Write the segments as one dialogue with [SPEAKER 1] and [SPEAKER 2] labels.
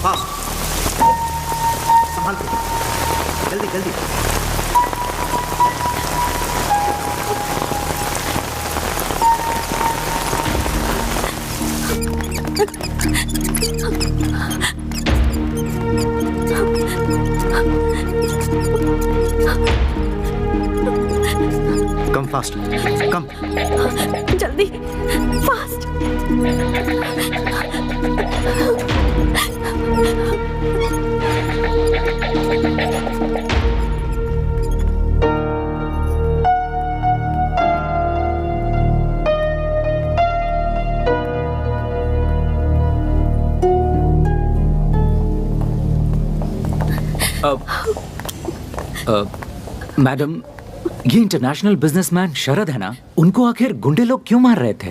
[SPEAKER 1] Fast, संभाल के, जल्दी जल्दी। कम फास्ट, कम
[SPEAKER 2] जल्दी, फास्ट।
[SPEAKER 3] मैडम, ये इंटरनेशनल बिजनेसमैन शरद है ना, उनको आखिर गुंडे लोग क्यों मार रहे थे?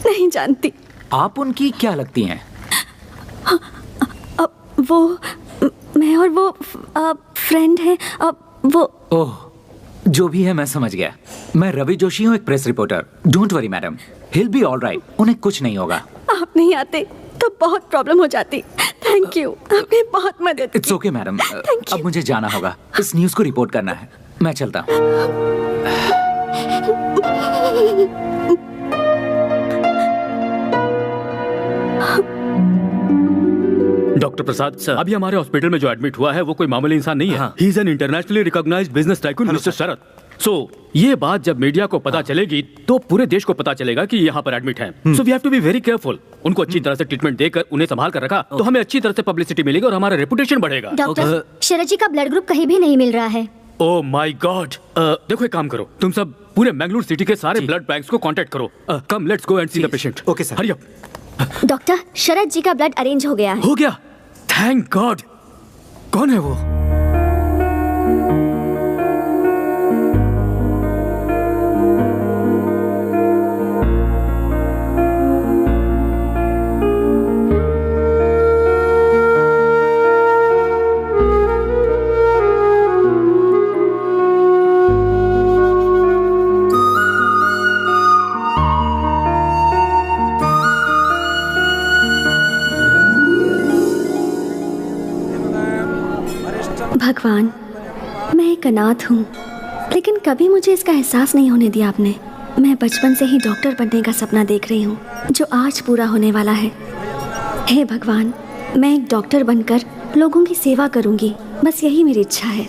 [SPEAKER 2] नहीं जानती।
[SPEAKER 3] आप उनकी क्या लगती हैं?
[SPEAKER 2] वो मैं और वो फ्रेंड हैं। वो
[SPEAKER 3] ओह, जो भी है मैं समझ गया। मैं रवि जोशी हूँ, एक press reporter. Don't worry madam, hill be all right. उन्हें कुछ नहीं होगा।
[SPEAKER 2] आप नहीं आते तो बहुत प्रॉब्लम हो जाती। थैंक यू, आपने बहुत मदद की।
[SPEAKER 3] इट्स ओके मैडम, अब मुझे जाना होगा। इस न्यूज़ को रिपोर्ट करना है। मैं चलता हूँ।
[SPEAKER 4] डॉक्टर प्रसाद सर, अभी हमारे हॉस्पिटल में जो एडमिट हुआ है वो कोई मामूली इंसान नहीं है। He is an internationally recognised business tycoon mister Sharad. So ये बात जब मीडिया को पता चलेगी तो पूरे देश को पता चलेगा कि यहाँ पर एडमिट हैं। So we have to be very careful. उनको अच्छी तरह से ट्रीटमेंट देकर उन्हें संभाल कर रखा तो हमें अच्छी तरह से पब्लिसिटी मिलेगी और हमारा रेपुटेशन बढ़ेगा।
[SPEAKER 5] डॉक्टर, शरद जी का ब्लड ग्रुप कहीं भी नहीं मिल रहा है।
[SPEAKER 4] ओह माय गॉड। देखो एक काम करो, तुम सब पूरे मैंगलोर सिटी के सारे ब्लड बैंक्स को कांटेक्ट करो। Come let's go and see the patient.
[SPEAKER 1] Okay sir.
[SPEAKER 4] Hurry up.
[SPEAKER 5] Doctor, Sharad ji का ब्लड अरेंज हो गया है।
[SPEAKER 4] हो गया? Thank God. कौन है वो?
[SPEAKER 2] भगवान, मैं एक अनाथ हूँ, लेकिन कभी मुझे इसका एहसास नहीं होने दिया आपने। मैं बचपन से ही डॉक्टर बनने का सपना देख रही हूँ, जो आज पूरा होने वाला है। हे भगवान, मैं एक डॉक्टर बनकर लोगों की सेवा करूँगी, बस यही मेरी इच्छा है।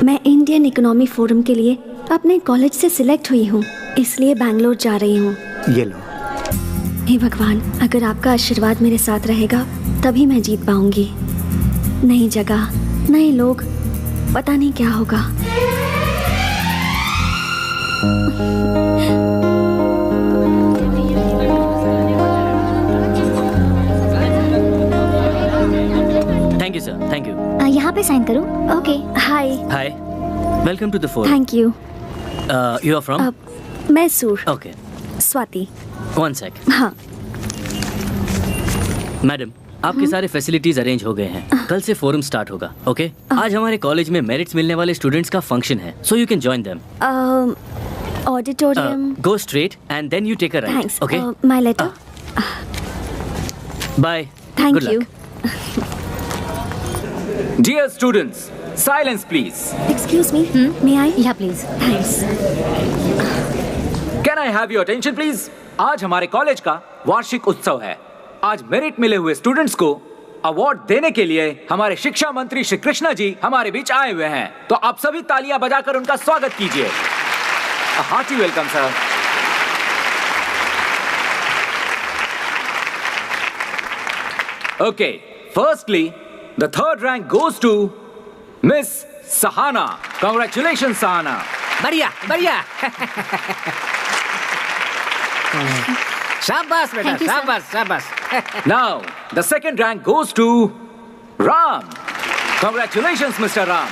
[SPEAKER 2] मैं इंडियन इकोनॉमी फोरम के लिए अपने कॉलेज से सिलेक्ट हुई हूँ, इसलिए बैंगलोर जा रही हूँ।
[SPEAKER 1] ये लो।
[SPEAKER 2] हे भगवान, अगर आपका आशीर्वाद मेरे साथ रहेगा तभी मैं जीत पाऊंगी। नई जगह, नए लोग, पता नहीं क्या होगा।
[SPEAKER 6] Thank you sir, thank you.
[SPEAKER 5] यहाँ पे साइन करूँ? Okay.
[SPEAKER 2] Hi.
[SPEAKER 6] Hi, welcome to the forum.
[SPEAKER 2] Thank you.
[SPEAKER 6] You are from?
[SPEAKER 2] Mysore.
[SPEAKER 6] Okay,
[SPEAKER 2] Swati.
[SPEAKER 6] One sec.
[SPEAKER 2] हाँ।
[SPEAKER 6] मैडम, आपके सारे फैसिलिटीज अरेंज हो गए हैं। कल से फोरम स्टार्ट होगा। ओके? आज हमारे कॉलेज में मेरिट्स मिलने वाले स्टूडेंट्स का फंक्शन है, so you can join them.
[SPEAKER 2] Auditorium.
[SPEAKER 6] Go straight and then you take a right.
[SPEAKER 2] Thanks.
[SPEAKER 6] Okay?
[SPEAKER 2] My letter.
[SPEAKER 6] Bye.
[SPEAKER 2] Thank you.
[SPEAKER 3] Dear students, silence please.
[SPEAKER 2] Excuse me, may I?
[SPEAKER 5] Yeah please.
[SPEAKER 2] Thanks.
[SPEAKER 3] Can I have your attention please? आज हमारे college का वार्षिक उत्सव है। आज merit मिले हुए students को अवार्ड देने के लिए हमारे शिक्षा मंत्री श्री कृष्णा जी हमारे बीच आए हुए हैं, तो आप सभी तालियां बजाकर उनका स्वागत कीजिए। Hearty welcome sir. Okay, firstly the third rank goes to miss Sahana. Congratulations Sahana.
[SPEAKER 7] बढ़िया बढ़िया। शाबाश बेटा,
[SPEAKER 2] Thank you, sir.
[SPEAKER 7] शाबाश शाबाश।
[SPEAKER 3] Now, the second rank goes to Ram. Congratulations, Mr. Ram.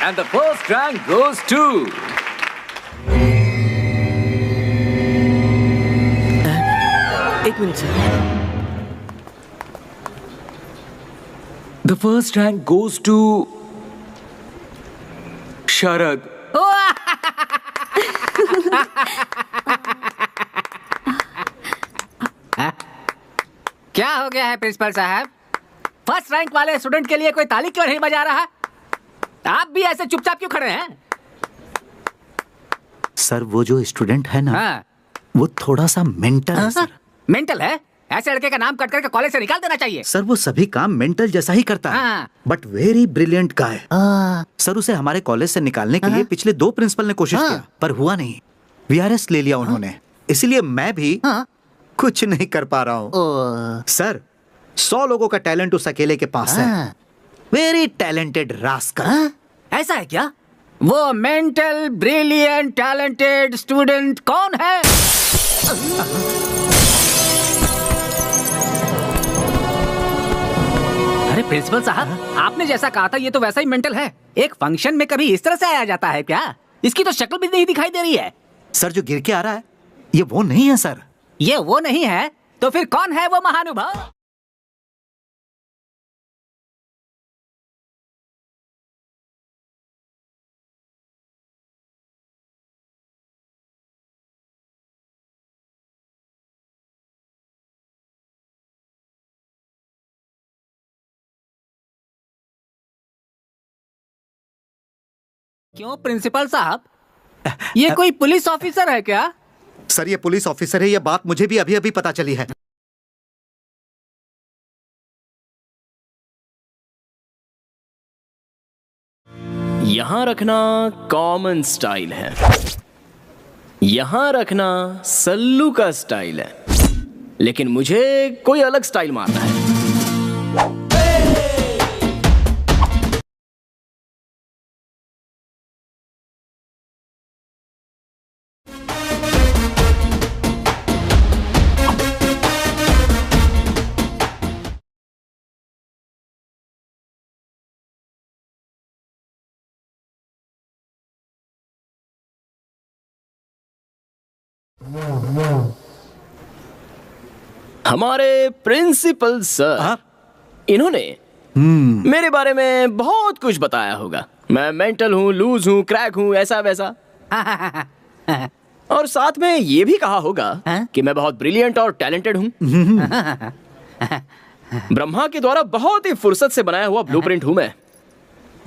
[SPEAKER 3] And the first rank goes to...
[SPEAKER 6] एक minute sir.
[SPEAKER 3] The first rank goes to... Sharad.
[SPEAKER 7] हो गया है प्रिंसिपल साहब? फर्स्ट रैंक वाले स्टूडेंट के लिए कोई ताली क्यों नहीं बजा रहा? आप भी ऐसे चुपचाप क्यों खड़े हैं?
[SPEAKER 1] सर वो जो स्टूडेंट है ना,
[SPEAKER 7] हाँ।
[SPEAKER 1] वो थोड़ा सा मेंटल है सर।
[SPEAKER 7] मेंटल है? ऐसे लड़के का नाम कट करके कॉलेज से निकाल देना चाहिए।
[SPEAKER 1] सर वो सभी काम मेंटल जैसा ही करता है,
[SPEAKER 7] हाँ।
[SPEAKER 1] But very brilliant guy. Sir उसे हमारे कॉलेज से निकालने के लिए पिछले 2 प्रिंसिपल ने कोशिश किया, पर हुआ नहीं। वीआरएस ले लिया उन्होंने, इसीलिए मैं भी कुछ नहीं कर पा रहा हूँ। सर 100 लोगों का टैलेंट उस अकेले के पास है। Very talented rascal.
[SPEAKER 7] ऐसा है क्या? वो मेंटल ब्रिलियंट टैलेंटेड स्टूडेंट कौन है? अरे प्रिंसिपल साहब, आपने जैसा कहा था ये तो वैसा ही मेंटल है। एक फंक्शन में कभी इस तरह से आया जाता है क्या? इसकी तो शक्ल भी नहीं दिखाई दे रही है।
[SPEAKER 1] सर जो गिर के आ रहा है ये वो नहीं है सर।
[SPEAKER 7] ये वो नहीं है तो फिर कौन है वो महानुभाव? क्यों प्रिंसिपल साहब, ये कोई पुलिस ऑफिसर है क्या?
[SPEAKER 1] सर ये पुलिस ऑफिसर है, ये बात मुझे भी अभी अभी पता चली है।
[SPEAKER 8] यहां रखना कॉमन स्टाइल है, यहां रखना सल्लू का स्टाइल है, लेकिन मुझे कोई अलग स्टाइल मारना है। हमारे प्रिंसिपल सर, इन्होंने मेरे बारे में बहुत कुछ बताया होगा। मैं मेंटल हूँ, लूज हूँ, क्रैक हूँ, ऐसा वैसा। और साथ में ये भी कहा होगा कि मैं बहुत ब्रिलियंट और टैलेंटेड हूँ। ब्रह्मा के द्वारा बहुत ही फुर्सत से बनाया हुआ ब्लूप्रिंट हूँ मैं।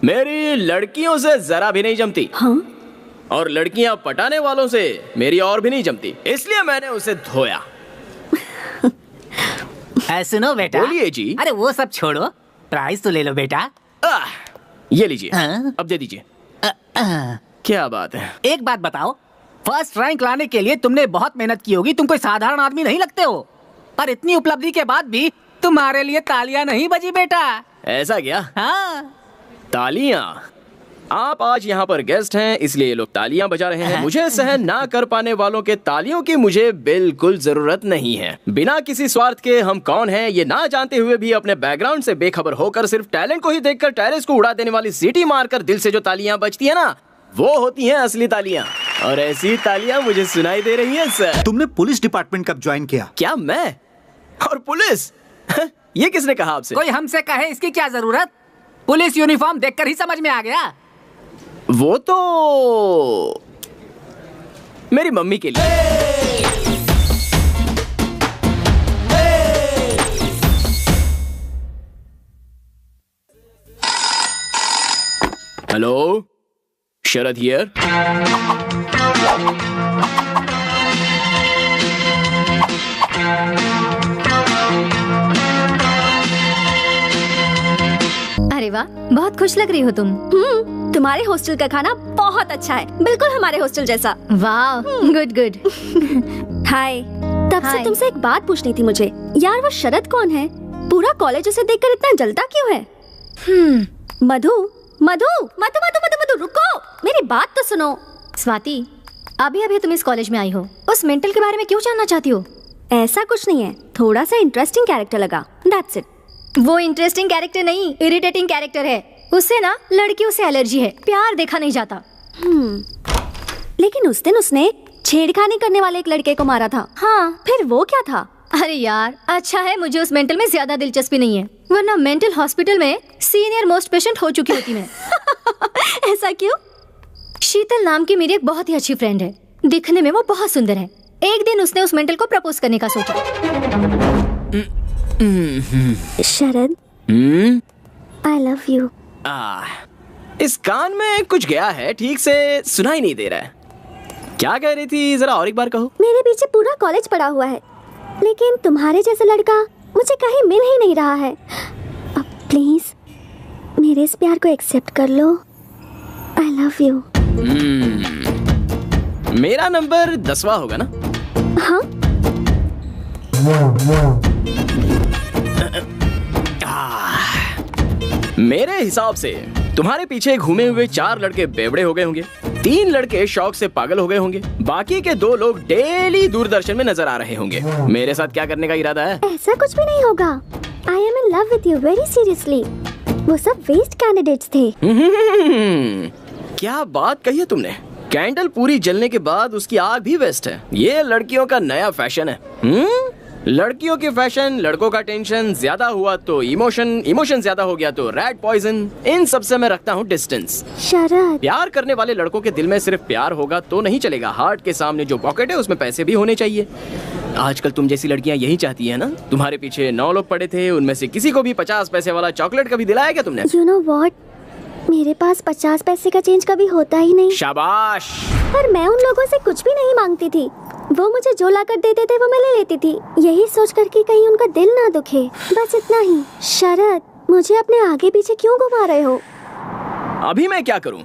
[SPEAKER 8] मेरी लड़कियों से जरा भी नहीं जमती। और लड़कियां पटाने वालों से मेरी और भी नहीं जमती, इसलिए मैंने उसे धोया।
[SPEAKER 7] सुनो बेटा।
[SPEAKER 8] बोलिए जी।
[SPEAKER 7] अरे वो सब छोड़ो, प्राइस तो ले लो बेटा।
[SPEAKER 8] ये लीजिए। अब दे दीजिए। क्या बात है।
[SPEAKER 7] एक बात बताओ, फर्स्ट रैंक लाने के लिए तुमने बहुत मेहनत की होगी। तुम कोई साधारण आदमी नहीं लगते हो, पर इतनी उपलब्धि के बाद भी तुम्हारे लिए तालियां नहीं बजी बेटा।
[SPEAKER 8] ऐसा क्या?
[SPEAKER 7] हाँ।
[SPEAKER 8] तालियां? आप आज यहाँ पर गेस्ट हैं इसलिए ये लोग तालियां बजा रहे हैं। मुझे सहन ना कर पाने वालों के तालियों की मुझे बिल्कुल जरूरत नहीं है। बिना किसी स्वार्थ के हम कौन हैं ये ना जानते हुए भी अपने बैकग्राउंड से बेखबर होकर सिर्फ टैलेंट को ही देखकर टेरेस को उड़ा देने वाली सीटी मारकर दिल से जो तालियां बजती है ना, वो होती हैं असली तालियां। और ऐसी तालियां मुझे सुनाई दे रही हैं सर।
[SPEAKER 1] तुमने पुलिस डिपार्टमेंट कब ज्वाइन किया?
[SPEAKER 8] क्या मैं? और पुलिस? ये किसने कहा आपसे?
[SPEAKER 7] कोई हमसे कहे इसकी क्या जरूरत? पुलिस यूनिफॉर्म देखकर ही समझ में आ गया।
[SPEAKER 8] वो तो मेरी मम्मी के लिए। Hello, Sharad here.
[SPEAKER 5] अरे वाह, बहुत खुश लग रही हो तुम।
[SPEAKER 2] तुम्हारे हॉस्टल का खाना बहुत अच्छा है, बिल्कुल हमारे हॉस्टल जैसा।
[SPEAKER 5] वाह, गुड गुड।
[SPEAKER 2] हाय। तब से
[SPEAKER 5] हाय।
[SPEAKER 2] तुमसे एक बात पूछनी थी मुझे। यार वो शरद कौन है? पूरा कॉलेज उसे देखकर इतना जलता क्यों है? मधु मधु मधु मधु मधु मधु रुको, मेरी बात तो सुनो।
[SPEAKER 5] स्वाति, अभी अभी तुम इस कॉलेज में आई हो, उस मेंटल के बारे में क्यों जानना चाहती हो?
[SPEAKER 2] ऐसा कुछ नहीं है, थोड़ा सा इंटरेस्टिंग कैरेक्टर लगा, दैट्स इट।
[SPEAKER 5] वो इंटरेस्टिंग कैरेक्टर नहीं, इरिटेटिंग कैरेक्टर है। उससे ना लड़कियों से एलर्जी है, प्यार देखा नहीं जाता।
[SPEAKER 2] लेकिन उस दिन उसने छेड़खानी करने वाले एक लड़के को मारा था। हाँ, फिर वो क्या था?
[SPEAKER 5] अरे यार, अच्छा है मुझे उस मेंटल में ज्यादा दिलचस्पी नहीं है, वरना मेंटल हॉस्पिटल में सीनियर मोस्ट पेशेंट हो चुकी होती मैं।
[SPEAKER 2] ऐसा क्यों?
[SPEAKER 5] शीतल नाम की मेरी एक बहुत ही अच्छी फ्रेंड है, दिखने में वो बहुत सुंदर है। एक दिन उसने उस मेंटल को प्रपोज करने का सोचा।
[SPEAKER 2] शरद, आई लव यू।
[SPEAKER 8] इस कान में कुछ गया है, ठीक से सुनाई नहीं दे रहा है। क्या कह रही थी, जरा और एक बार कहो।
[SPEAKER 2] मेरे पीछे पूरा कॉलेज पड़ा हुआ है, लेकिन तुम्हारे जैसा लड़का मुझे कहीं मिल ही नहीं रहा है। अब प्लीज मेरे इस प्यार को एक्सेप्ट कर लो। I love you.
[SPEAKER 8] मेरा नंबर 10वां होगा ना?
[SPEAKER 2] हाँ।
[SPEAKER 8] मेरे हिसाब से तुम्हारे पीछे घूमे हुए 4 लड़के बेवड़े हो गए होंगे, 3 लड़के शौक से पागल हो गए होंगे, बाकी के 2 लोग डेली दूरदर्शन में नजर आ रहे होंगे। मेरे साथ क्या करने का इरादा है?
[SPEAKER 2] ऐसा कुछ भी नहीं होगा। I am in love with you very seriously. वो सब वेस्ट कैंडिडेट्स थे।
[SPEAKER 8] क्या बात कही है तुमने। कैंडल पूरी जलने के बाद उसकी आग भी वेस्ट है। ये लड़कियों का नया फैशन है। लड़कियों की फैशन, लड़कों का टेंशन, ज्यादा हुआ तो इमोशन ज्यादा हो गया तो रेड पॉइजन। इन सब से मैं रखता हूँ डिस्टेंस।
[SPEAKER 2] शरद,
[SPEAKER 8] प्यार करने वाले लड़कों के दिल में सिर्फ प्यार होगा तो नहीं चलेगा, हार्ट के सामने जो पॉकेट है उसमें पैसे भी होने चाहिए। आजकल तुम जैसी लड़कियां यही चाहती है ना। तुम्हारे पीछे 9 लोग पड़े थे, उनमें से किसी को भी 50 पैसे वाला चॉकलेट कभी दिलाया क्या तुमने?
[SPEAKER 2] यू नो व्हाट, मेरे पास 50 पैसे का चेंज कभी होता ही नहीं।
[SPEAKER 8] शाबाश।
[SPEAKER 2] पर मैं उन लोगों से कुछ भी नहीं मांगती थी। वो मुझे जो ला कर देते थे वो मैं ले लेती थी, यही सोच कर कि कहीं उनका दिल ना दुखे, बस इतना ही। शरद, मुझे अपने आगे पीछे क्यों घुमा रहे हो?
[SPEAKER 8] अभी मैं क्या करूं?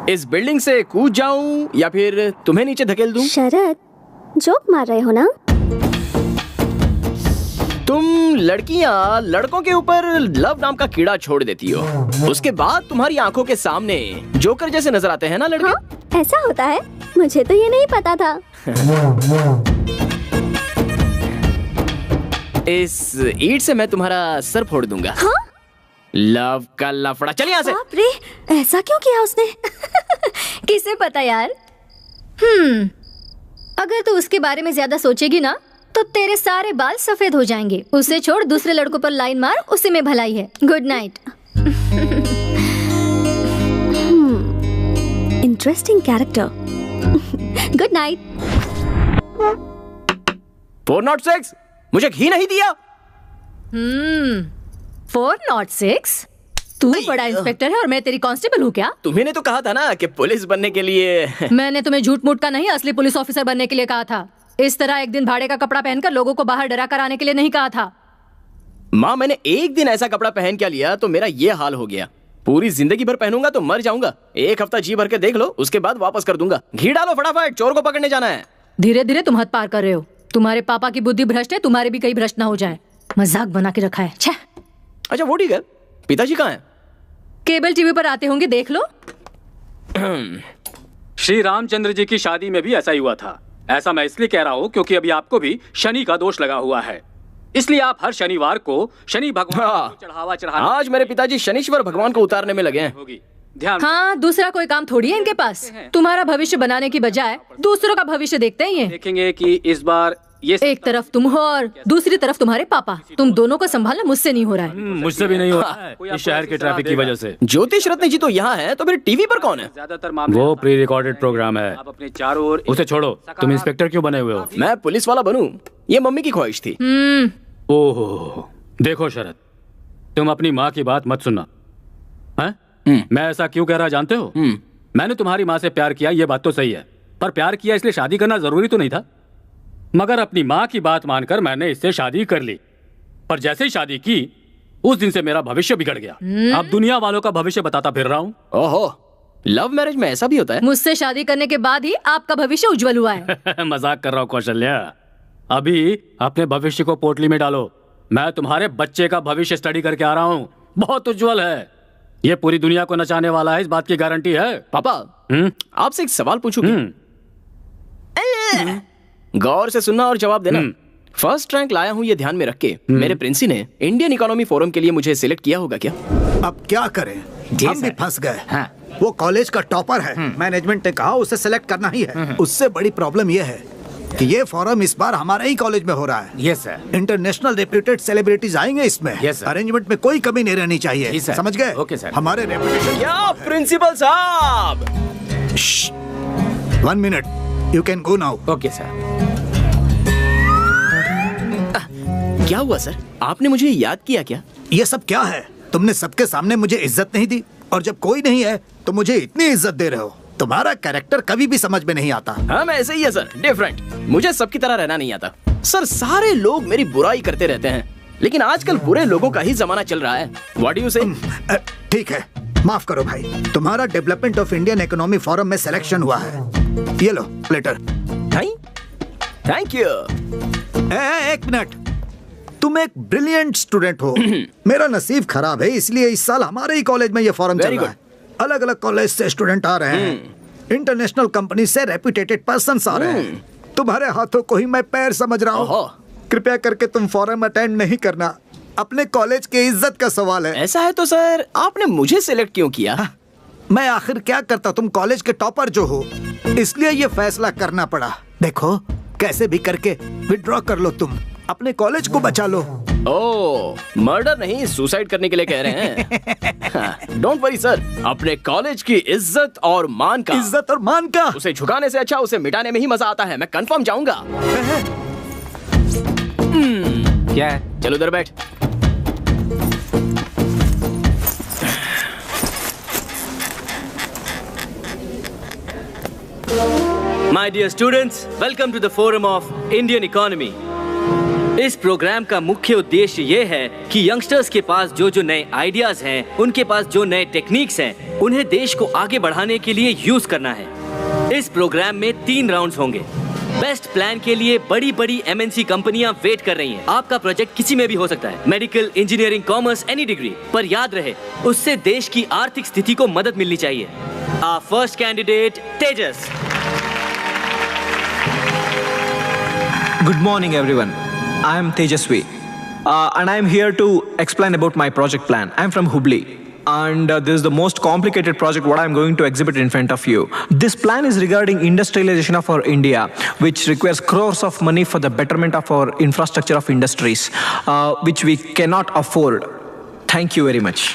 [SPEAKER 8] इस बिल्डिंग से कूद जाऊं या फिर तुम्हें नीचे धकेल दूं?
[SPEAKER 2] शरद, जोक मार रहे हो ना?
[SPEAKER 8] तुम लड़कियां लड़कों के ऊपर लव नाम का कीड़ा छोड़ देती हो, उसके बाद तुम्हारी आंखों के सामने जोकर जैसे नजर आते हैं ना लड़के।
[SPEAKER 2] हाँ, ऐसा होता है? मुझे तो ये नहीं पता था।
[SPEAKER 8] इस ईंट से मैं तुम्हारा सर फोड़ दूंगा।
[SPEAKER 2] हाँ?
[SPEAKER 8] लव का लफड़ा। चल यहाँ से।
[SPEAKER 2] बाप रे, ऐसा क्यों किया उसने?
[SPEAKER 5] किसे पता यार। अगर तू उसके बारे में ज्यादा सोचेगी ना तो तेरे सारे बाल सफेद हो जाएंगे। उसे छोड़, दूसरे लड़कों पर लाइन मार, उसी में भलाई है। Good night.
[SPEAKER 2] Interesting character. Good night.
[SPEAKER 8] 406, मुझे घी नहीं दिया।
[SPEAKER 5] 406? तू बड़ा इंस्पेक्टर है और मैं तेरी कांस्टेबल हूँ क्या?
[SPEAKER 8] तुम्ही तो कहा था ना कि पुलिस बनने के लिए।
[SPEAKER 5] मैंने तुम्हें झूठ मूठ का नहीं, असली पुलिस ऑफिसर बनने के लिए कहा था। इस तरह एक दिन भाड़े का कपड़ा पहनकर लोगों को बाहर डरा कर आने के लिए नहीं कहा था।
[SPEAKER 8] माँ, मैंने एक दिन ऐसा कपड़ा पहन क्या लिया तो मेरा ये हाल हो गया। पूरी जिंदगी भर पहनूंगा तो मर जाऊंगा। 1 हफ्ता जी भर के देख लो, उसके बाद वापस कर दूंगा। घी डालो फटाफट, चोर को पकड़ने जाना है।
[SPEAKER 5] धीरे धीरे तुम हद पार कर रहे हो। तुम्हारे पापा की बुद्धि भ्रष्ट है, तुम्हारे भी कहीं भ्रष्ट ना हो जाए। मजाक बना के रखा है। छे।
[SPEAKER 8] अच्छा वो ठीक है, पिताजी कहाँ हैं?
[SPEAKER 5] केबल टीवी पर आते होंगे, देख लो।
[SPEAKER 4] श्री रामचंद्र जी की शादी में भी ऐसा ही हुआ था। ऐसा मैं इसलिए कह रहा हूँ क्योंकि अभी आपको भी शनि का दोष लगा हुआ है, इसलिए आप हर शनिवार को शनि भगवान को चढ़ावा चढ़ाना।
[SPEAKER 8] आज मेरे पिताजी शनिश्वर भगवान को उतारने में लगे हैं।
[SPEAKER 4] ध्यान।
[SPEAKER 5] हाँ, दूसरा कोई काम थोड़ी है इनके पास। तुम्हारा भविष्य बनाने की बजाय दूसरों का भविष्य देखते हैं ये।
[SPEAKER 4] देखेंगे कि इस बार ये
[SPEAKER 5] एक तरफ तुम हो और दूसरी तरफ तुम्हारे पापा। तुम दोनों को संभालना मुझसे नहीं हो रहा है।
[SPEAKER 4] मुझसे भी नहीं हो रहा है, इस शहर के ट्रैफिक की वजह से।
[SPEAKER 8] ज्योतिष रत्न जी तो यहाँ है, तो फिर टीवी पर कौन है?
[SPEAKER 4] ज्यादातर मामले वो प्री रिकॉर्डेड प्रोग्राम है। आप अपने चारों ओर उसे छोड़ो। तुम इंस्पेक्टर क्यों बने हुए हो?
[SPEAKER 8] मैं पुलिस वाला बनूं, ये मम्मी की ख्वाहिश थी।
[SPEAKER 4] ओहो, देखो शरद, तुम अपनी माँ की बात मत सुनना। मैं ऐसा क्यों कह रहा जानते हो? मैंने तुम्हारी माँ से प्यार किया, ये बात तो सही है, पर प्यार किया इसलिए शादी करना जरूरी तो नहीं था। मगर अपनी माँ की बात मानकर मैंने इससे शादी कर ली, पर जैसे ही शादी की उस दिन से मेरा भविष्य बिगड़ गया। अब दुनिया वालों का भविष्य बताता फिर रहा हूँ।
[SPEAKER 8] ओहो, लव मैरिज में ऐसा भी होता है?
[SPEAKER 5] मुझसे शादी करने के बाद ही आपका भविष्य उज्जवल हुआ है।
[SPEAKER 4] मजाक कर रहा हूँ कौशल्या। अभी अपने भविष्य को पोटली में डालो। मैं तुम्हारे बच्चे का भविष्य स्टडी करके आ रहा हूँ, बहुत उज्जवल है। ये पूरी दुनिया को नचाने वाला है, इस बात की गारंटी है।
[SPEAKER 8] पापा, आपसे एक सवाल पूछूं क्या? गौर से सुनना और जवाब देना। फर्स्ट रैंक लाया हूँ ये ध्यान में रख के। मेरे प्रिंसी ने इंडियन इकोनॉमी फोरम के लिए मुझे सिलेक्ट किया होगा क्या?
[SPEAKER 1] अब क्या करें, हम भी फंस गए। हाँ। वो कॉलेज का टॉपर है, मैनेजमेंट ने कहा उसे सेलेक्ट करना ही है। उससे बड़ी प्रॉब्लम ये है कि ये फोरम इस बार हमारे ही कॉलेज में हो रहा है।
[SPEAKER 9] Yes sir.
[SPEAKER 1] International reputed celebrities आएंगे इसमें।
[SPEAKER 9] Yes sir.
[SPEAKER 1] अरेंजमेंट में कोई कमी नहीं रहनी चाहिए, समझ गए?
[SPEAKER 9] Okay sir.
[SPEAKER 1] हमारे रेपुटेशन।
[SPEAKER 8] क्या प्रिंसिपल साहब?
[SPEAKER 1] 1 minute, you can go now.
[SPEAKER 9] Okay sir.
[SPEAKER 8] क्या हुआ सर? आपने मुझे याद किया क्या?
[SPEAKER 1] ये सब क्या है? तुमने सबके सामने मुझे इज्जत नहीं दी और जब कोई नहीं है तो मुझे इतनी इज्जत दे रहे हो। तुम्हारा कैरेक्टर कभी भी समझ में नहीं आता।
[SPEAKER 8] हाँ, मैं ऐसे ही है सर, डिफरेंट। मुझे सबकी तरह रहना नहीं आता सर। सारे लोग मेरी बुराई करते रहते हैं, लेकिन आजकल बुरे लोगों का ही जमाना चल रहा है। व्हाट डू यू से?
[SPEAKER 1] ठीक है, माफ करो भाई। तुम्हारा development of Indian economy forum में सिलेक्शन हुआ है। ये लो लेटर।
[SPEAKER 8] Thank you.
[SPEAKER 1] एक मिनट, तुम एक ब्रिलियंट स्टूडेंट हो। मेरा नसीब खराब है, इसलिए इस साल हमारे ही कॉलेज में ये फॉरम चल रहा है। अलग अलग कॉलेज से स्टूडेंट आ रहे हैं, इंटरनेशनल कंपनी से रेप्यूटेड पर्सन्स आ रहे हैं। तुम्हारे हाथों को ही मैं पैर समझ रहा हूँ। कृपया करके तुम फॉरम अटेंड नहीं करना, अपने कॉलेज की इज्जत का सवाल है।
[SPEAKER 8] ऐसा है तो सर आपने मुझे सिलेक्ट क्यों किया?
[SPEAKER 1] मैं आखिर क्या करता, तुम कॉलेज के टॉपर जो हो, इसलिए ये फैसला करना पड़ा। देखो, कैसे भी करके विड्रॉ कर लो, तुम अपने कॉलेज को बचा लो।
[SPEAKER 8] ओह, मर्डर नहीं, सुसाइड करने के लिए कह रहे हैं। डोंट वरी सर, अपने कॉलेज की इज्जत और मान का उसे झुकाने से अच्छा उसे मिटाने में ही मजा आता है। मैं कंफर्म जाऊंगा।
[SPEAKER 3] क्या है?
[SPEAKER 8] चलो उधर बैठ।
[SPEAKER 6] My dear students, welcome to the Forum of Indian Economy. इस प्रोग्राम का मुख्य उद्देश्य ये है कि यंगस्टर्स के पास जो जो नए आइडियाज हैं, उनके पास जो नए टेक्निक्स हैं, उन्हें देश को आगे बढ़ाने के लिए यूज करना है। इस प्रोग्राम में 3 राउंड्स होंगे। बेस्ट प्लान के लिए बड़ी बड़ी MNC कंपनियां वेट कर रही हैं। आपका प्रोजेक्ट किसी में भी हो सकता है, medical, engineering, commerce, any degree. पर याद रहे, उससे देश की आर्थिक स्थिति को मदद मिलनी चाहिए। Our first candidate, Tejas.
[SPEAKER 9] Good morning, everyone. I am Tejaswi, and I am here to explain about my project plan. I am from Hubli, and this is the most complicated project what I am going to exhibit in front of you. This plan is regarding industrialization of our India, which requires crores of money for the betterment of our infrastructure of industries, which we cannot afford. Thank you very much.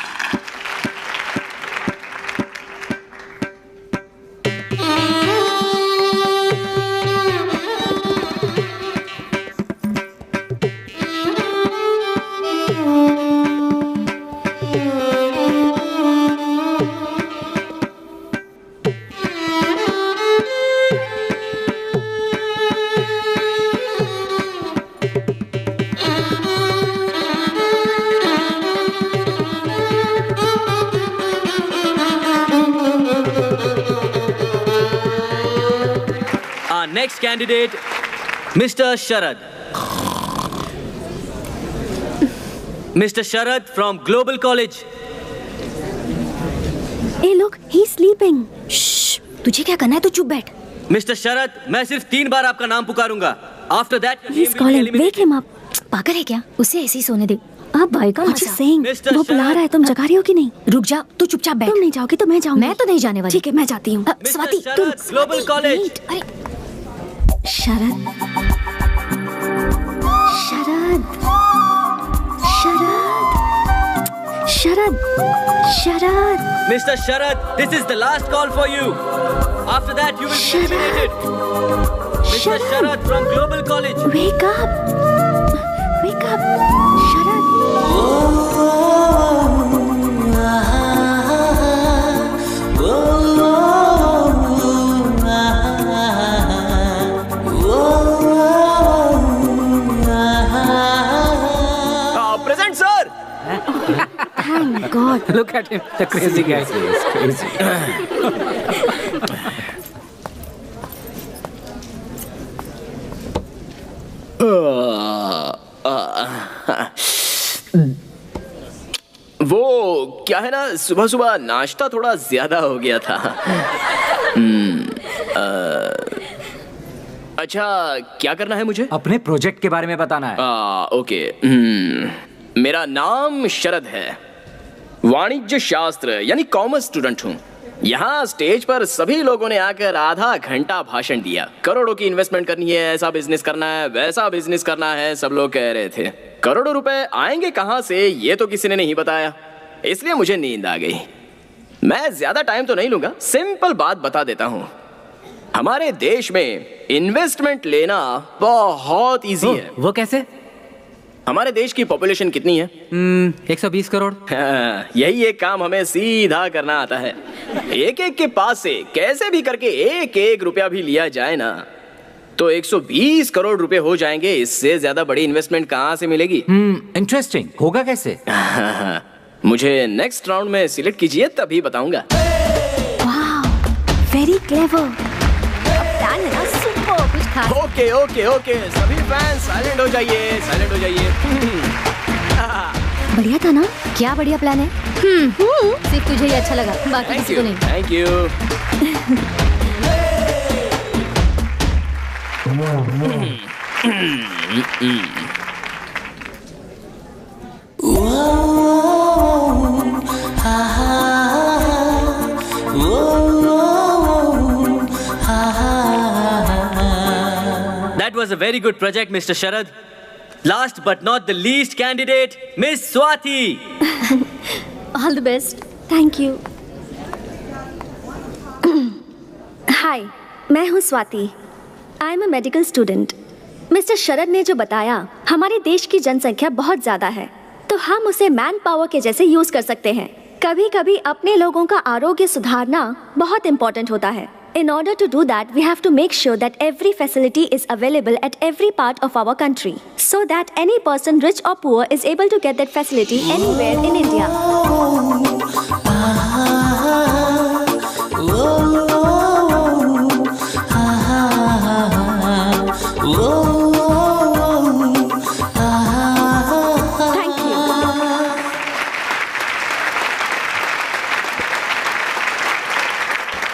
[SPEAKER 6] Next candidate, Mr. Sharad. Mr. Sharad from Global College.
[SPEAKER 2] Hey, look, he's sleeping. Shh, तुझे क्या करना है? तू चुप बैठ.
[SPEAKER 6] Mr. Sharad, मैं सिर्फ 3 बार आपका नाम पुकारूंगा. After that,
[SPEAKER 2] he's calling. Wake him up.
[SPEAKER 5] पागल है क्या? उसे ऐसे ही सोने दे. आप भाई का
[SPEAKER 2] मजा. वो बुला रहा है, तुम जगा रही हो कि नहीं?
[SPEAKER 5] रुक जा, तू चुपचाप बैठ.
[SPEAKER 2] तुम नहीं जाओगी तो मैं जाऊंगी.
[SPEAKER 5] मैं तो नहीं जाने वाली.
[SPEAKER 2] ठीक है, मैं जाती हूँ.
[SPEAKER 6] स्वाति, तुम Global College.
[SPEAKER 2] Sharad, Sharad, Sharad, Sharad, Sharad.
[SPEAKER 6] Mr. Sharad, this is the last call for you. After that, you will be eliminated. Mr. Sharad from Global College.
[SPEAKER 2] Wake up, wake up, Sharad.
[SPEAKER 8] Present, sir.
[SPEAKER 2] Thank God.
[SPEAKER 7] Look at him, the crazy guy.
[SPEAKER 8] Crazy. वो क्या है ना, सुबह सुबह नाश्ता थोड़ा ज्यादा हो गया था। अच्छा, क्या करना है मुझे?
[SPEAKER 3] अपने प्रोजेक्ट के बारे में बताना है।
[SPEAKER 8] ओके। मेरा नाम शरद है, वाणिज्य शास्त्र यानी कॉमर्स स्टूडेंट हूँ। यहाँ स्टेज पर सभी लोगों ने आकर आधा घंटा भाषण दिया। करोड़ों की इन्वेस्टमेंट करनी है, ऐसा बिजनेस करना है, वैसा बिजनेस करना है, सब लोग कह रहे थे। करोड़ों रुपए आएंगे कहाँ से, ये तो किसी ने नहीं बताया, इसलिए मुझे नींद आ गई। मैं ज्यादा टाइम तो नहीं लूंगा, सिंपल बात बता देता हूँ। हमारे देश में इन्वेस्टमेंट लेना बहुत इजी है।
[SPEAKER 7] वो कैसे?
[SPEAKER 8] हमारे देश की पॉपुलेशन कितनी है?
[SPEAKER 6] 120 करोड़।
[SPEAKER 8] यही एक काम हमें सीधा करना आता है। एक एक के पास से कैसे भी करके एक एक रुपया भी लिया जाए ना, तो 120 करोड़ रुपए हो जाएंगे। इससे ज्यादा बड़ी इन्वेस्टमेंट कहाँ से मिलेगी?
[SPEAKER 3] इंटरेस्टिंग। होगा कैसे?
[SPEAKER 8] मुझे नेक्स्ट राउंड में सिलेक्ट कीजिए, तभी बताऊंगा।
[SPEAKER 2] Very clever. प्लान है ना सुपर कुछ खास।
[SPEAKER 8] ओके ओके ओके, सभी फैंस साइलेंट हो जाइए, साइलेंट हो जाइए।
[SPEAKER 2] बढ़िया था ना?
[SPEAKER 5] क्या बढ़िया प्लान है। सिर्फ तुझे ही अच्छा लगा, बाकी किसी को नहीं।
[SPEAKER 8] Thank you.
[SPEAKER 6] That was a very good project, Mr. Sharad. Last but not the least candidate, Miss Swati.
[SPEAKER 5] All the best.
[SPEAKER 2] Thank you. Hi, मैं हूँ Swati. I am a medical student. Mister Sharad ने जो बताया, हमारे देश की जनसंख्या बहुत ज़्यादा है, तो हम उसे मैन पावर के जैसे यूज़ कर सकते हैं। कभी कभी अपने लोगों का आरोग्य सुधारना बहुत इम्पोर्टेंट होता है। In order to do that, we have to make sure that every facility is available at every part of our country, so that any person, rich or poor, is able to get that facility anywhere in India. Thank you.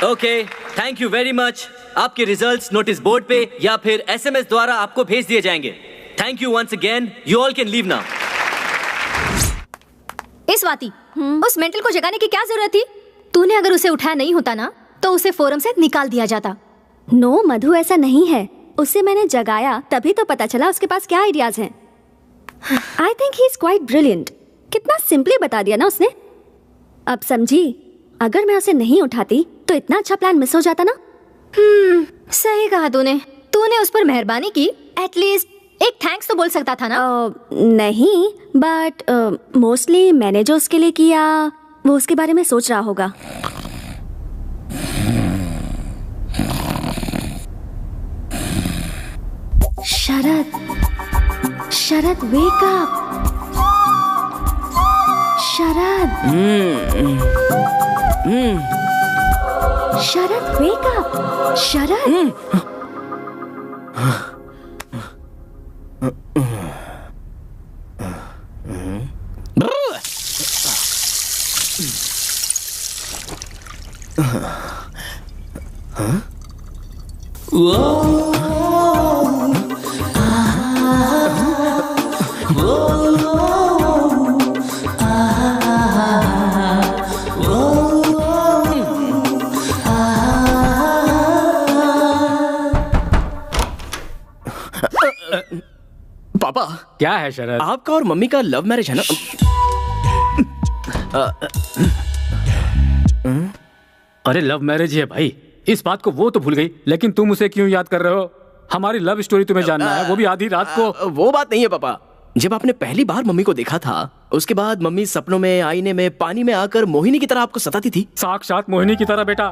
[SPEAKER 6] Okay, thank you very much. आपके results notice board पे या फिर SMS द्वारा आपको भेज दिए जाएंगे। Thank you once again. You all can leave now.
[SPEAKER 5] Swati, उस मेंटल को जगाने की क्या जरूरत थी? तूने अगर उसे उठाया नहीं होता ना, तो उसे फोरम से निकाल दिया जाता।
[SPEAKER 2] नो मधु, ऐसा नहीं है। उसे मैंने जगाया तभी तो पता चला उसके पास क्या आइडियाज हैं। I think he is quite brilliant. कितना सिंपली बता दिया ना उसने। अब समझी, अगर मैं उसे नहीं उठाती तो इतना अच्छा प्लान मिस हो जाता ना।
[SPEAKER 5] सही कहा तूने। तूने उस पर मेहरबानी की, एटलीस्ट एक थैंक्स तो बोल सकता था ना।
[SPEAKER 2] नहीं, बट मोस्टली मैंने जो उसके लिए किया वो उसके बारे में सोच रहा होगा। शरद, शरद वेक अप। शरद, शरद वेक अप। शरद,
[SPEAKER 8] पापा,
[SPEAKER 4] क्या है शरद?
[SPEAKER 8] आपका और मम्मी का लव मैरिज है ना?
[SPEAKER 4] अरे लव मैरिज है भाई, इस बात को वो तो भूल गई, लेकिन तुम उसे क्यों याद कर रहे हो? हमारी लव स्टोरी तुम्हें जानना है, वो भी आधी रात को।
[SPEAKER 8] वो बात नहीं है पापा। जब आपने पहली बार मम्मी को देखा था, उसके बाद मम्मी सपनों में, आईने में, पानी में आकर मोहिनी की तरह आपको सताती थी।
[SPEAKER 4] साक्षात मोहिनी की तरह बेटा।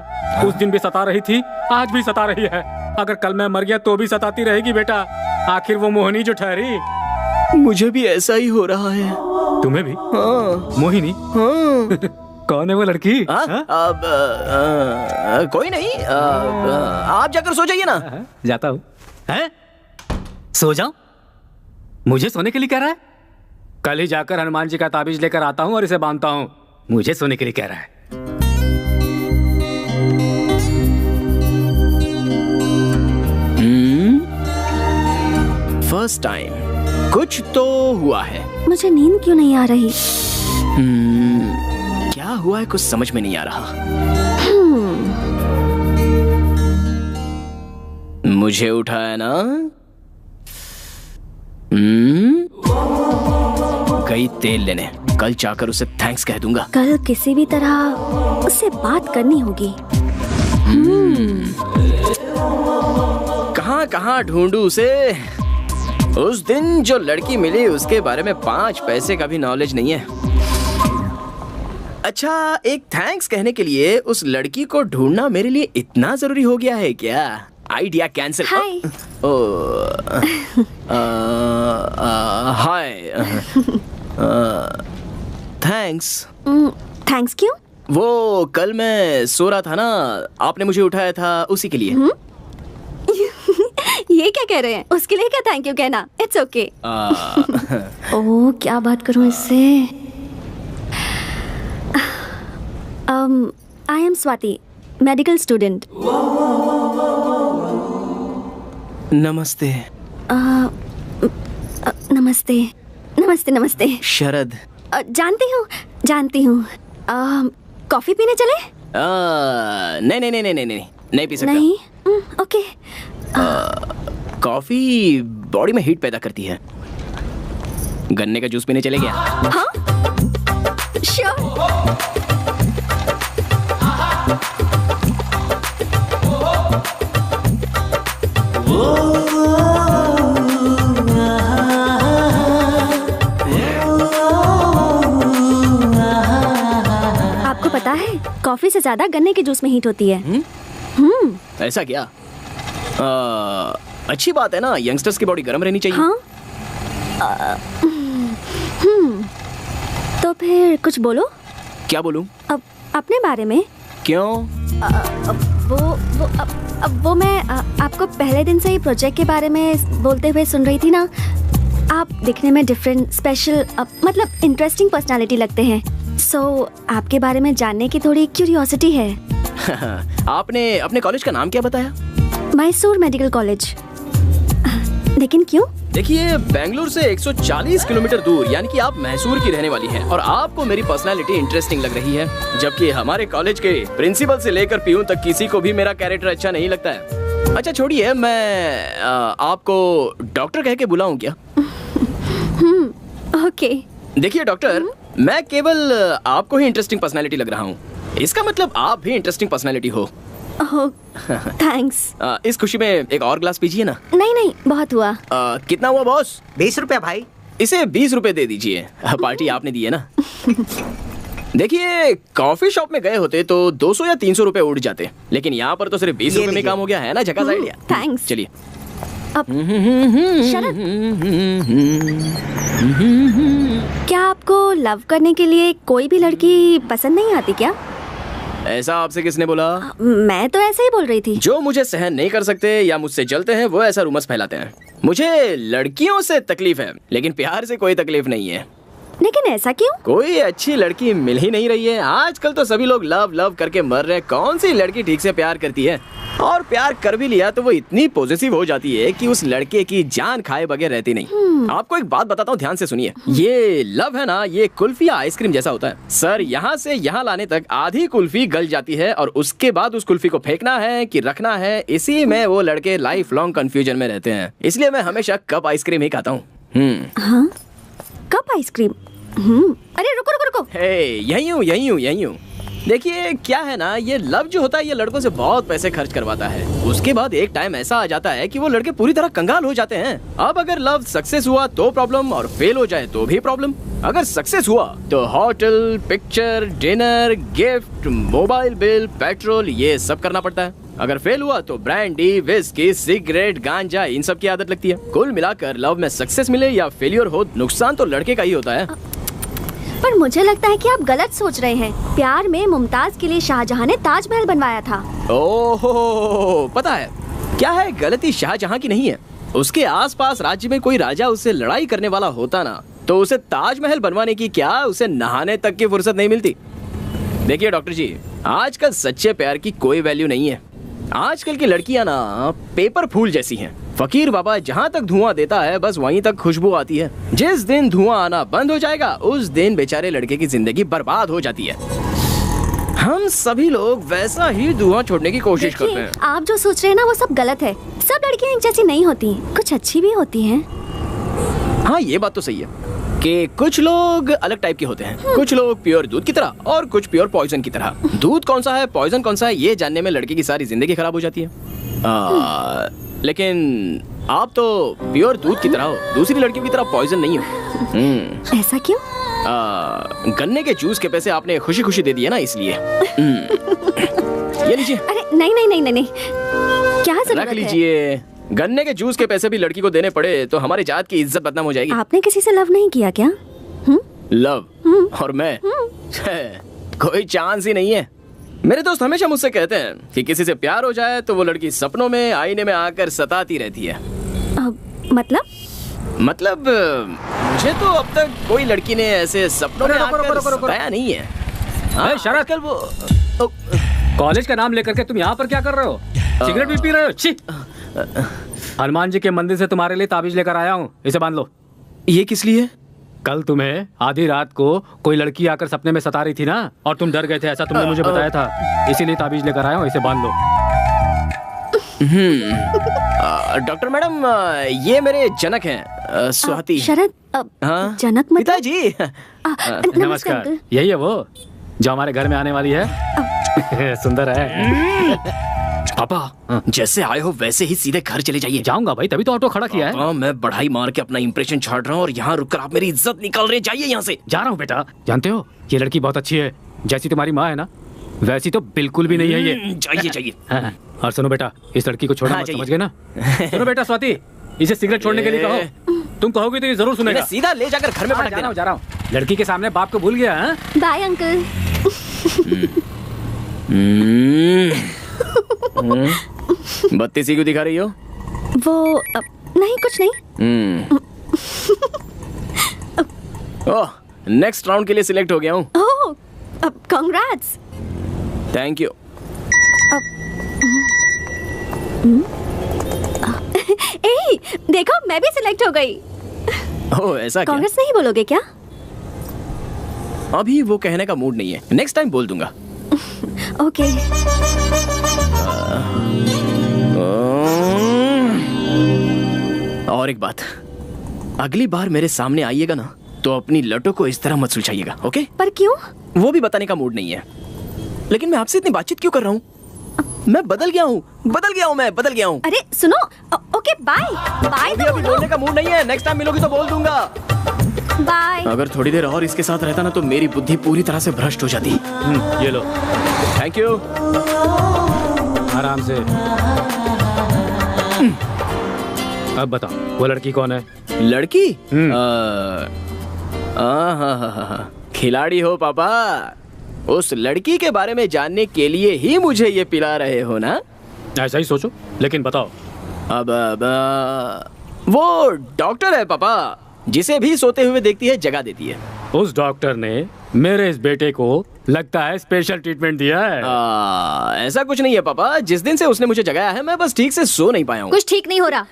[SPEAKER 4] उस दिन भी सता रही थी, आज भी सता रही है। अगर कल मैं मर गया तो भी सताती रहेगी बेटा। आखिर वो मोहिनी जो ठहरी।
[SPEAKER 8] मुझे भी ऐसा ही हो रहा है।
[SPEAKER 4] तुम्हें भी?
[SPEAKER 8] हाँ।
[SPEAKER 4] मोहिनी?
[SPEAKER 8] हाँ।
[SPEAKER 4] कौन है वो लड़की?
[SPEAKER 8] कोई नहीं। आप जाकर सो जाइए ना।
[SPEAKER 4] जाता हूँ। सो जाऊं? मुझे सोने के लिए कह रहा है? कल ही जाकर हनुमान जी का ताबीज लेकर आता हूँ और इसे बांधता हूँ। मुझे सोने के लिए कह रहा है।
[SPEAKER 8] फर्स्ट टाइम कुछ तो हुआ है।
[SPEAKER 2] मुझे नींद क्यों नहीं आ रही?
[SPEAKER 8] क्या हुआ है कुछ समझ में नहीं आ रहा। मुझे उठाया ना। गई तेल लेने। कल जाकर उसे थैंक्स कह दूंगा।
[SPEAKER 2] कल किसी भी तरह उससे बात करनी होगी।
[SPEAKER 8] कहाँ कहाँ ढूंढूं उसे? उस दिन जो लड़की मिली उसके बारे में 5 पैसे का भी नॉलेज नहीं है। अच्छा, एक थैंक्स कहने के लिए उस लड़की को ढूंढना मेरे लिए इतना जरूरी हो गया है क्या? Idea cancel.
[SPEAKER 2] Hi.
[SPEAKER 8] Hi. Thanks.
[SPEAKER 2] Thanks क्यों?
[SPEAKER 8] वो कल मैं सो रहा था ना, आपने मुझे उठाया था, उसी के लिए।
[SPEAKER 2] ये क्या कह रहे हैं? उसके लिए क्या थैंक यू कहना? It's okay. ओह, क्या बात करूं इससे? I am Swati, medical student.
[SPEAKER 8] नमस्ते।
[SPEAKER 2] नमस्ते नमस्ते नमस्ते।
[SPEAKER 8] शरद।
[SPEAKER 2] जानती हूँ। कॉफी पीने चले?
[SPEAKER 8] नहीं पी सकता।
[SPEAKER 2] नहीं? ओके।
[SPEAKER 8] कॉफी बॉडी में हीट पैदा करती है। गन्ने का जूस पीने चले गया?
[SPEAKER 2] हाँ? श्योर। आपको पता है, कॉफी से ज्यादा गन्ने के जूस में हीट होती है।
[SPEAKER 8] ऐसा क्या? अच्छी बात है ना, यंगस्टर्स की बॉडी गर्म रहनी चाहिए।
[SPEAKER 2] हाँ? तो फिर कुछ बोलो।
[SPEAKER 8] क्या बोलूं?
[SPEAKER 2] अब अपने बारे में।
[SPEAKER 8] क्यों?
[SPEAKER 2] वो मैं आपको पहले दिन से ही प्रोजेक्ट के बारे में बोलते हुए सुन रही थी ना। आप दिखने में डिफरेंट, स्पेशल, मतलब इंटरेस्टिंग पर्सनालिटी लगते हैं। सो आपके बारे में जानने की थोड़ी क्यूरियोसिटी है।
[SPEAKER 8] आपने अपने कॉलेज का नाम क्या बताया?
[SPEAKER 2] Mysore medical college. लेकिन क्यों?
[SPEAKER 8] देखिए, बेंगलुरु से 140 किलोमीटर दूर, यानी कि आप मैसूर की रहने वाली हैं, और आपको मेरी पर्सनालिटी इंटरेस्टिंग लग रही है, जबकि हमारे कॉलेज के प्रिंसिपल से लेकर पीयून तक किसी को भी मेरा कैरेक्टर अच्छा नहीं लगता है। अच्छा छोड़िए, मैं आपको डॉक्टर कह के बुलाऊं क्या?
[SPEAKER 2] ओके।
[SPEAKER 8] देखिए डॉक्टर, मैं केवल आपको ही इंटरेस्टिंग पर्सनालिटी लग रहा हूँ, इसका मतलब आप भी इंटरेस्टिंग पर्सनालिटी हो।
[SPEAKER 2] थैंक्स।
[SPEAKER 8] इस खुशी में एक और ग्लास पीजिए ना।
[SPEAKER 2] नहीं, बहुत हुआ।
[SPEAKER 8] कितना हुआ बॉस?
[SPEAKER 1] 20 रुपया भाई।
[SPEAKER 8] इसे 20 रुपए दे दीजिए, पार्टी आपने दी है ना। देखिए, कॉफी शॉप में गए होते तो 200 या 300 रुपए उड़ जाते, लेकिन यहाँ पर तो सिर्फ 20 रुपए में काम हो गया है ना। झकास आइडिया।
[SPEAKER 2] थैंक्स।
[SPEAKER 8] चलिए।
[SPEAKER 2] शरद, क्या आपको लव करने के लिए कोई भी लड़की पसंद नहीं आती क्या?
[SPEAKER 8] ऐसा आपसे किसने बोला?
[SPEAKER 2] मैं तो ऐसे ही बोल रही थी।
[SPEAKER 8] जो मुझे सहन नहीं कर सकते या मुझसे जलते हैं वो ऐसा रूमर्स फैलाते हैं। मुझे लड़कियों से तकलीफ है, लेकिन प्यार से कोई तकलीफ नहीं है।
[SPEAKER 2] लेकिन ऐसा क्यों?
[SPEAKER 8] कोई अच्छी लड़की मिल ही नहीं रही है। आजकल तो सभी लोग लव करके मर रहे हैं। कौन सी लड़की ठीक से प्यार करती है? और प्यार कर भी लिया तो वो इतनी पॉजिटिव हो जाती है कि उस लड़के की जान खाए बगैर रहती नहीं। आपको एक बात बताता हूँ, ध्यान से सुनिए। ये लव है ना, ये कुल्फी या आइसक्रीम जैसा होता है। सर, यहाँ से यहाँ लाने तक आधी कुल्फी गल जाती है और उसके बाद उस कुल्फी को फेंकना है कि रखना है, इसी में वो लड़के लाइफ लॉन्ग कंफ्यूजन में रहते हैं। इसलिए मैं हमेशा कप आइसक्रीम ही खाता हूँ।
[SPEAKER 2] हाँ? Cup ice cream? अरे रुको।
[SPEAKER 8] यही हूँ। देखिए क्या है ना, ये लव जो होता है ये लड़कों से बहुत पैसे खर्च करवाता है। उसके बाद एक टाइम ऐसा आ जाता है कि वो लड़के पूरी तरह कंगाल हो जाते हैं। अब अगर लव सक्सेस हुआ तो प्रॉब्लम, और फेल हो जाए तो भी प्रॉब्लम। अगर सक्सेस हुआ तो hotel, picture, dinner, gift, mobile bill, petrol, ये सब करना पड़ता है। अगर फेल हुआ तो ब्रांडी, विस्की, सिगरेट, गांजा, इन सब की आदत लगती है। कुल मिलाकर लव में सक्सेस मिले या फेलियर हो, नुकसान तो लड़के का ही होता है।
[SPEAKER 2] पर मुझे लगता है कि आप गलत सोच रहे हैं। प्यार में मुमताज के लिए शाहजहां ने ताजमहल बनवाया था।
[SPEAKER 8] ओहो, पता है क्या है, गलती शाहजहां की नहीं है। उसके आसपास राज्य में कोई राजा उससे लड़ाई करने वाला होता ना, तो उसे ताजमहल बनवाने की क्या, उसे नहाने तक की फुर्सत नहीं मिलती। देखिए डॉक्टर जी, आजकल सच्चे प्यार की कोई वैल्यू नहीं है। आजकल की लड़कियां ना पेपर फूल जैसी हैं। फकीर बाबा जहाँ तक धुआं देता है बस वहीं तक खुशबू आती है। जिस दिन धुआं आना बंद हो जाएगा उस दिन बेचारे लड़के की जिंदगी बर्बाद हो जाती है। हम सभी लोग वैसा ही धुआं छोड़ने की कोशिश करते हैं।
[SPEAKER 2] आप जो सोच रहे हैं ना वो सब गलत है। सब लड़कियां एक जैसी नहीं होती, कुछ अच्छी भी होती हैं।
[SPEAKER 8] हाँ, ये बात तो सही है कि कुछ लोग अलग टाइप के होते हैं। कुछ लोग प्योर दूध की तरह और कुछ प्योर पॉइजन की तरह। दूध कौन सा है, पॉइजन कौन सा है, ये जानने में लड़के की सारी जिंदगी खराब हो जाती है। लेकिन आप तो प्योर दूध की तरह हो, दूसरी लड़कियों की तरह पॉइजन नहीं हो।
[SPEAKER 2] ऐसा क्यों?
[SPEAKER 8] गन्ने के जूस के पैसे आपने खुशी खुशी दे दिए ना, इसलिए। ये लीजिए।
[SPEAKER 2] अरे नहीं नहीं नहीं नहीं नहीं, क्या जरूरत
[SPEAKER 8] रख लीजिए। गन्ने के जूस के पैसे भी लड़की को देने पड़े तो हमारी जात की इज्जत बदनाम हो जाएगी।
[SPEAKER 2] आपने किसी से लव नहीं किया क्या?
[SPEAKER 8] लव और मैं कोई चांस ही नहीं है। मेरे दोस्त हमेशा मुझसे कहते हैं कि किसी से प्यार हो जाए तो वो लड़की सपनों में आईने में आकर सताती रहती है। मतलब मुझे तो अब तक कोई लड़की ने ऐसे सपनों में आकर सताया नहीं है।
[SPEAKER 3] शरद, कल वो कॉलेज का नाम लेकर के तुम यहाँ पर क्या कर रहे हो? सिगरेट भी पी रहे हो? छी! हनुमान जी के मंदिर से तुम्हारे लिए ताबीज लेकर आया हूँ, इसे बांध लो।
[SPEAKER 8] ये किस लिए?
[SPEAKER 3] कल तुम्हें आधी रात को कोई लड़की आकर सपने में सता रही थी ना, और तुम डर गए थे, ऐसा तुमने मुझे बताया था, इसीलिए ताबीज लेकर आया हूँ, इसे बांध लो।
[SPEAKER 8] डॉक्टर मैडम, ये मेरे जनक हैं, स्वाति।
[SPEAKER 2] शरद, जनक मतलब?
[SPEAKER 8] पिताजी।
[SPEAKER 3] नमस्कार। यही है वो जो हमारे घर में आने वाली है। सुंदर है।
[SPEAKER 8] पापा, जैसे आए हो वैसे ही सीधे घर चले जाइए।
[SPEAKER 3] जाऊंगा भाई, तभी तो ऑटो खड़ा किया है।
[SPEAKER 8] मैं बढ़ाई मार के अपना इंप्रेशन छाड़ रहा हूँ और यहाँ रुककर आप मेरी इज्जत निकाल रहे हैं। जाइए यहाँ से।
[SPEAKER 3] जा रहा हूँ बेटा। जानते हो ये लड़की बहुत अच्छी है, जैसी तुम्हारी माँ है ना वैसी तो बिल्कुल भी नहीं है ये।
[SPEAKER 8] जाइए जाइए।
[SPEAKER 3] और सुनो बेटा, इस लड़की को छोड़ना मत, समझ गए ना? सुनो बेटा स्वाति, इसे सिगरेट छोड़ने के लिए कहो। तुम कहोगे तो ये जरूर सुनेगा।
[SPEAKER 8] सीधा ले जाकर घर में पटक देना।
[SPEAKER 3] जा रहा हूँ। लड़की के सामने बाप को भूल गया है?
[SPEAKER 2] Bye uncle.
[SPEAKER 8] बत्तीसी क्यों दिखा रही हो?
[SPEAKER 2] वो नहीं, कुछ नहीं।
[SPEAKER 8] ओह, नेक्स्ट राउंड के लिए सिलेक्ट हो गया हूँ।
[SPEAKER 2] ओह, कांग्रेट्स।
[SPEAKER 8] Thank you.
[SPEAKER 2] ए, देखो मैं भी सिलेक्ट हो गई।
[SPEAKER 8] ओह, ऐसा क्या?
[SPEAKER 2] कांग्रेस नहीं बोलोगे क्या?
[SPEAKER 8] अभी वो कहने का मूड नहीं है, नेक्स्ट टाइम बोल दूंगा।
[SPEAKER 2] ओके।
[SPEAKER 8] और एक बात, अगली बार मेरे सामने आइएगा ना तो अपनी लटों को इस तरह मत सुलझाइएगा, ओके?
[SPEAKER 2] पर क्यों?
[SPEAKER 8] वो भी बताने का मूड नहीं है। लेकिन मैं आपसे इतनी बातचीत क्यों कर रहा हूँ? मैं बदल गया हूँ, मैं बदल गया हूँ।
[SPEAKER 2] अरे सुनो, ओके बाय बाय।
[SPEAKER 8] अभी बोलने का मूड नहीं है, नेक्स्ट टाइम मिलोगी तो बोल दूंगा।
[SPEAKER 2] बाय।
[SPEAKER 8] अगर थोड़ी देर और इसके साथ रहता ना तो मेरी बुद्धि पूरी तरह से भ्रष्ट हो जाती।
[SPEAKER 3] ये लो।
[SPEAKER 8] Thank you.
[SPEAKER 3] आराम से। अब बताओ वो लड़की कौन है?
[SPEAKER 8] लड़की? खिलाड़ी हो पापा। उस लड़की के बारे में जानने के लिए ही मुझे ये पिला रहे हो ना?
[SPEAKER 3] ऐसा ही सोचो, लेकिन बताओ।
[SPEAKER 8] अब वो डॉक्टर है पापा, जिसे भी सोते हुए देखती है जगा देती है।
[SPEAKER 3] उस डॉक्टर ने मेरे इस बेटे को लगता है स्पेशल ट्रीटमेंट दिया है।
[SPEAKER 8] ऐसा कुछ नहीं है पापा, जिस दिन से उसने मुझे जगाया है मैं बस ठीक से सो नहीं पाया हूँ।
[SPEAKER 5] कुछ ठीक नहीं हो रहा।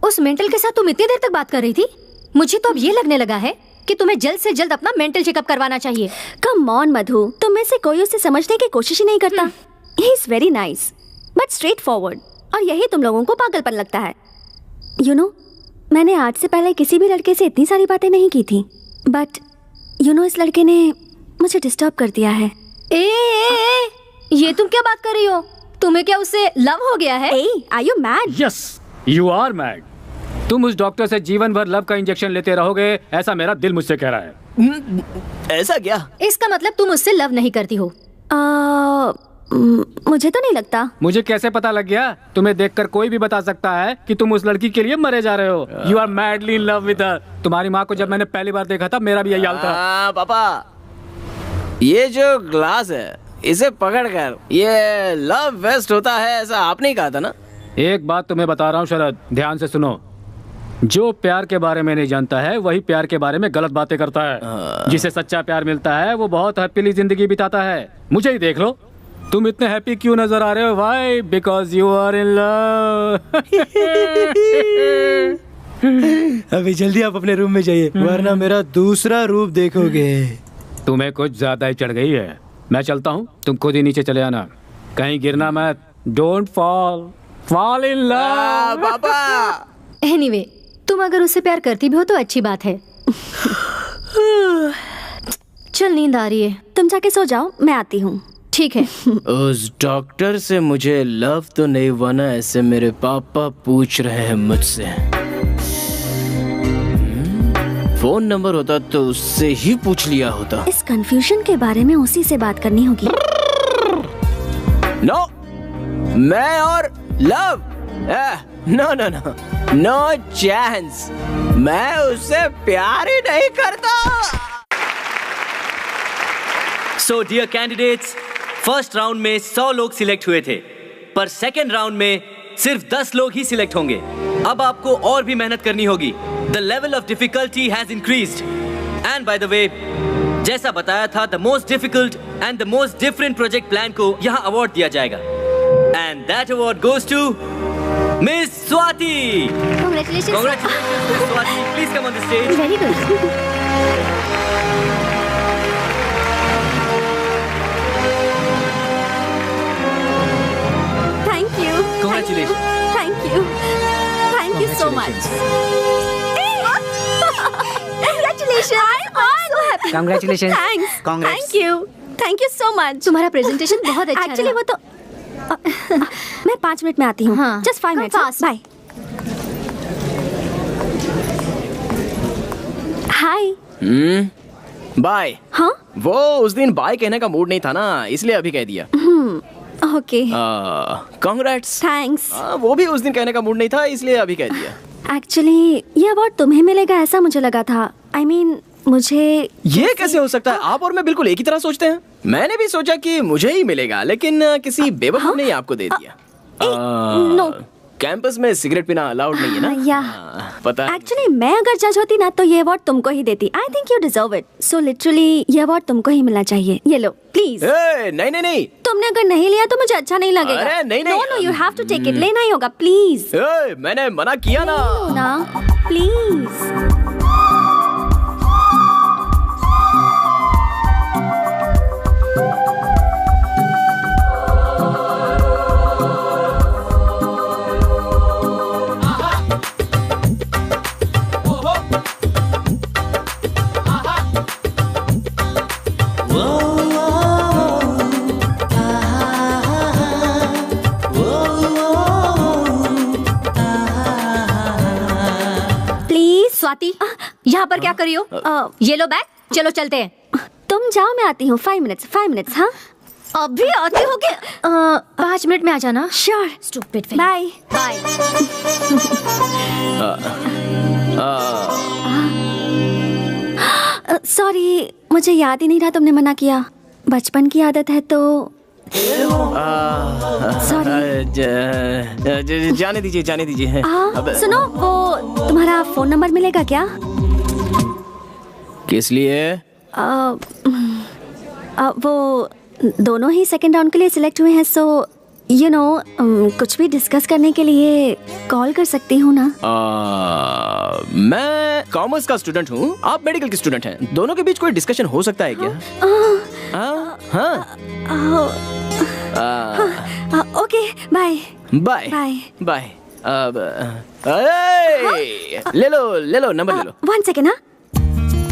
[SPEAKER 5] उस मेंटल के साथ तुम इतनी देर तक बात कर रही थी? मुझे तो अब ये लगने लगा है कि तुम्हें जल्द से जल्द अपना मेंटल चेकअप करवाना चाहिए।
[SPEAKER 2] कम ऑन मधु, तुम में से कोई उसे समझने की कोशिश ही नहीं करता। He is very nice but straight forward, और यही तुम लोगों को पागलपन लगता है। यू नो, मैंने आज से पहले किसी भी लड़के से इतनी सारी बातें नहीं की थी, बट यू नो इस लड़के ने मुझे डिस्टर्ब कर दिया है।
[SPEAKER 5] ये तुम क्या बात कर रही हो? तुम्हें क्या उससे लव हो गया है?
[SPEAKER 2] Are you mad?
[SPEAKER 3] Yes, you are mad. तुम उस डॉक्टर से जीवन भर लव का इंजेक्शन लेते रहोगे, ऐसा मेरा दिल मुझसे कह रहा है।
[SPEAKER 8] ऐसा क्या?
[SPEAKER 5] इसका मतलब तुम उससे लव नहीं करती हो?
[SPEAKER 2] मुझे तो नहीं लगता।
[SPEAKER 3] मुझे कैसे पता लग गया? तुम्हें देखकर कोई भी बता सकता है कि तुम उस लड़की के लिए मरे जा रहे हो। You are madly in love with her. तुम्हारी माँ को जब मैंने पहली बार देखा था मेरा भी यही हाल था।
[SPEAKER 8] पापा, ये जो ग्लास है इसे पकड़कर ये लव वेस्ट होता है, ऐसा आपने ही कहा था ना?
[SPEAKER 3] एक बात तुम्हें बता रहा हूँ शरद, ध्यान से सुनो। जो प्यार के बारे में नहीं जानता है वही प्यार के बारे में गलत बातें करता है। जिसे सच्चा प्यार मिलता है वो बहुत हैप्पीली जिंदगी बिताता है। मुझे ही देख लो, तुम इतने हैप्पी क्यों नजर आ रहे हो? Why? Because you are in love.
[SPEAKER 10] अभी जल्दी आप अपने रूम में जाइए, वरना मेरा दूसरा रूप देखोगे।
[SPEAKER 3] तुम्हें कुछ ज्यादा ही चढ़ गई है। मैं चलता हूँ, तुम खुद ही नीचे चले आना, कहीं गिरना मत। Don't fall in love.
[SPEAKER 8] पापा।
[SPEAKER 5] एनीवे, तुम अगर उससे प्यार करती भी हो तो अच्छी बात है। चल, नींद आ रही है,
[SPEAKER 2] तुम जाके सो जाओ, मैं आती हूँ।
[SPEAKER 5] ठीक है।
[SPEAKER 8] उस डॉक्टर से मुझे लव तो नहीं हुआ ना, ऐसे मेरे पापा पूछ रहे हैं मुझसे। फोन नंबर होता तो उससे ही पूछ लिया होता।
[SPEAKER 2] इस कंफ्यूजन के बारे में उसी से बात करनी होगी।
[SPEAKER 8] नो, मैं और love, no no no, no chance. मैं उससे प्यार ही नहीं करता।
[SPEAKER 6] So dear candidates, first round में 100 लोग सिलेक्ट हुए थे, पर सेकेंड राउंड में सिर्फ 10 लोग ही सिलेक्ट होंगे। अब आपको और भी मेहनत करनी होगी। The level of difficulty has increased. And by the way, जैसा बताया था, the most difficult and the most different project plan को यहाँ अवार्ड दिया जाएगा। And that award goes to miss Swati.
[SPEAKER 5] Congratulations.
[SPEAKER 6] Congratulations, Miss Swati. Please come on the stage.
[SPEAKER 5] Very good.
[SPEAKER 2] Thank you.
[SPEAKER 6] Congratulations.
[SPEAKER 2] Thank you. Thank you so much. Congratulations. I'm so happy.
[SPEAKER 7] Congratulations.
[SPEAKER 2] Thanks.
[SPEAKER 1] Congrats.
[SPEAKER 2] Thank you. Thank you so much.
[SPEAKER 5] तुम्हारा presentation बहुत अच्छा
[SPEAKER 2] actually वो तो मैं 5 minute में आती हूँ।
[SPEAKER 5] हाँ।
[SPEAKER 2] Just 5 minute.
[SPEAKER 5] fast.
[SPEAKER 2] बाय। हाय।
[SPEAKER 8] बाय।
[SPEAKER 2] हाँ।
[SPEAKER 8] वो उस दिन बाय कहने का मूड नहीं था ना, इसलिए अभी कह दिया।
[SPEAKER 2] ओके।
[SPEAKER 8] कांग्रेट्स।
[SPEAKER 2] थैंक्स।
[SPEAKER 8] वो भी उस दिन कहने का मूड नहीं था, इसलिए अभी कह दिया।
[SPEAKER 2] एक्चुअली ये अवार्ड तुम्हें मिलेगा ऐसा मुझे लगा था। I mean, मुझे
[SPEAKER 8] ये कैसे हो सकता है? आप और मैं बिल्कुल एक ही तरह सोचते हैं। मैंने भी सोचा कि मुझे ही मिलेगा, लेकिन किसी बेवकूफ ने आपको दे दिया।
[SPEAKER 2] नो।
[SPEAKER 8] कैंपस में सिगरेट पीना अलाउड नहीं है ना?
[SPEAKER 2] या
[SPEAKER 8] पता है।
[SPEAKER 2] एक्चुअली मैं अगर जज होती ना तो ये अवार्ड तुमको ही देती। I think you deserve it. So literally ये अवार्ड तुमको ही मिलना चाहिए। ये लो प्लीज।
[SPEAKER 8] नहीं नहीं नहीं,
[SPEAKER 2] तुमने अगर नहीं लिया तो मुझे अच्छा नहीं लगेगा।
[SPEAKER 8] अरे नहीं नहीं,
[SPEAKER 2] no no, you have to take it. लेना ही होगा प्लीज।
[SPEAKER 8] मैंने मना किया ना।
[SPEAKER 2] ना प्लीज।
[SPEAKER 5] स्वाति, यहाँ पर क्या कर रही हो? ये लो बैग, चलो चलते हैं।
[SPEAKER 2] तुम जाओ, मैं आती हूँ। 5 मिनट्स। हाँ
[SPEAKER 5] अभी आती हो के 5 मिनट में आ जाना।
[SPEAKER 2] Sure.
[SPEAKER 5] Stupid.
[SPEAKER 2] Bye
[SPEAKER 5] bye.
[SPEAKER 2] Sorry, मुझे याद ही नहीं रहा तुमने मना किया। बचपन की आदत है तो सॉरी।
[SPEAKER 8] जाने दीजिए।
[SPEAKER 2] सुनो, वो तुम्हारा फोन नंबर मिलेगा क्या?
[SPEAKER 8] किस लिए?
[SPEAKER 2] वो दोनों ही सेकंड राउंड के लिए सिलेक्ट हुए हैं, सो यू नो कुछ भी डिस्कस करने के लिए कॉल कर सकती हूँ ना?
[SPEAKER 8] मैं कॉमर्स का स्टूडेंट हूँ, आप मेडिकल की स्टूडेंट हैं। दोनों के बीच कोई डिस्कशन हो सकता है क्या?
[SPEAKER 2] Okay, bye
[SPEAKER 8] bye
[SPEAKER 2] bye
[SPEAKER 8] bye. ले लो नंबर ले लो।
[SPEAKER 2] 1 सेकेंड।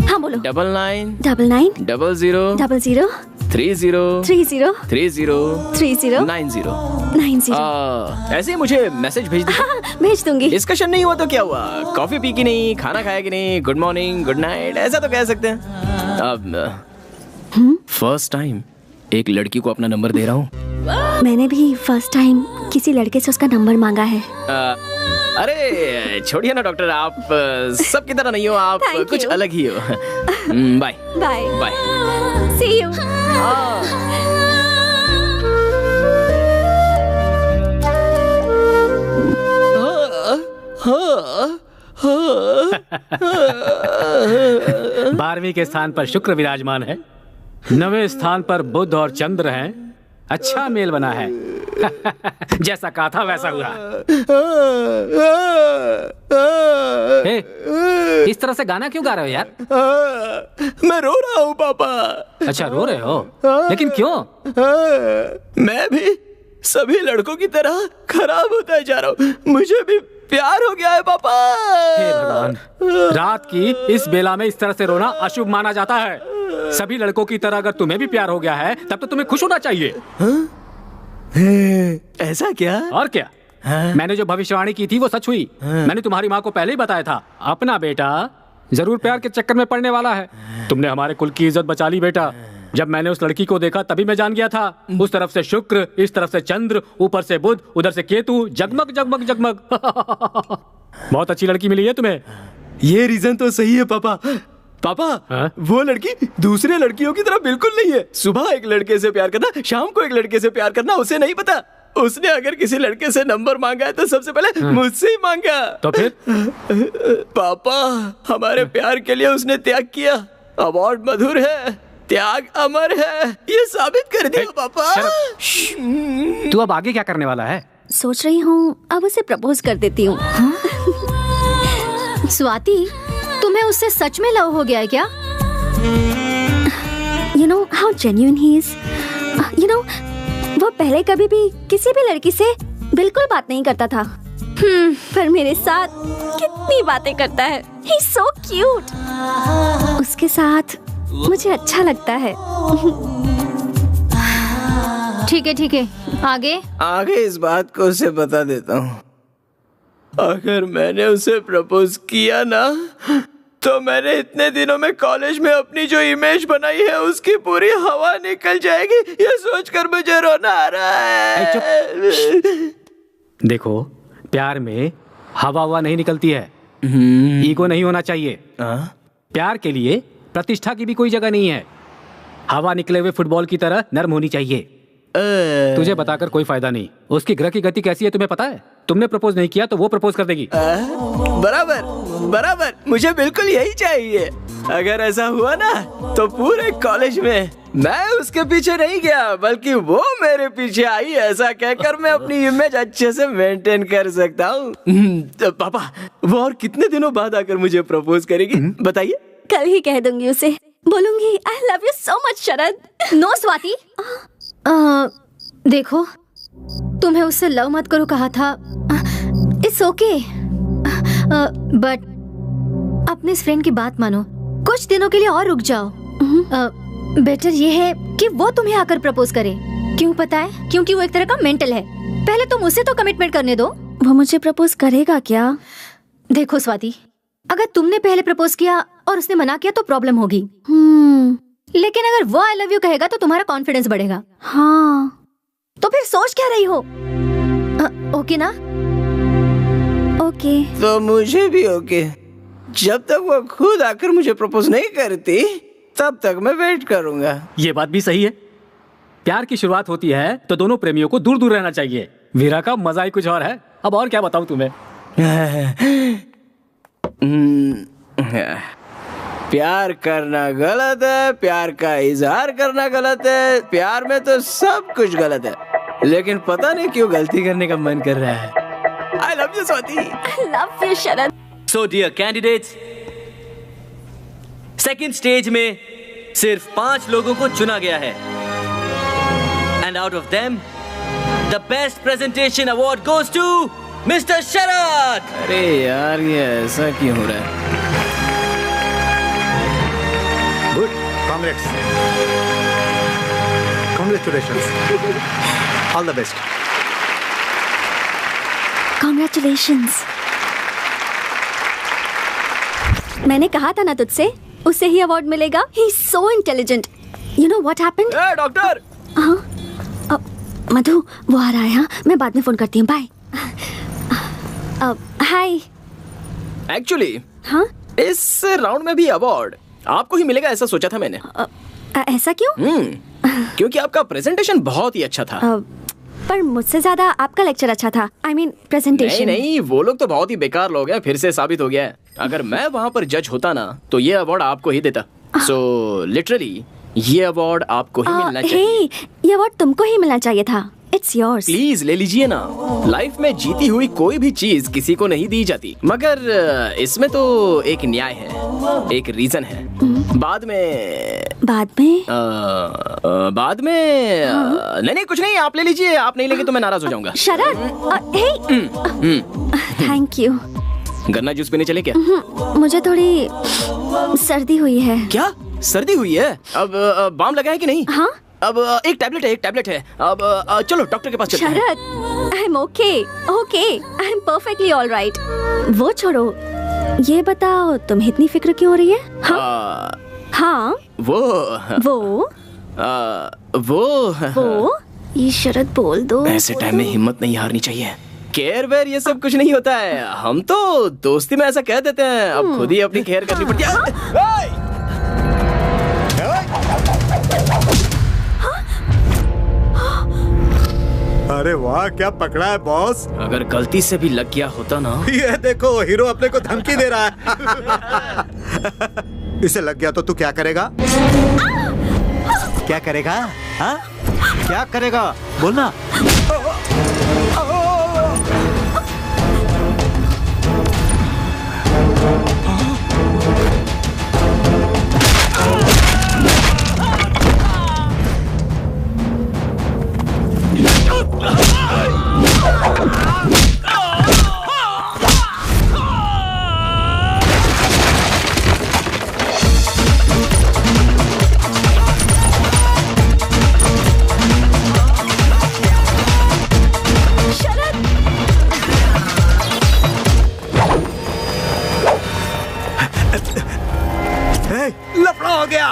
[SPEAKER 2] हाँ बोलो।
[SPEAKER 8] 99
[SPEAKER 2] 99
[SPEAKER 8] 00
[SPEAKER 2] 00
[SPEAKER 8] 30
[SPEAKER 2] 30
[SPEAKER 8] 30
[SPEAKER 2] 30
[SPEAKER 8] 90।
[SPEAKER 2] 90।
[SPEAKER 8] ऐसे ही मुझे मैसेज भेज दीजिए।
[SPEAKER 2] हाँ, भेज दूंगी।
[SPEAKER 8] डिस्कशन नहीं हुआ तो क्या हुआ? कॉफी पी की नहीं, खाना खाया कि नहीं, गुड मॉर्निंग गुड नाइट ऐसा तो कह सकते हैं। अब फर्स्ट टाइम एक लड़की को अपना नंबर दे रहा हूँ।
[SPEAKER 2] मैंने भी फर्स्ट टाइम किसी लड़के से उसका नंबर मांगा है।
[SPEAKER 8] अरे छोड़िए ना डॉक्टर, आप सबकी तरह नहीं हो, आप कुछ अलग ही हो। Bye
[SPEAKER 2] bye
[SPEAKER 8] bye.
[SPEAKER 2] See you.
[SPEAKER 4] बारहवीं के स्थान पर शुक्र विराजमान है, 9वें स्थान पर बुध और चंद्र हैं। अच्छा मेल बना है। जैसा कहा था वैसा हुआ। इस तरह से गाना क्यों गा रहे हो यार?
[SPEAKER 8] मैं रो रहा हूँ पापा।
[SPEAKER 4] अच्छा रो रहे हो, लेकिन क्यों?
[SPEAKER 8] मैं भी सभी लड़कों की तरह खराब होता जा रहा हूँ, मुझे भी प्यार हो गया है पापा।
[SPEAKER 4] हे भगवान, रात की इस बेला में इस तरह से रोना अशुभ माना जाता है। सभी लड़कों की तरह अगर तुम्हें भी प्यार हो गया है तब तो तुम्हें खुश होना चाहिए।
[SPEAKER 8] ऐसा क्या?
[SPEAKER 4] और क्या? मैंने जो भविष्यवाणी की थी वो सच हुई। मैंने तुम्हारी माँ को पहले ही बताया था, अपना बेटा जरूर प्यार के चक्कर में पड़ने वाला है। तुमने हमारे कुल की इज्जत बचा ली बेटा। जब मैंने उस लड़की को देखा तभी मैं जान गया था। उस तरफ से शुक्र, इस तरफ से चंद्र, ऊपर से बुध, उधर से केतु, जगमग जगमग जगमग। बहुत अच्छी लड़की मिली है तुम्हें।
[SPEAKER 8] ये रीजन तो सही है पापा। पापा, वो लड़की दूसरे लड़कियों की तरह बिल्कुल नहीं है। सुबह एक लड़के से प्यार करना, शाम को एक लड़के से प्यार करना उसे नहीं पता। उसने अगर किसी लड़के से नंबर मांगा है तो सबसे पहले मुझसे ही मांगा।
[SPEAKER 4] तो फिर?
[SPEAKER 8] पापा, हमारे प्यार के लिए उसने त्याग किया। अवार्ड मधुर है, त्याग अमर है, ये साबित कर दिया पापा।
[SPEAKER 4] तू अब आगे क्या करने वाला है?
[SPEAKER 2] सोच रही हूँ अब उसे प्रपोज कर देती हूँ।
[SPEAKER 5] स्वाति, तुम्हें उससे सच में लव हो गया है क्या?
[SPEAKER 2] You know how genuine he is. You know, वो पहले कभी भी किसी भी लड़की से बिल्कुल बात नहीं करता था। पर मेरे साथ कितनी बातें करता है। He's so cute. उसके साथ मुझे अच्छा लगता है।
[SPEAKER 5] ठीक है, आगे?
[SPEAKER 8] आगे इस बात को उसे बता देता हूँ। अगर मैंने उसे प्रपोज किया ना, तो मैंने इतने दिनों में कॉलेज में अपनी जो इमेज बनाई है उसकी पूरी हवा निकल जाएगी। ये सोचकर मुझे रोना आ रहा है।
[SPEAKER 4] देखो, प्यार में हवा नहीं निकलती है। ईगो नहीं होना चाहिए। प्यार के लिए प्रतिष्ठा की भी कोई जगह नहीं है। हवा निकले हुए फुटबॉल की तरह नर्म होनी चाहिए। तुझे बताकर कोई फायदा नहीं। उसकी ग्रह की गति कैसी है तुम्हें पता है? तुमने प्रपोज नहीं किया तो वो प्रपोज कर देगी।
[SPEAKER 8] बराबर, मुझे बिल्कुल यही चाहिए। अगर ऐसा हुआ ना तो पूरे कॉलेज में मैं उसके पीछे नहीं गया बल्कि वो मेरे पीछे आई। ऐसा कहकर मैं अपनी इमेज अच्छे से मेंटेन कर सकता हूँ। पापा, वो और कितने दिनों बाद आकर मुझे प्रपोज करेगी बताइए?
[SPEAKER 2] कल ही कह दूंगी उसे। बोलूंगी I love you so much Sharad.
[SPEAKER 5] No Swati, देखो, तुम्हें उससे लव मत करो कहा था। इट्स ओके, बट अपने इस फ्रेंड की बात मानो। कुछ दिनों के लिए और रुक जाओ। बेटर ये है कि वो तुम्हें आकर प्रपोज करे। क्यों पता है? क्योंकि वो एक तरह का मेंटल है। पहले तुम उसे तो कमिटमेंट करने दो।
[SPEAKER 2] वो मुझे प्रपोज करेगा क्या?
[SPEAKER 5] देखो स्वाति, अगर तुमने पहले प्रपोज किया और उसने मना किया तो प्रॉब्लम होगी। लेकिन अगर वो आई लव यू कहेगा तो तुम्हारा कॉन्फिडेंस बढ़ेगा।
[SPEAKER 2] हाँ,
[SPEAKER 5] तो फिर सोच क्या रही हो? ओके ना?
[SPEAKER 2] ओके।
[SPEAKER 8] तो मुझे भी ओके। जब तक वो खुद आकर मुझे प्रपोज नहीं करती तब तक मैं वेट करूंगा।
[SPEAKER 4] ये बात भी सही है। प्यार की शुरुआत होती है तो दोनों प्रेमियों को दूर दूर रहना चाहिए। वीरा का मजा ही कुछ और है। अब और क्या बताऊं तुम्हें?
[SPEAKER 8] प्यार करना गलत है, प्यार का इजहार करना गलत है, प्यार में तो सब कुछ गलत है, लेकिन पता नहीं क्यों गलती करने का मन कर रहा है। I love you Swati.
[SPEAKER 2] I love you Sharad.
[SPEAKER 6] So dear candidates, second stage में सिर्फ 5 लोगों को चुना गया है, and out of them, the best presentation award goes to Mr. शरद।
[SPEAKER 8] अरे यार, ये ऐसा क्यों हो रहा है?
[SPEAKER 1] Good, congrats. Congratulations. All the best.
[SPEAKER 2] Congratulations. मैंने कहा था ना तुझसे, उसे ही अवार्ड मिलेगा। He's so intelligent. You know what happened?
[SPEAKER 8] Doctor.
[SPEAKER 2] हाँ, मधु, वो आ रहा है। हाँ, मैं बाद में फोन करती हूँ। बाय। हाय।
[SPEAKER 8] एक्चुअली,
[SPEAKER 2] हाँ,
[SPEAKER 8] इस राउंड में भी अवार्ड आपको ही मिलेगा ऐसा सोचा था मैंने।
[SPEAKER 2] ऐसा क्यों?
[SPEAKER 8] क्योंकि आपका प्रेजेंटेशन बहुत ही अच्छा था।
[SPEAKER 2] पर मुझसे ज्यादा आपका लेक्चर अच्छा था। I mean, presentation.
[SPEAKER 8] नहीं, वो लोग तो बहुत ही बेकार लोग हैं। फिर से साबित हो गया है। अगर मैं वहाँ पर जज होता ना तो ये अवार्ड आपको ही देता। सो लिटरली ये अवार्ड आपको ही मिलना चाहिए।
[SPEAKER 2] ये अवार्ड तुमको ही मिलना चाहिए था। It's yours.
[SPEAKER 8] प्लीज ले लीजिए ना। लाइफ में जीती हुई कोई भी चीज किसी को नहीं दी जाती, मगर इसमें तो एक न्याय है, एक रीजन है। बाद में नहीं कुछ नहीं, आप ले लीजिए। आप नहीं लेंगे तो मैं नाराज हो जाऊंगा।
[SPEAKER 2] शरद, थैंक यू।
[SPEAKER 8] गन्ना जूस पीने चले क्या?
[SPEAKER 2] मुझे थोड़ी सर्दी हुई है।
[SPEAKER 8] क्या? सर्दी हुई है। अब बाम लगा है कि नहीं?
[SPEAKER 2] हाँ।
[SPEAKER 8] अब एक टैबलेट है। अब चलो डॉक्टर के पास चलते हैं।
[SPEAKER 2] Sharad, I am okay, I am perfectly all right. वो छोड़ो, ये बताओ तुम्हें इतनी फिक्र क्यों हो रही है? हाँ, वो ये शरद बोल दो।
[SPEAKER 8] ऐसे टाइम में हिम्मत नहीं हारनी चाहिए। केयर वेयर ये सब कुछ नहीं होता है, हम तो दोस्ती में ऐसा कह देते हैं। अब खुद ही अपनी केयर करनी पड़ती है।
[SPEAKER 1] अरे वाह, क्या पकड़ा है बॉस।
[SPEAKER 8] अगर गलती से भी लग गया होता ना।
[SPEAKER 1] ये देखो, हीरो अपने को धमकी दे रहा है। इसे लग गया तो तू क्या करेगा? क्या करेगा? हाँ? क्या करेगा? बोलना। लफड़ा हो गया।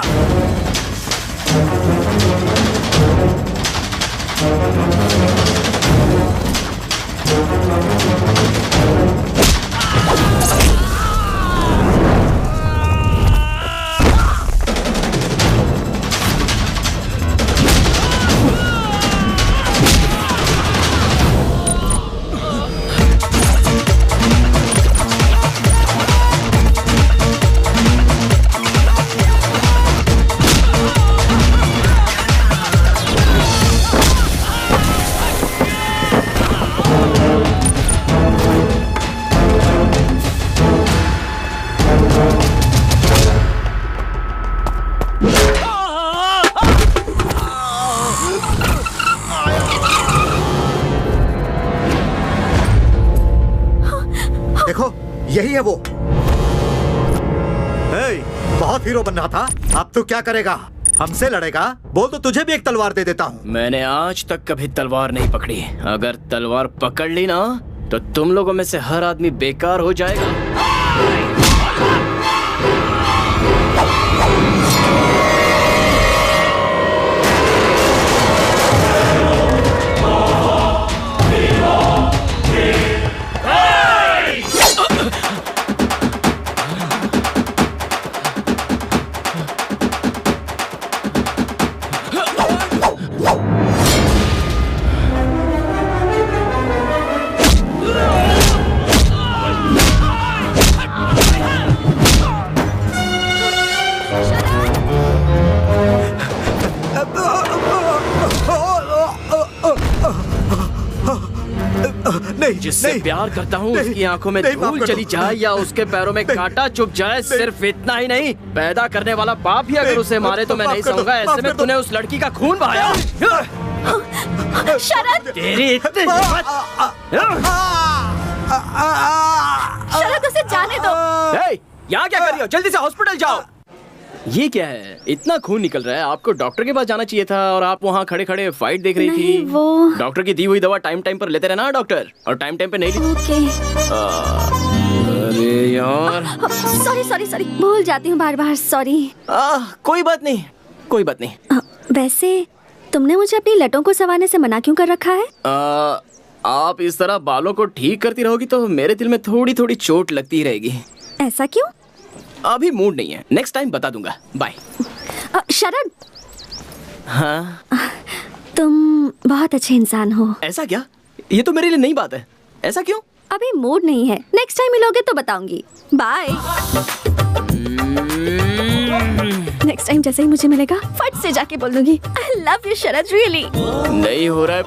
[SPEAKER 1] देखो, यही है वो। बहुत हीरो बन रहा था, अब तू क्या करेगा? हमसे लड़ेगा? बोल तो तुझे भी एक तलवार दे देता हूँ।
[SPEAKER 8] मैंने आज तक कभी तलवार नहीं पकड़ी। अगर तलवार पकड़ ली ना तो तुम लोगों में से हर आदमी बेकार हो जाएगा। जिससे प्यार करता हूँ उसकी आंखों में धूल चली जाए या उसके पैरों में कांटा चुभ जाए, सिर्फ इतना ही नहीं, पैदा करने वाला बाप ही अगर उसे मारे तो मैं नहीं सहूंगा। ऐसे में तूने उस लड़की का खून बहाया।
[SPEAKER 2] शरद,
[SPEAKER 8] तेरी इतनी
[SPEAKER 2] शरद, उसे जाने दो।
[SPEAKER 8] यहाँ क्या कर रही हो? जल्दी से हॉस्पिटल जाओ। ये क्या है? इतना खून निकल रहा है, आपको डॉक्टर के पास जाना चाहिए था और आप वहाँ खड़े खड़े फाइट देख रही थी।
[SPEAKER 2] वो
[SPEAKER 8] डॉक्टर की दी हुई दवा टाइम टाइम पर लेते रहना डॉक्टर, और टाइम टाइम पे नहीं ली।
[SPEAKER 2] ओके।
[SPEAKER 8] अरे यार,
[SPEAKER 2] सॉरी, भूल जाती हूँ बार बार, सॉरी।
[SPEAKER 8] कोई बात नहीं।
[SPEAKER 2] वैसे तुमने मुझे अपनी लटों को संवारने से मना क्यों कर रखा है?
[SPEAKER 8] आप इस तरह बालों को ठीक करती रहोगी तो मेरे दिल में थोड़ी थोड़ी चोट लगती रहेगी।
[SPEAKER 2] ऐसा क्यों?
[SPEAKER 8] अभी मूड नहीं है, नेक्स्ट टाइम बता दूंगा। बाय।
[SPEAKER 2] शरद।
[SPEAKER 8] हाँ?
[SPEAKER 2] तुम बहुत अच्छे इंसान हो।
[SPEAKER 8] ऐसा क्या? ये तो मेरे लिए नई बात है। ऐसा क्यों?
[SPEAKER 2] अभी मूड नहीं है, नेक्स्ट टाइम मिलोगे तो बताऊंगी। बाय। नेक्स्ट टाइम जैसे ही मुझे मिलेगा फट से जाके बोल दूंगी आई लव यू शरद, रियली।
[SPEAKER 8] नहीं हो रहा है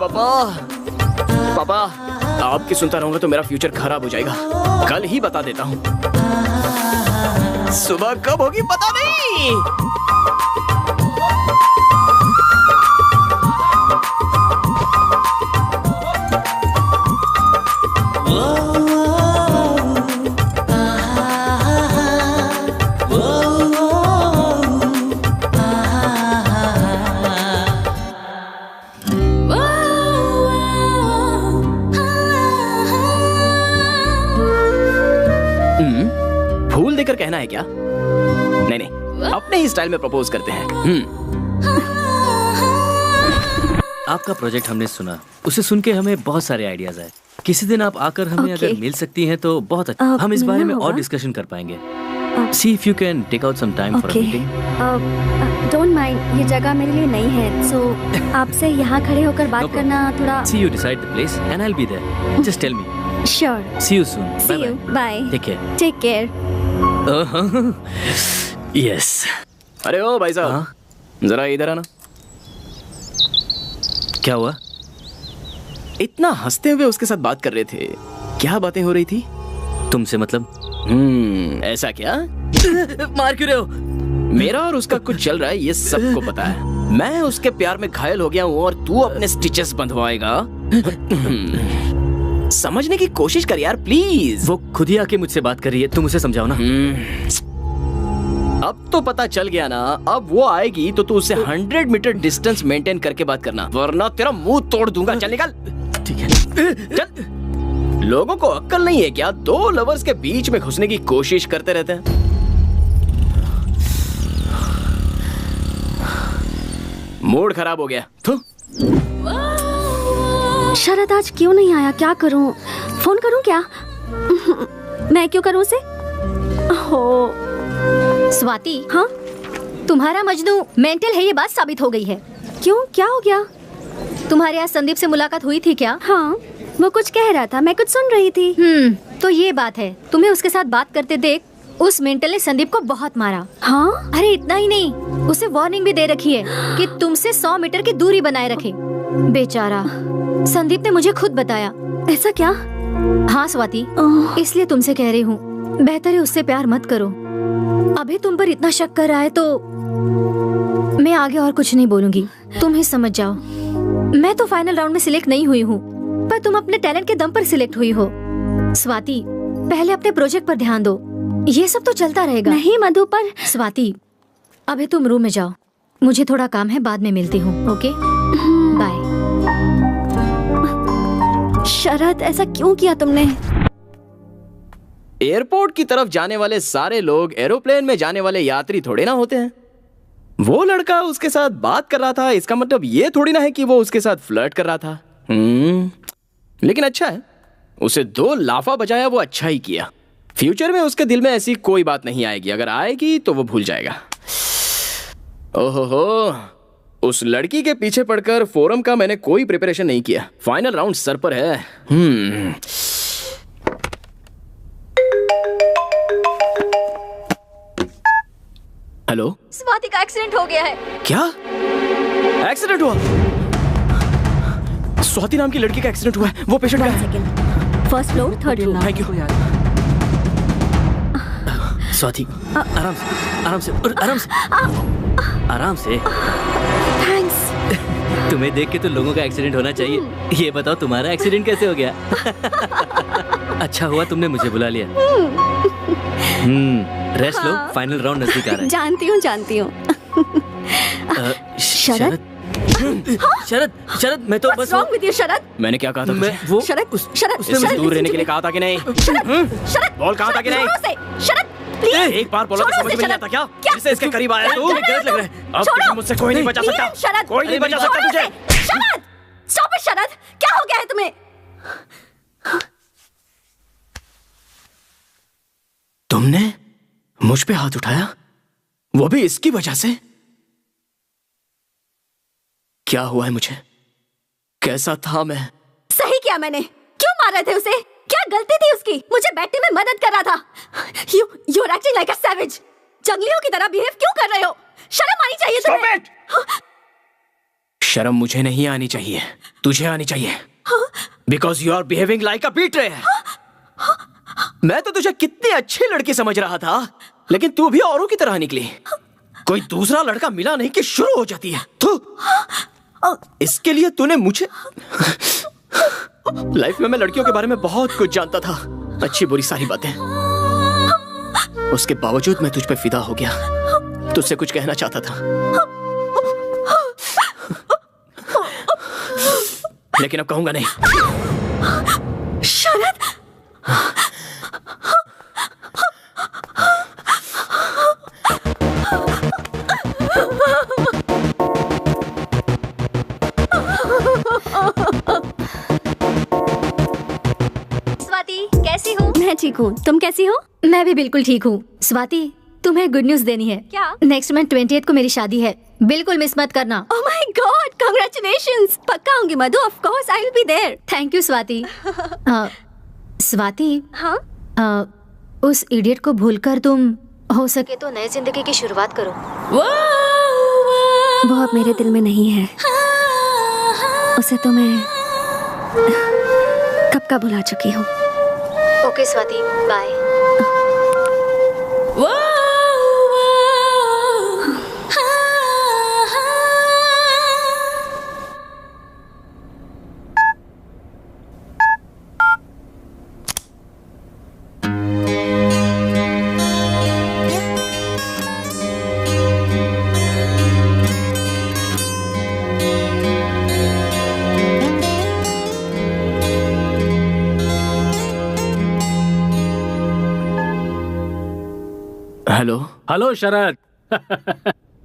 [SPEAKER 8] पापा, आपकी सुनता रहूंगा तो मेरा फ्यूचर खराब हो जाएगा। कल ही बता देता हूँ। सुबह कब होगी पता नहीं। लेकर कहना है क्या? नहीं नहीं, अपने ही स्टाइल में प्रपोज करते हैं।
[SPEAKER 6] आपका प्रोजेक्ट हमने सुना, उसे सुन के हमें बहुत सारे आइडियाज आए। किसी दिन आप आकर हमें अगर मिल सकती हैं तो बहुत अच्छा। हम इस बारे में और डिस्कशन कर पाएंगे। See if you can take out some time for a meeting.
[SPEAKER 2] Don't mind, ये जगह मेरे लिए नई है, so आपसे यहाँ खड़े होकर बात करना थोड़ा।
[SPEAKER 6] See you decide the place and I'll be there. Just tell me.
[SPEAKER 2] Sure.
[SPEAKER 6] See you soon.
[SPEAKER 2] See you. Bye.
[SPEAKER 6] Take care.
[SPEAKER 2] Take care.
[SPEAKER 6] Yes.
[SPEAKER 8] अरे ओ भाई साहब, जरा इधर आना।
[SPEAKER 6] क्या हुआ?
[SPEAKER 8] इतना हंसते हुए उसके साथ बात कर रहे थे, क्या बातें हो रही थी?
[SPEAKER 6] तुमसे मतलब?
[SPEAKER 8] ऐसा क्या? मार क्यों रहे हो? मेरा और उसका कुछ चल रहा है, ये सबको पता है। मैं उसके प्यार में घायल हो गया हूँ और तू अपने स्टिचेस बंधवाएगा? समझने की कोशिश कर यार प्लीज।
[SPEAKER 6] वो खुद ही आके मुझसे बात कर रही है, तुम उसे समझाओ ना।
[SPEAKER 8] अब तो पता चल गया ना। अब वो आएगी तो तू उससे 100 मीटर डिस्टेंस मेंटेन करके बात करना, वरना तेरा मुंह तोड़ दूंगा। चल निकल।
[SPEAKER 6] ठीक है,
[SPEAKER 8] चल। लोगों को अक्ल नहीं है क्या? दो लवर्स के बीच में घुसने की कोशिश करते रहते हैं। मूड खराब हो गया।
[SPEAKER 2] शरद आज क्यों नहीं आया? क्या करूं? फोन करूं क्या? मैं क्यों करूं उसे? हो
[SPEAKER 5] स्वाति, हाँ तुम्हारा मजनू मेंटल है, ये बात साबित हो गई है।
[SPEAKER 2] क्यों, क्या हो गया?
[SPEAKER 5] तुम्हारे आज संदीप से मुलाकात हुई थी क्या?
[SPEAKER 2] हाँ, वो कुछ कह रहा था, मैं कुछ सुन रही थी।
[SPEAKER 5] तो ये बात है, तुम्हें उसके साथ बात करते देख उस मेंटल ने संदीप को बहुत मारा।
[SPEAKER 2] हाँ?
[SPEAKER 5] अरे इतना ही नहीं, उसे वार्निंग भी दे रखी है कि तुमसे 100 मीटर की दूरी बनाए रखे। बेचारा संदीप ने मुझे खुद बताया।
[SPEAKER 2] ऐसा क्या?
[SPEAKER 5] हाँ स्वाति, इसलिए तुमसे कह रही हूँ, बेहतर है उससे प्यार मत करो। अभी तुम पर इतना शक कर रहा है तो मैं आगे और कुछ नहीं बोलूंगी, तुम ही समझ जाओ। मैं तो फाइनल राउंड में सिलेक्ट नहीं हुई हूँ, पर तुम अपने टैलेंट के दम पर सिलेक्ट हुई हो। स्वाति, पहले अपने प्रोजेक्ट पर ध्यान दो, ये सब तो चलता रहेगा।
[SPEAKER 2] नहीं मधु, पर
[SPEAKER 5] स्वाति अभी तुम रूम में जाओ, मुझे थोड़ा काम है, बाद में मिलती हूँ। Okay bye.
[SPEAKER 2] शरद, ऐसा क्यों किया तुमने?
[SPEAKER 8] एयरपोर्ट की तरफ जाने वाले सारे लोग एरोप्लेन में जाने वाले यात्री थोड़े ना होते हैं। वो लड़का उसके साथ बात कर रहा था, इसका मतलब ये थोड़ी ना है कि वो उसके साथ फ्लर्ट कर रहा था। लेकिन अच्छा है, उसे 2 लाफा बजाया, वो अच्छा ही किया। फ्यूचर में उसके दिल में ऐसी कोई बात नहीं आएगी, अगर आएगी तो वो भूल जाएगा। ओहो, उस लड़की के पीछे पड़कर फोरम का मैंने कोई प्रिपरेशन नहीं किया। फाइनल राउंड सर पर है। हेलो,
[SPEAKER 5] स्वाति का एक्सीडेंट हो गया है।
[SPEAKER 8] क्या एक्सीडेंट हुआ? स्वाति नाम की लड़की का एक्सीडेंट हुआ है। वो पेशेंट का है।
[SPEAKER 2] First floor, 3rd floor.
[SPEAKER 8] Thank you.
[SPEAKER 6] Swati आराम से, आराम से, आराम से, आराम से।
[SPEAKER 2] थैंक्स।
[SPEAKER 6] तुम्हें देख के तो लोगों का एक्सीडेंट होना चाहिए। ये बताओ तुम्हारा एक्सीडेंट कैसे हो गया? अच्छा हुआ तुमने मुझे बुला लिया। रेस्ट लो, फाइनल राउंड नजदीक आ रहा है।
[SPEAKER 2] जानती हूँ। शरद,
[SPEAKER 6] शरद, शरद, मैं तो बस
[SPEAKER 2] wrong with you, शरद?
[SPEAKER 8] मैंने क्या कहा था?
[SPEAKER 6] मैं वो
[SPEAKER 2] शरद, शरद,
[SPEAKER 8] इससे मुझे दूर रहने के लिए कहा था कि नहीं?
[SPEAKER 2] शरद,
[SPEAKER 8] बोल, कहा था कि नहीं?
[SPEAKER 2] शरद, प्लीज।
[SPEAKER 8] एक बार बोला तो समझ में नहीं आता क्या? इससे इसके करीब आया तू? गलत लग रहा है। अब तुझे मुझसे कोई नहीं बचा सकता।
[SPEAKER 2] शरद,
[SPEAKER 8] कोई नहीं बचा सकता तुझे।
[SPEAKER 2] शरद, स्टॉप इट शरद, क्या हो गया है तुम्हें?
[SPEAKER 8] तुमने मुझ पे हाथ उठाया, वो भी इसकी वजह से? क्या हुआ है मुझे? कैसा था मैं?
[SPEAKER 2] सही किया मैंने। क्यों मार रहे थे उसे? क्या गलती थी उसकी? मुझे बैठने में मदद कर रहा था। You're acting like a savage. जंगलियों की तरह बिहेव क्यों कर रहे हो? शर्म आनी चाहिए तुम्हें।
[SPEAKER 8] शर्म मुझे नहीं आनी चाहिए, तुझे आनी चाहिए। Because you are behaving like a betrayer. मैं तो तुझे कितनी अच्छी लड़की समझ रहा था, लेकिन तू भी औरों की तरह निकली। कोई दूसरा लड़का मिला नहीं कि शुरू हो जाती है। तू इसके लिए तूने मुझे लाइफ में मैं लड़कियों के बारे में बहुत कुछ जानता था, अच्छी बुरी सारी बातें। उसके बावजूद मैं तुझ पे फिदा हो गया, तुझसे कुछ कहना चाहता था, लेकिन अब कहूंगा नहीं।
[SPEAKER 2] शरद,
[SPEAKER 5] कैसी हो?
[SPEAKER 2] मैं ठीक हूँ, तुम कैसी हो?
[SPEAKER 5] मैं भी बिल्कुल ठीक हूँ। स्वाति, तुम्हें गुड न्यूज देनी है।
[SPEAKER 2] क्या?
[SPEAKER 5] नेक्स्ट मंथ 20th को मेरी शादी है, बिल्कुल मिस मत करना।
[SPEAKER 2] Oh my God, congratulations. पक्का आऊंगी Madhu, of course I will be there.
[SPEAKER 5] Thank you Swati. Swati,
[SPEAKER 2] हाँ?
[SPEAKER 5] उस इडियट को भूलकर तुम हो सके तो नई जिंदगी की शुरुआत करो।
[SPEAKER 2] वो अब मेरे दिल में नहीं है, उसे तो मैं कब का भुला चुकी हूँ।
[SPEAKER 5] Okay Swati, bye.
[SPEAKER 8] Hello.
[SPEAKER 4] Hello Sharad.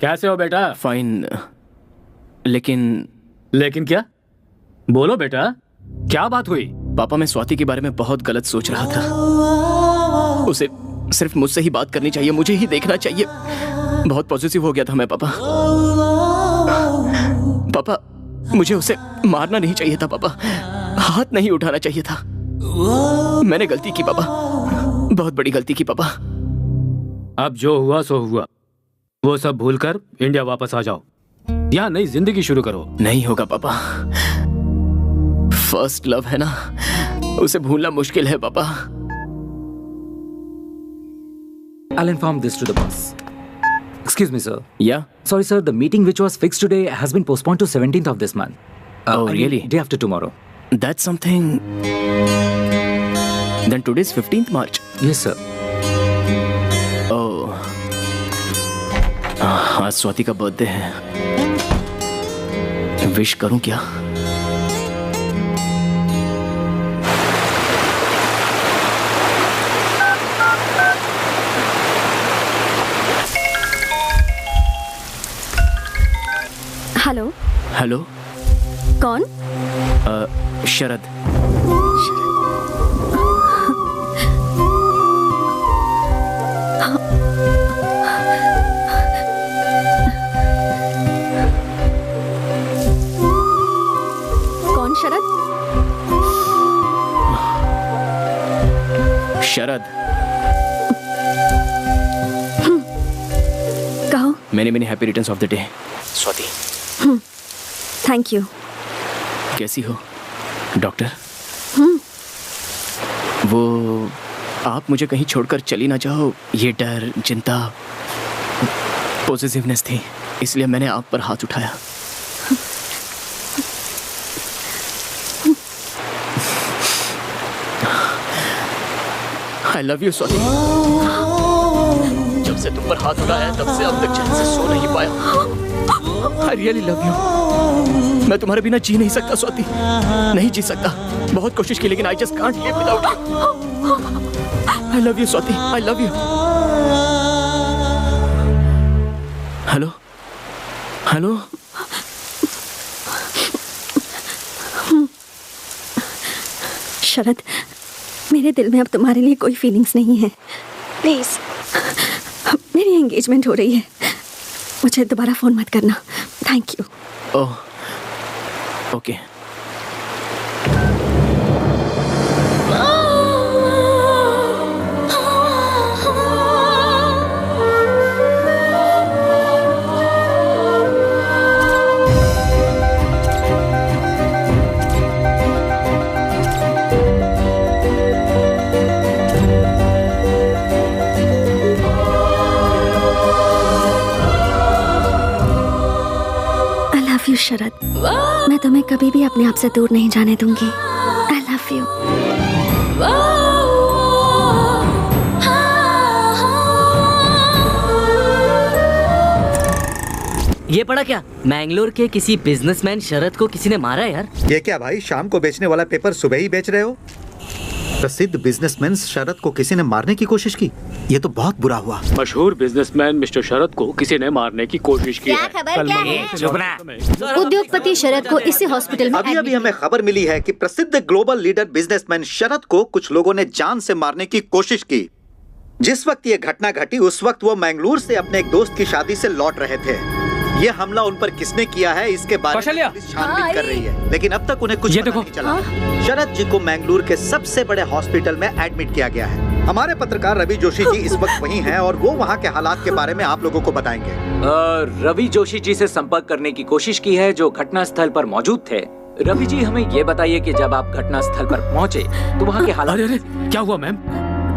[SPEAKER 4] कैसे हो बेटा?
[SPEAKER 8] फाइन, लेकिन
[SPEAKER 4] क्या? बोलो बेटा, क्या बात हुई?
[SPEAKER 8] पापा, मैं स्वाति के बारे में बहुत गलत सोच रहा था। उसे सिर्फ मुझसे ही बात करनी चाहिए, मुझे ही देखना चाहिए। बहुत पॉजिटिव हो गया था मैं पापा। पापा, मुझे उसे मारना नहीं चाहिए था पापा, हाथ नहीं उठाना चाहिए था। मैंने गलती की पापा, बहुत बड़ी गलती की पापा।
[SPEAKER 4] अब जो हुआ सो हुआ, वो सब भूलकर इंडिया वापस आ जाओ, यहाँ नई जिंदगी शुरू करो।
[SPEAKER 8] नहीं होगा पापा, फर्स्ट लव है ना, उसे भूलना मुश्किल है पापा।
[SPEAKER 3] I'll inform this to the boss. Excuse me, sir.
[SPEAKER 8] Yeah?
[SPEAKER 3] Sorry, sir. The meeting which was fixed today has been postponed to 17th of this month.
[SPEAKER 8] Oh,
[SPEAKER 3] I mean,
[SPEAKER 8] really?
[SPEAKER 3] Day after tomorrow.
[SPEAKER 8] That's something. Then today's 15th March.
[SPEAKER 3] Yes, sir.
[SPEAKER 8] आज स्वाति का birthday है, wish करूं क्या?
[SPEAKER 2] Hello.
[SPEAKER 8] Hello.
[SPEAKER 2] कौन?
[SPEAKER 8] शरद। शरद,
[SPEAKER 2] कहो।
[SPEAKER 8] Many happy returns of the day Swati.
[SPEAKER 2] Thank you.
[SPEAKER 8] कैसी हो doctor? वो आप मुझे कहीं छोड़कर चली ना जाओ, ये डर, चिंता, पॉजिटिवनेस थी, इसलिए मैंने आप पर हाथ उठाया। I love you, Swati. जब से तुम पर हाथ उठाया तब से अब तक चैन से सो नहीं पाया। I really love you। मैं तुम्हारे बिना जी नहीं सकता स्वाति, नहीं जी सकता। बहुत कोशिश की लेकिन I just can't live without you। I love you Swati, I love you। Hello, hello.
[SPEAKER 2] Sharad, मेरे दिल में अब तुम्हारे लिए कोई फीलिंग्स नहीं है। प्लीज, मेरी एंगेजमेंट हो रही है, मुझे दोबारा फोन मत करना। Thank you.
[SPEAKER 8] Oh, okay.
[SPEAKER 2] Sharad, मैं तुम्हें कभी भी अपने आप से दूर नहीं जाने दूंगी। I love you।
[SPEAKER 6] ये पढ़ा क्या? मैंगलोर के किसी बिजनेसमैन शरद को किसी ने मारा यार।
[SPEAKER 1] ये क्या भाई, शाम को बेचने वाला पेपर सुबह ही बेच रहे हो? प्रसिद्ध बिजनेसमैन शरद को किसी ने मारने की कोशिश की। ये तो बहुत बुरा हुआ।
[SPEAKER 4] मशहूर बिजनेसमैन मिस्टर शरद को किसी ने मारने की कोशिश की है।
[SPEAKER 5] उद्योगपति शरद को इसी हॉस्पिटल में
[SPEAKER 1] अभी हमें खबर मिली है कि प्रसिद्ध ग्लोबल लीडर बिजनेसमैन शरद को कुछ लोगों ने जान से मारने की कोशिश की। जिस वक्त ये घटना घटी उस वक्त वो मैंगलोर से अपने एक दोस्त की शादी से लौट रहे थे। ये हमला उन पर किसने किया है इसके बारे में पुलिस छानबीन कर रही है, लेकिन अब तक उन्हें कुछ पता नहीं चला। शरद जी को मैंगलोर के सबसे बड़े हॉस्पिटल में एडमिट किया गया है। हमारे पत्रकार रवि जोशी जी इस वक्त वहीं हैं और वो वहाँ के हालात के बारे में आप लोगों को बताएंगे।
[SPEAKER 3] रवि जोशी जी से संपर्क करने की कोशिश की है जो घटना स्थल पर मौजूद थे। रवि जी हमें ये बताइए कि जब आप घटना स्थल पर पहुँचे तो वहाँ के हालात।
[SPEAKER 4] अरे क्या हुआ मैम?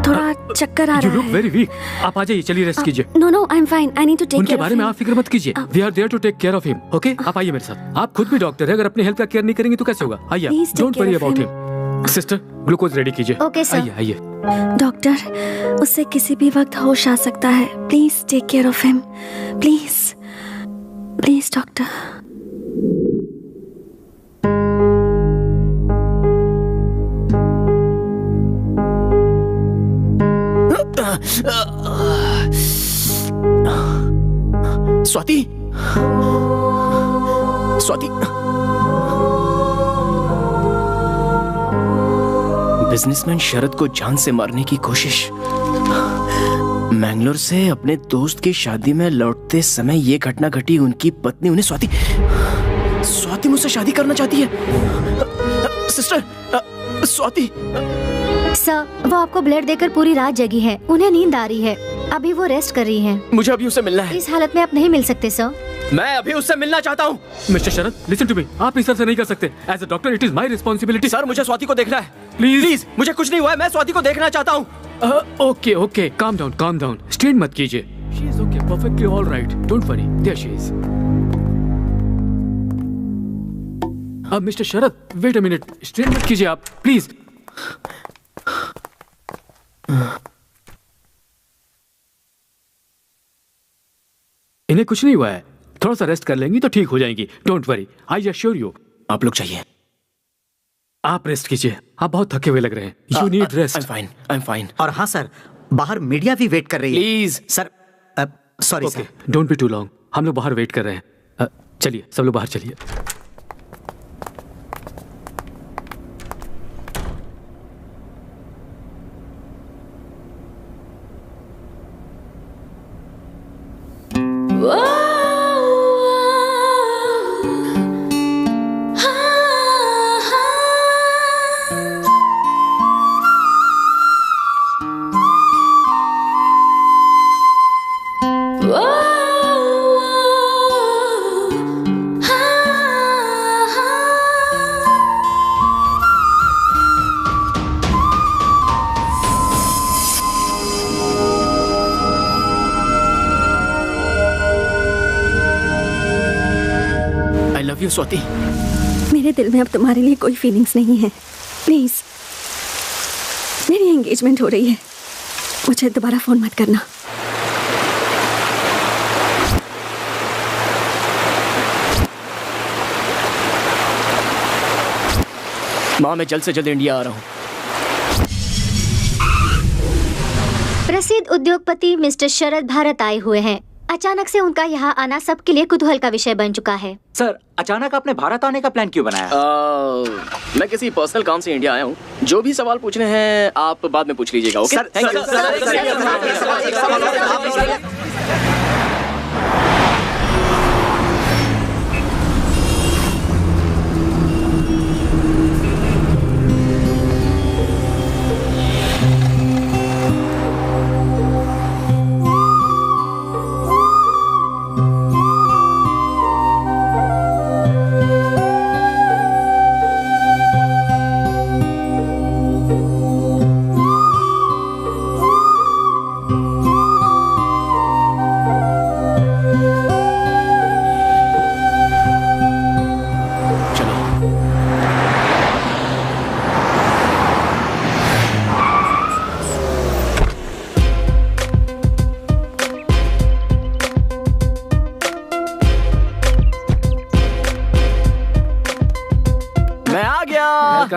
[SPEAKER 2] थोड़ा चक्कर आ रहा है।
[SPEAKER 4] You look very weak. आप आ जाइए, चलिए रेस्ट कीजिए।
[SPEAKER 2] No, I'm fine. I need to take
[SPEAKER 4] उनके
[SPEAKER 2] care of
[SPEAKER 4] बारे में
[SPEAKER 2] him.
[SPEAKER 4] आप फिक्र मत कीजिए। We are there to take care of him. Okay? आप आइए मेरे साथ। आप खुद भी डॉक्टर है, अगर अपनी हेल्थ का केयर नहीं करेंगे तो कैसे होगा? आइए।
[SPEAKER 2] Please take
[SPEAKER 4] Don't
[SPEAKER 2] care
[SPEAKER 4] worry
[SPEAKER 2] of
[SPEAKER 4] about
[SPEAKER 2] him.
[SPEAKER 4] him. Sister, glucose ready कीजिए।
[SPEAKER 5] Okay, sir.
[SPEAKER 4] आइए।
[SPEAKER 2] डॉक्टर, उससे किसी भी वक्त होश आ सकता है। Please take care of him. Please doctor.
[SPEAKER 8] Swati, Swati, businessman Sharad को जान से मारने की कोशिश। मैंगलोर से अपने दोस्त की शादी में लौटते समय ये घटना घटी। उनकी पत्नी उन्हें स्वाति मुझसे शादी करना चाहती है। सिस्टर, स्वाति।
[SPEAKER 5] सर, वो आपको ब्लड देकर पूरी रात जगी है। उन्हें नींद आ रही है। अभी वो रेस्ट कर रही हैं।
[SPEAKER 8] मुझे अभी उससे मिलना है।
[SPEAKER 5] इस हालत में आप नहीं मिल सकते सर।
[SPEAKER 8] मैं अभी उससे मिलना चाहता हूँ।
[SPEAKER 4] Mister Sharad, listen to me. आप इस तरह से नहीं कर सकते। As a doctor it is my responsibility.
[SPEAKER 8] Sir, मुझे स्वाति को देखना है।
[SPEAKER 4] प्लीज,
[SPEAKER 8] मुझे कुछ नहीं हुआ है। मैं स्वाति को देखना चाहता हूँ।
[SPEAKER 4] Okay, calm down. स्ट्रेन मत कीजिए। She is okay, perfectly all right. Don't worry, there she is. अब mister Sharad, wait a minute. Strain मत कीजिए आप, प्लीज। इन्हें कुछ नहीं हुआ है। थोड़ा सा रेस्ट कर लेंगी तो ठीक हो जाएंगी। Don't worry, I assure you.
[SPEAKER 8] आप लोग चाहिए।
[SPEAKER 4] आप रेस्ट कीजिए। आप बहुत थके हुए लग रहे हैं। You need rest.
[SPEAKER 8] I am fine.
[SPEAKER 1] और हाँ सर, बाहर मीडिया भी वेट कर रही है।
[SPEAKER 8] Please
[SPEAKER 1] sir, sorry sir.
[SPEAKER 4] Don't be too long. हम लोग बाहर वेट कर रहे हैं। चलिए, सब लोग बाहर चलिए।
[SPEAKER 8] स्वाति,
[SPEAKER 2] मेरे दिल में अब तुम्हारे लिए कोई फीलिंग्स नहीं है। प्लीज, मेरी एंगेजमेंट हो रही है। मुझे दोबारा फोन मत करना।
[SPEAKER 8] माँ, मैं जल्द से जल्द इंडिया आ रहा हूँ।
[SPEAKER 5] प्रसिद्ध उद्योगपति मिस्टर शरद भारत आए हुए हैं। अचानक से उनका यहाँ आना सबके लिए कुतूहल का विषय बन चुका है।
[SPEAKER 3] सर, अचानक आपने भारत आने का प्लान क्यों बनाया?
[SPEAKER 8] मैं किसी पर्सनल काम से इंडिया आया हूँ। जो भी सवाल पूछने हैं आप बाद में पूछ लीजिएगा। ओके? Thank you.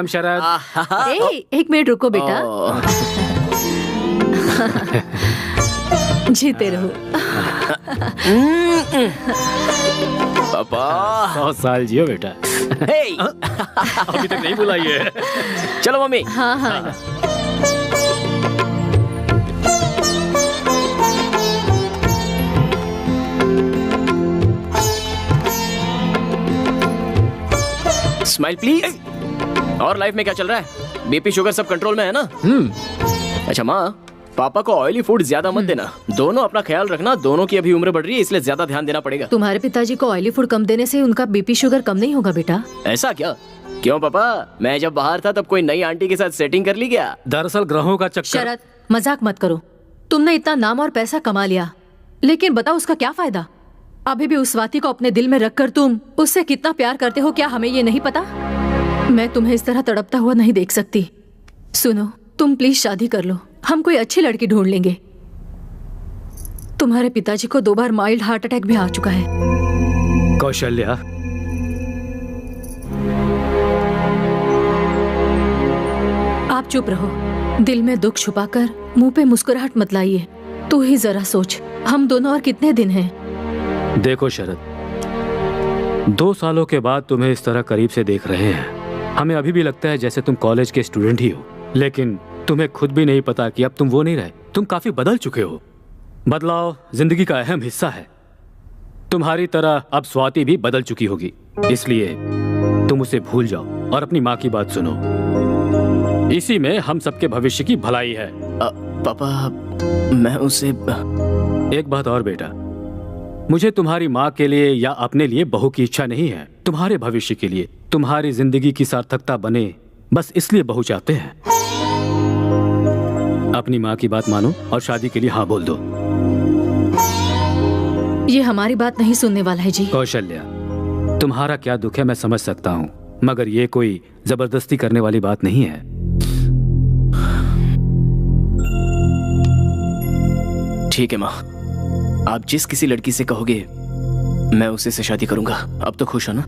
[SPEAKER 4] वेलकम शरद।
[SPEAKER 5] एक मिनट रुको बेटा। जीते रहो।
[SPEAKER 8] पापा
[SPEAKER 4] 100 साल जियो बेटा। अभी तक नहीं बुलाई है।
[SPEAKER 8] चलो मम्मी।
[SPEAKER 5] हाँ हाँ।
[SPEAKER 8] Smile please. और लाइफ में क्या चल रहा है? बीपी शुगर सब कंट्रोल में है ना? अच्छा माँ, पापा को ऑयली फूड ज्यादा मत देना। दोनों अपना ख्याल रखना। दोनों की अभी उम्र बढ़ रही है, इसलिए ज्यादा ध्यान देना पड़ेगा।
[SPEAKER 5] तुम्हारे पिताजी को ऑयली फूड कम देने से उनका बीपी शुगर कम नहीं होगा बेटा।
[SPEAKER 8] ऐसा क्या? क्यों पापा, मैं जब बाहर था तब कोई नई आंटी के साथ सेटिंग कर ली क्या?
[SPEAKER 4] दरअसल ग्रहों का चक्कर।
[SPEAKER 5] शरद, मजाक मत करो। तुमने इतना नाम और पैसा कमा लिया, लेकिन बताओ उसका क्या फायदा? अभी भी उस स्वाति को अपने दिल में रखकर तुम उससे कितना प्यार करते हो, क्या हमें ये नहीं पता? मैं तुम्हें इस तरह तड़पता हुआ नहीं देख सकती। सुनो, तुम प्लीज शादी कर लो। हम कोई अच्छी लड़की ढूंढ लेंगे। तुम्हारे पिताजी को 2 बार माइल्ड हार्ट अटैक भी आ चुका है।
[SPEAKER 4] कौशल्या,
[SPEAKER 5] आप चुप रहो। दिल में दुख छुपाकर मुंह पे मुस्कुराहट मत लाइए। तू ही जरा सोच, हम दोनों और कितने दिन हैं?
[SPEAKER 4] देखो शरद, 2 सालों के बाद तुम्हें इस तरह करीब से देख रहे हैं। हमें अभी भी लगता है जैसे तुम कॉलेज के स्टूडेंट ही हो, लेकिन तुम्हें खुद भी नहीं पता कि अब तुम वो नहीं रहे। तुम काफी बदल चुके हो। बदलाव जिंदगी का अहम हिस्सा है। तुम्हारी तरह अब स्वाति भी बदल चुकी होगी, इसलिए तुम उसे भूल जाओ और अपनी माँ की बात सुनो। इसी में हम सबके भविष्य की भलाई है।
[SPEAKER 8] पापा, मैं उसे
[SPEAKER 4] एक बात और बेटा, मुझे तुम्हारी माँ के लिए या अपने लिए बहू की इच्छा नहीं है। तुम्हारे भविष्य के लिए, तुम्हारी जिंदगी की सार्थकता बने, बस इसलिए बहू चाहते हैं। अपनी माँ की बात मानो और शादी के लिए हाँ बोल दो।
[SPEAKER 5] ये हमारी बात नहीं सुनने वाला है जी।
[SPEAKER 4] कौशल्या, तुम्हारा क्या दुख है मैं समझ सकता हूँ, मगर ये कोई जबरदस्ती करने वाली बात नहीं है।
[SPEAKER 8] ठीक है माँ, आप जिस किसी लड़की से कहोगे मैं उसी से शादी करूंगा। अब तो खुश हो ना?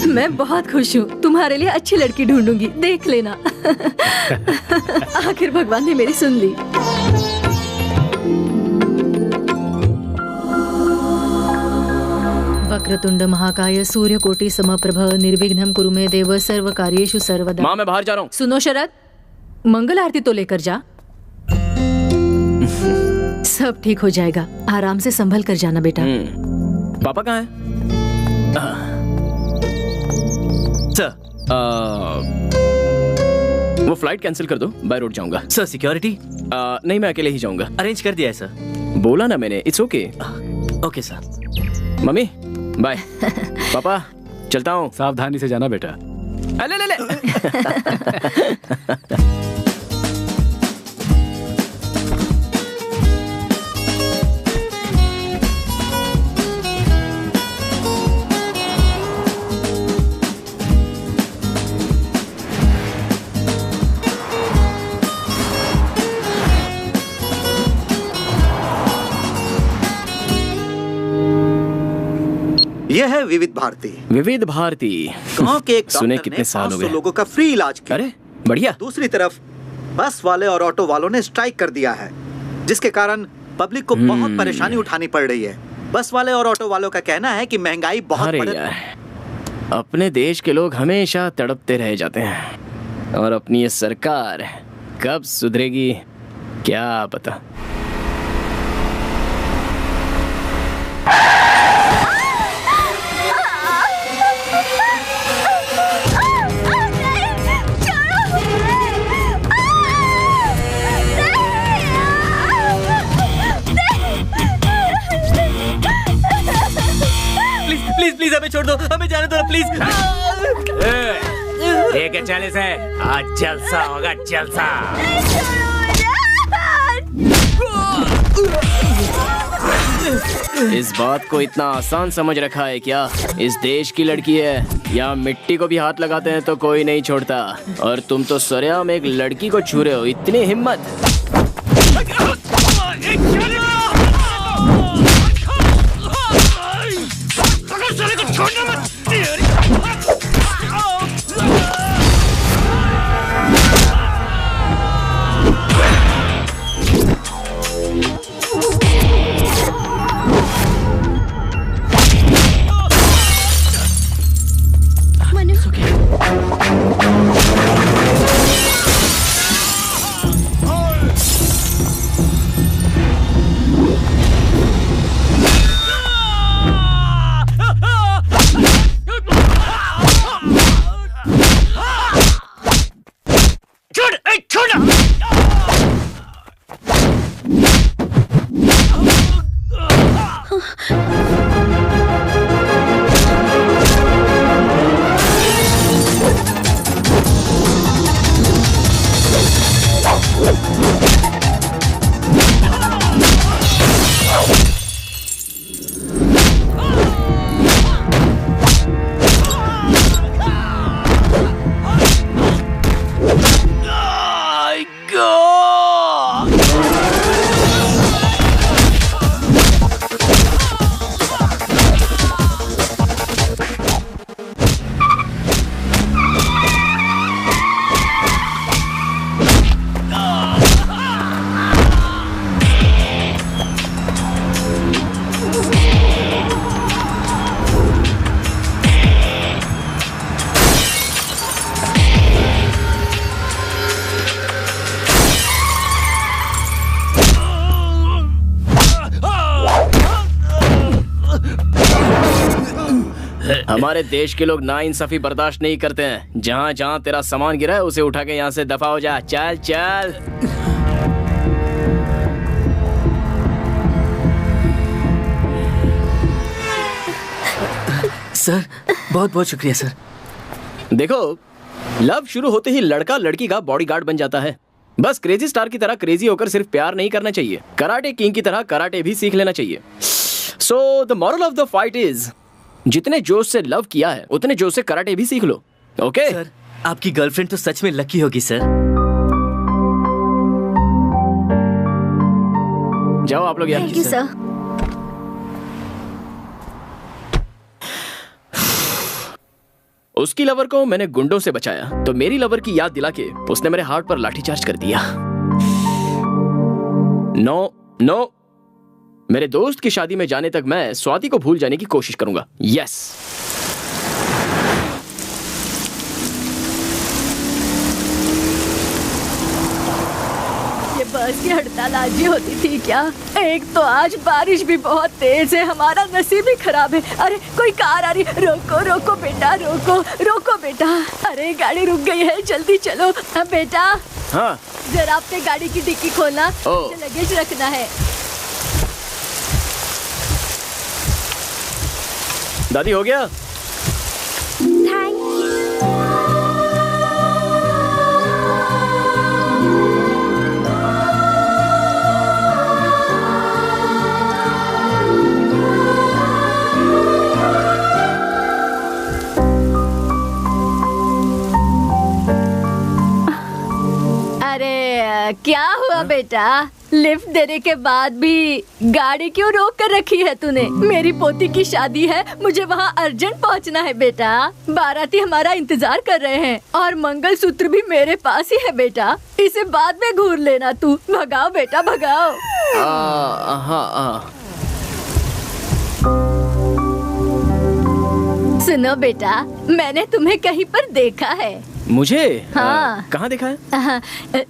[SPEAKER 5] मैं बहुत खुश हूँ। तुम्हारे लिए अच्छी लड़की ढूंढूंगी, देख लेना। आखिर भगवान ने मेरी सुन ली। वक्रतुंड महाकाय सूर्यकोटि समप्रभ निर्विघ्नं कुरु मे देव सर्व कार्येषु सर्वदा।
[SPEAKER 8] माँ, मैं बाहर जा रहा हूँ।
[SPEAKER 5] सुनो शरद, मंगल आरती तो लेकर जा। सब ठीक हो जाएगा, आराम से संभल कर जाना बेटा।
[SPEAKER 8] पापा कहाँ हैं? सर, वो फ्लाइट कैंसिल कर दो, बाय रोड जाऊंगा।
[SPEAKER 6] Sir, security?
[SPEAKER 8] नहीं, मैं अकेले ही जाऊंगा।
[SPEAKER 6] अरेंज कर दिया है सर।
[SPEAKER 8] बोला ना मैंने, it's okay.
[SPEAKER 6] Okay sir.
[SPEAKER 8] Mummy bye. Papa चलता हूँ।
[SPEAKER 4] सावधानी से जाना बेटा।
[SPEAKER 8] ले ले ले।
[SPEAKER 1] यह है विविध भारती।
[SPEAKER 8] विविध भारती
[SPEAKER 1] गांव के एक
[SPEAKER 8] सुने
[SPEAKER 1] डॉक्टर
[SPEAKER 8] कितने
[SPEAKER 1] ने
[SPEAKER 8] साल हो
[SPEAKER 1] 500
[SPEAKER 8] गए
[SPEAKER 1] लोगों का फ्री इलाज किया।
[SPEAKER 8] अरे बढ़िया।
[SPEAKER 1] दूसरी तरफ बस वाले और ऑटो वालों ने स्ट्राइक कर दिया है, जिसके कारण पब्लिक को बहुत परेशानी उठानी पड़ रही है। बस वाले और ऑटो वालों का कहना है कि महंगाई बहुत बढ़ रही है।
[SPEAKER 8] अपने देश के लोग हमेशा तड़पते रह जाते हैं, और अपनी ये सरकार कब सुधरेगी क्या पता।
[SPEAKER 6] प्लीज प्लीज हमें छोड़ दो, हमें जाने दो प्लीज।
[SPEAKER 3] लेके चले से, आज जलसा होगा जलसा।
[SPEAKER 8] इस बात को इतना आसान समझ रखा है क्या? इस देश की लड़की है, या मिट्टी को भी हाथ लगाते हैं तो कोई नहीं छोड़ता, और तुम तो सरेआम एक लड़की को छू रहे हो। इतनी हिम्मत! हमारे देश के लोग नाइंसाफी बर्दाश्त नहीं करते हैं। जहाँ जहाँ तेरा सामान गिरा है उसे उठा के यहाँ से दफा हो जा। चल चल।
[SPEAKER 6] सर बहुत बहुत शुक्रिया सर।
[SPEAKER 8] देखो, लव शुरू होते ही लड़का लड़की का बॉडीगार्ड बन जाता है। बस क्रेजी स्टार की तरह क्रेजी होकर सिर्फ प्यार नहीं करना चाहिए, कराटे किंग की तरह कराटे भी सीख लेना चाहिए। So the moral of the fight is, जितने जोश से लव किया है उतने जोश से कराटे भी सीख लो। ओके
[SPEAKER 6] सर, आपकी गर्लफ्रेंड तो सच में लकी होगी सर।
[SPEAKER 8] जाओ आप लोग।
[SPEAKER 5] Thank you sir.
[SPEAKER 8] उसकी लवर को मैंने गुंडों से बचाया तो मेरी लवर की याद दिला के उसने मेरे हार्ट पर लाठीचार्ज कर दिया। नो नो, मेरे दोस्त की शादी में जाने तक मैं स्वाति को भूल जाने की कोशिश करूंगा। यस।
[SPEAKER 11] ये बस की हड़ताल आज ही होती थी क्या? एक तो आज बारिश भी बहुत तेज है, हमारा नसीब भी खराब है। अरे कोई कार आ रही, रोको रोको बेटा, रोको रोको बेटा। अरे गाड़ी रुक गई है, जल्दी चलो। हाँ बेटा।
[SPEAKER 8] हाँ
[SPEAKER 11] जरा अपने गाड़ी की डिक्की खोलना, मुझे लगेज रखना है।
[SPEAKER 8] दादी हो गया?
[SPEAKER 11] अरे क्या हुआ बेटा? लिफ्ट देने के बाद भी गाड़ी क्यों रोक कर रखी है तूने? मेरी पोती की शादी है, मुझे वहाँ अर्जेंट पहुँचना है बेटा। बाराती हमारा इंतजार कर रहे हैं और मंगलसूत्र भी मेरे पास ही है बेटा। इसे बाद में घूर लेना तू। भगाओ बेटा भगाओ। सुनो बेटा, मैंने तुम्हें कहीं पर देखा है।
[SPEAKER 8] मुझे?
[SPEAKER 11] हाँ।
[SPEAKER 8] कहाँ देखा है?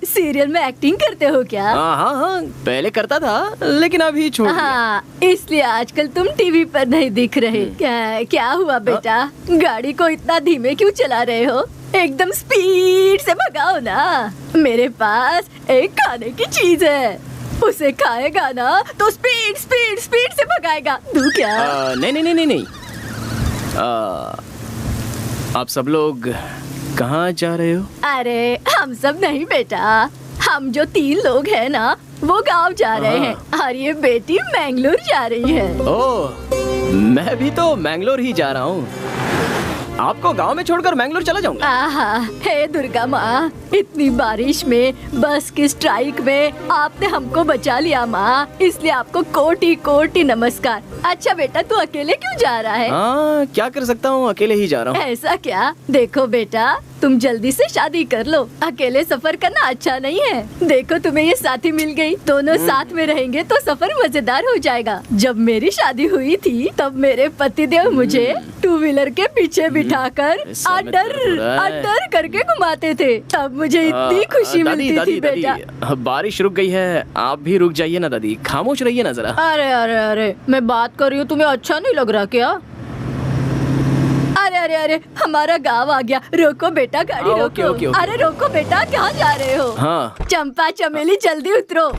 [SPEAKER 11] सीरियल में एक्टिंग करते हो क्या?
[SPEAKER 8] हाँ, पहले करता था लेकिन अभी छोड़ दिया।
[SPEAKER 11] हाँ, इसलिए आजकल तुम टीवी पर नहीं दिख रहे। क्या हुआ बेटा? गाड़ी को इतना धीमे क्यों चला रहे हो? एकदम स्पीड से भगाओ ना। मेरे पास एक खाने की चीज है, उसे खाएगा ना तो स्पीड स्पीड स्पीड से भगाएगा। दूं क्या?
[SPEAKER 8] नहीं। आप सब लोग कहाँ जा रहे हो?
[SPEAKER 11] अरे हम सब नहीं बेटा, हम जो 3 लोग हैं ना वो गांव जा रहे हैं और ये बेटी मैंगलोर जा रही है।
[SPEAKER 8] ओह, मैं भी तो मैंगलोर ही जा रहा हूँ। आपको गांव में छोड़कर मैंगलोर चला जाऊंगा।
[SPEAKER 11] आहा, हे दुर्गा माँ, इतनी बारिश में बस की स्ट्राइक में आपने हमको बचा लिया माँ, इसलिए आपको कोटि कोटि नमस्कार। अच्छा बेटा, तू अकेले क्यों जा रहा है?
[SPEAKER 8] हाँ, क्या कर सकता हूँ, अकेले ही जा रहा हूँ।
[SPEAKER 11] ऐसा क्या? देखो बेटा, तुम जल्दी से शादी कर लो, अकेले सफर करना अच्छा नहीं है। देखो तुम्हें ये साथी मिल गई, दोनों साथ में रहेंगे तो सफर मजेदार हो जाएगा। जब मेरी शादी हुई थी तब मेरे पतिदेव मुझे 2 व्हीलर के पीछे बिठाकर अडर करके घुमाते थे, तब मुझे इतनी खुशी मिलती थी बेटा।
[SPEAKER 8] बारिश रुक गई है, आप भी रुक जाइए ना दादी, खामोश रहिए ना जरा।
[SPEAKER 11] अरे अरे अरे, मैं बात कर रही हूँ, तुम्हें अच्छा नहीं लग रहा क्या? अरे अरे अरे हमारा गांव आ गया। रोको बेटा, गाड़ी रोको।
[SPEAKER 8] Okay, okay, okay.
[SPEAKER 11] अरे रोको बेटा, कहाँ जा रहे हो?
[SPEAKER 8] हाँ।
[SPEAKER 11] चंपा चमेली जल्दी उतरो।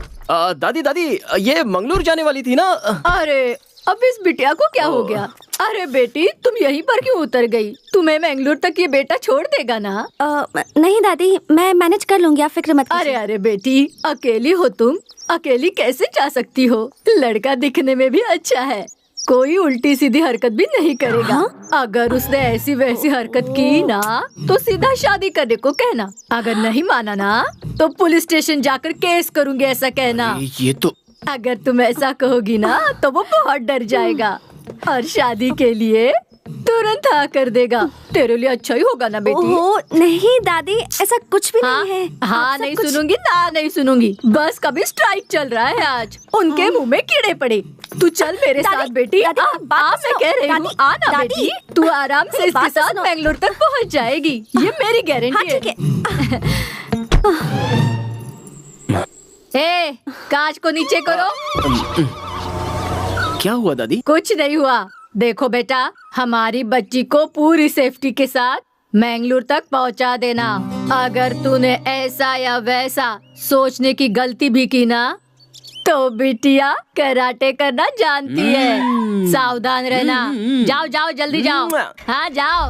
[SPEAKER 8] दादी दादी, ये मंगलूर जाने वाली थी ना?
[SPEAKER 11] अरे अब इस बिटिया को क्या हो गया? अरे बेटी, तुम यहीं पर क्यों उतर गई? तुम्हें मंगलूर तक ये बेटा छोड़ देगा ना?
[SPEAKER 2] नहीं दादी, मैं मैनेज कर लूंगी, आप फिक्र मत कीजिए।
[SPEAKER 11] अरे अरे बेटी, अकेली हो तुम? अकेली कैसे जा सकती हो? लड़का दिखने में भी अच्छा है, कोई उल्टी सीधी हरकत भी नहीं करेगा। अगर उसने ऐसी वैसी हरकत की ना तो सीधा शादी करने को कहना। अगर नहीं माना ना तो पुलिस स्टेशन जाकर केस करूंगी, ऐसा कहना।
[SPEAKER 8] ये तो
[SPEAKER 11] अगर तुम ऐसा कहोगी ना तो वो बहुत डर जाएगा और शादी के लिए तुरंत हाँ कर देगा। तेरे लिए अच्छा ही होगा ना बेटी?
[SPEAKER 2] ओह नहीं दादी, ऐसा कुछ भी नहीं है।
[SPEAKER 11] हाँ नहीं सुनूंगी ना, नहीं सुनूंगी। बस कभी स्ट्राइक चल रहा है आज, उनके मुंह में कीड़े पड़े। तू चल मेरे साथ बेटी। मैं कह रही हूँ आना बेटी, तू आराम से इसके साथ बेंगलोर तक पहुँच जाएगी, ये मेरी गारंटी है। ए, कांच को नीचे करो।
[SPEAKER 8] क्या हुआ दादी?
[SPEAKER 11] कुछ नहीं हुआ। देखो बेटा, हमारी बच्ची को पूरी सेफ्टी के साथ मंगलूर तक पहुंचा देना। अगर तूने ऐसा या वैसा सोचने की गलती भी की ना तो बिटिया कराटे करना जानती है। सावधान रहना। जाओ जाओ जल्दी जाओ। हाँ जाओ।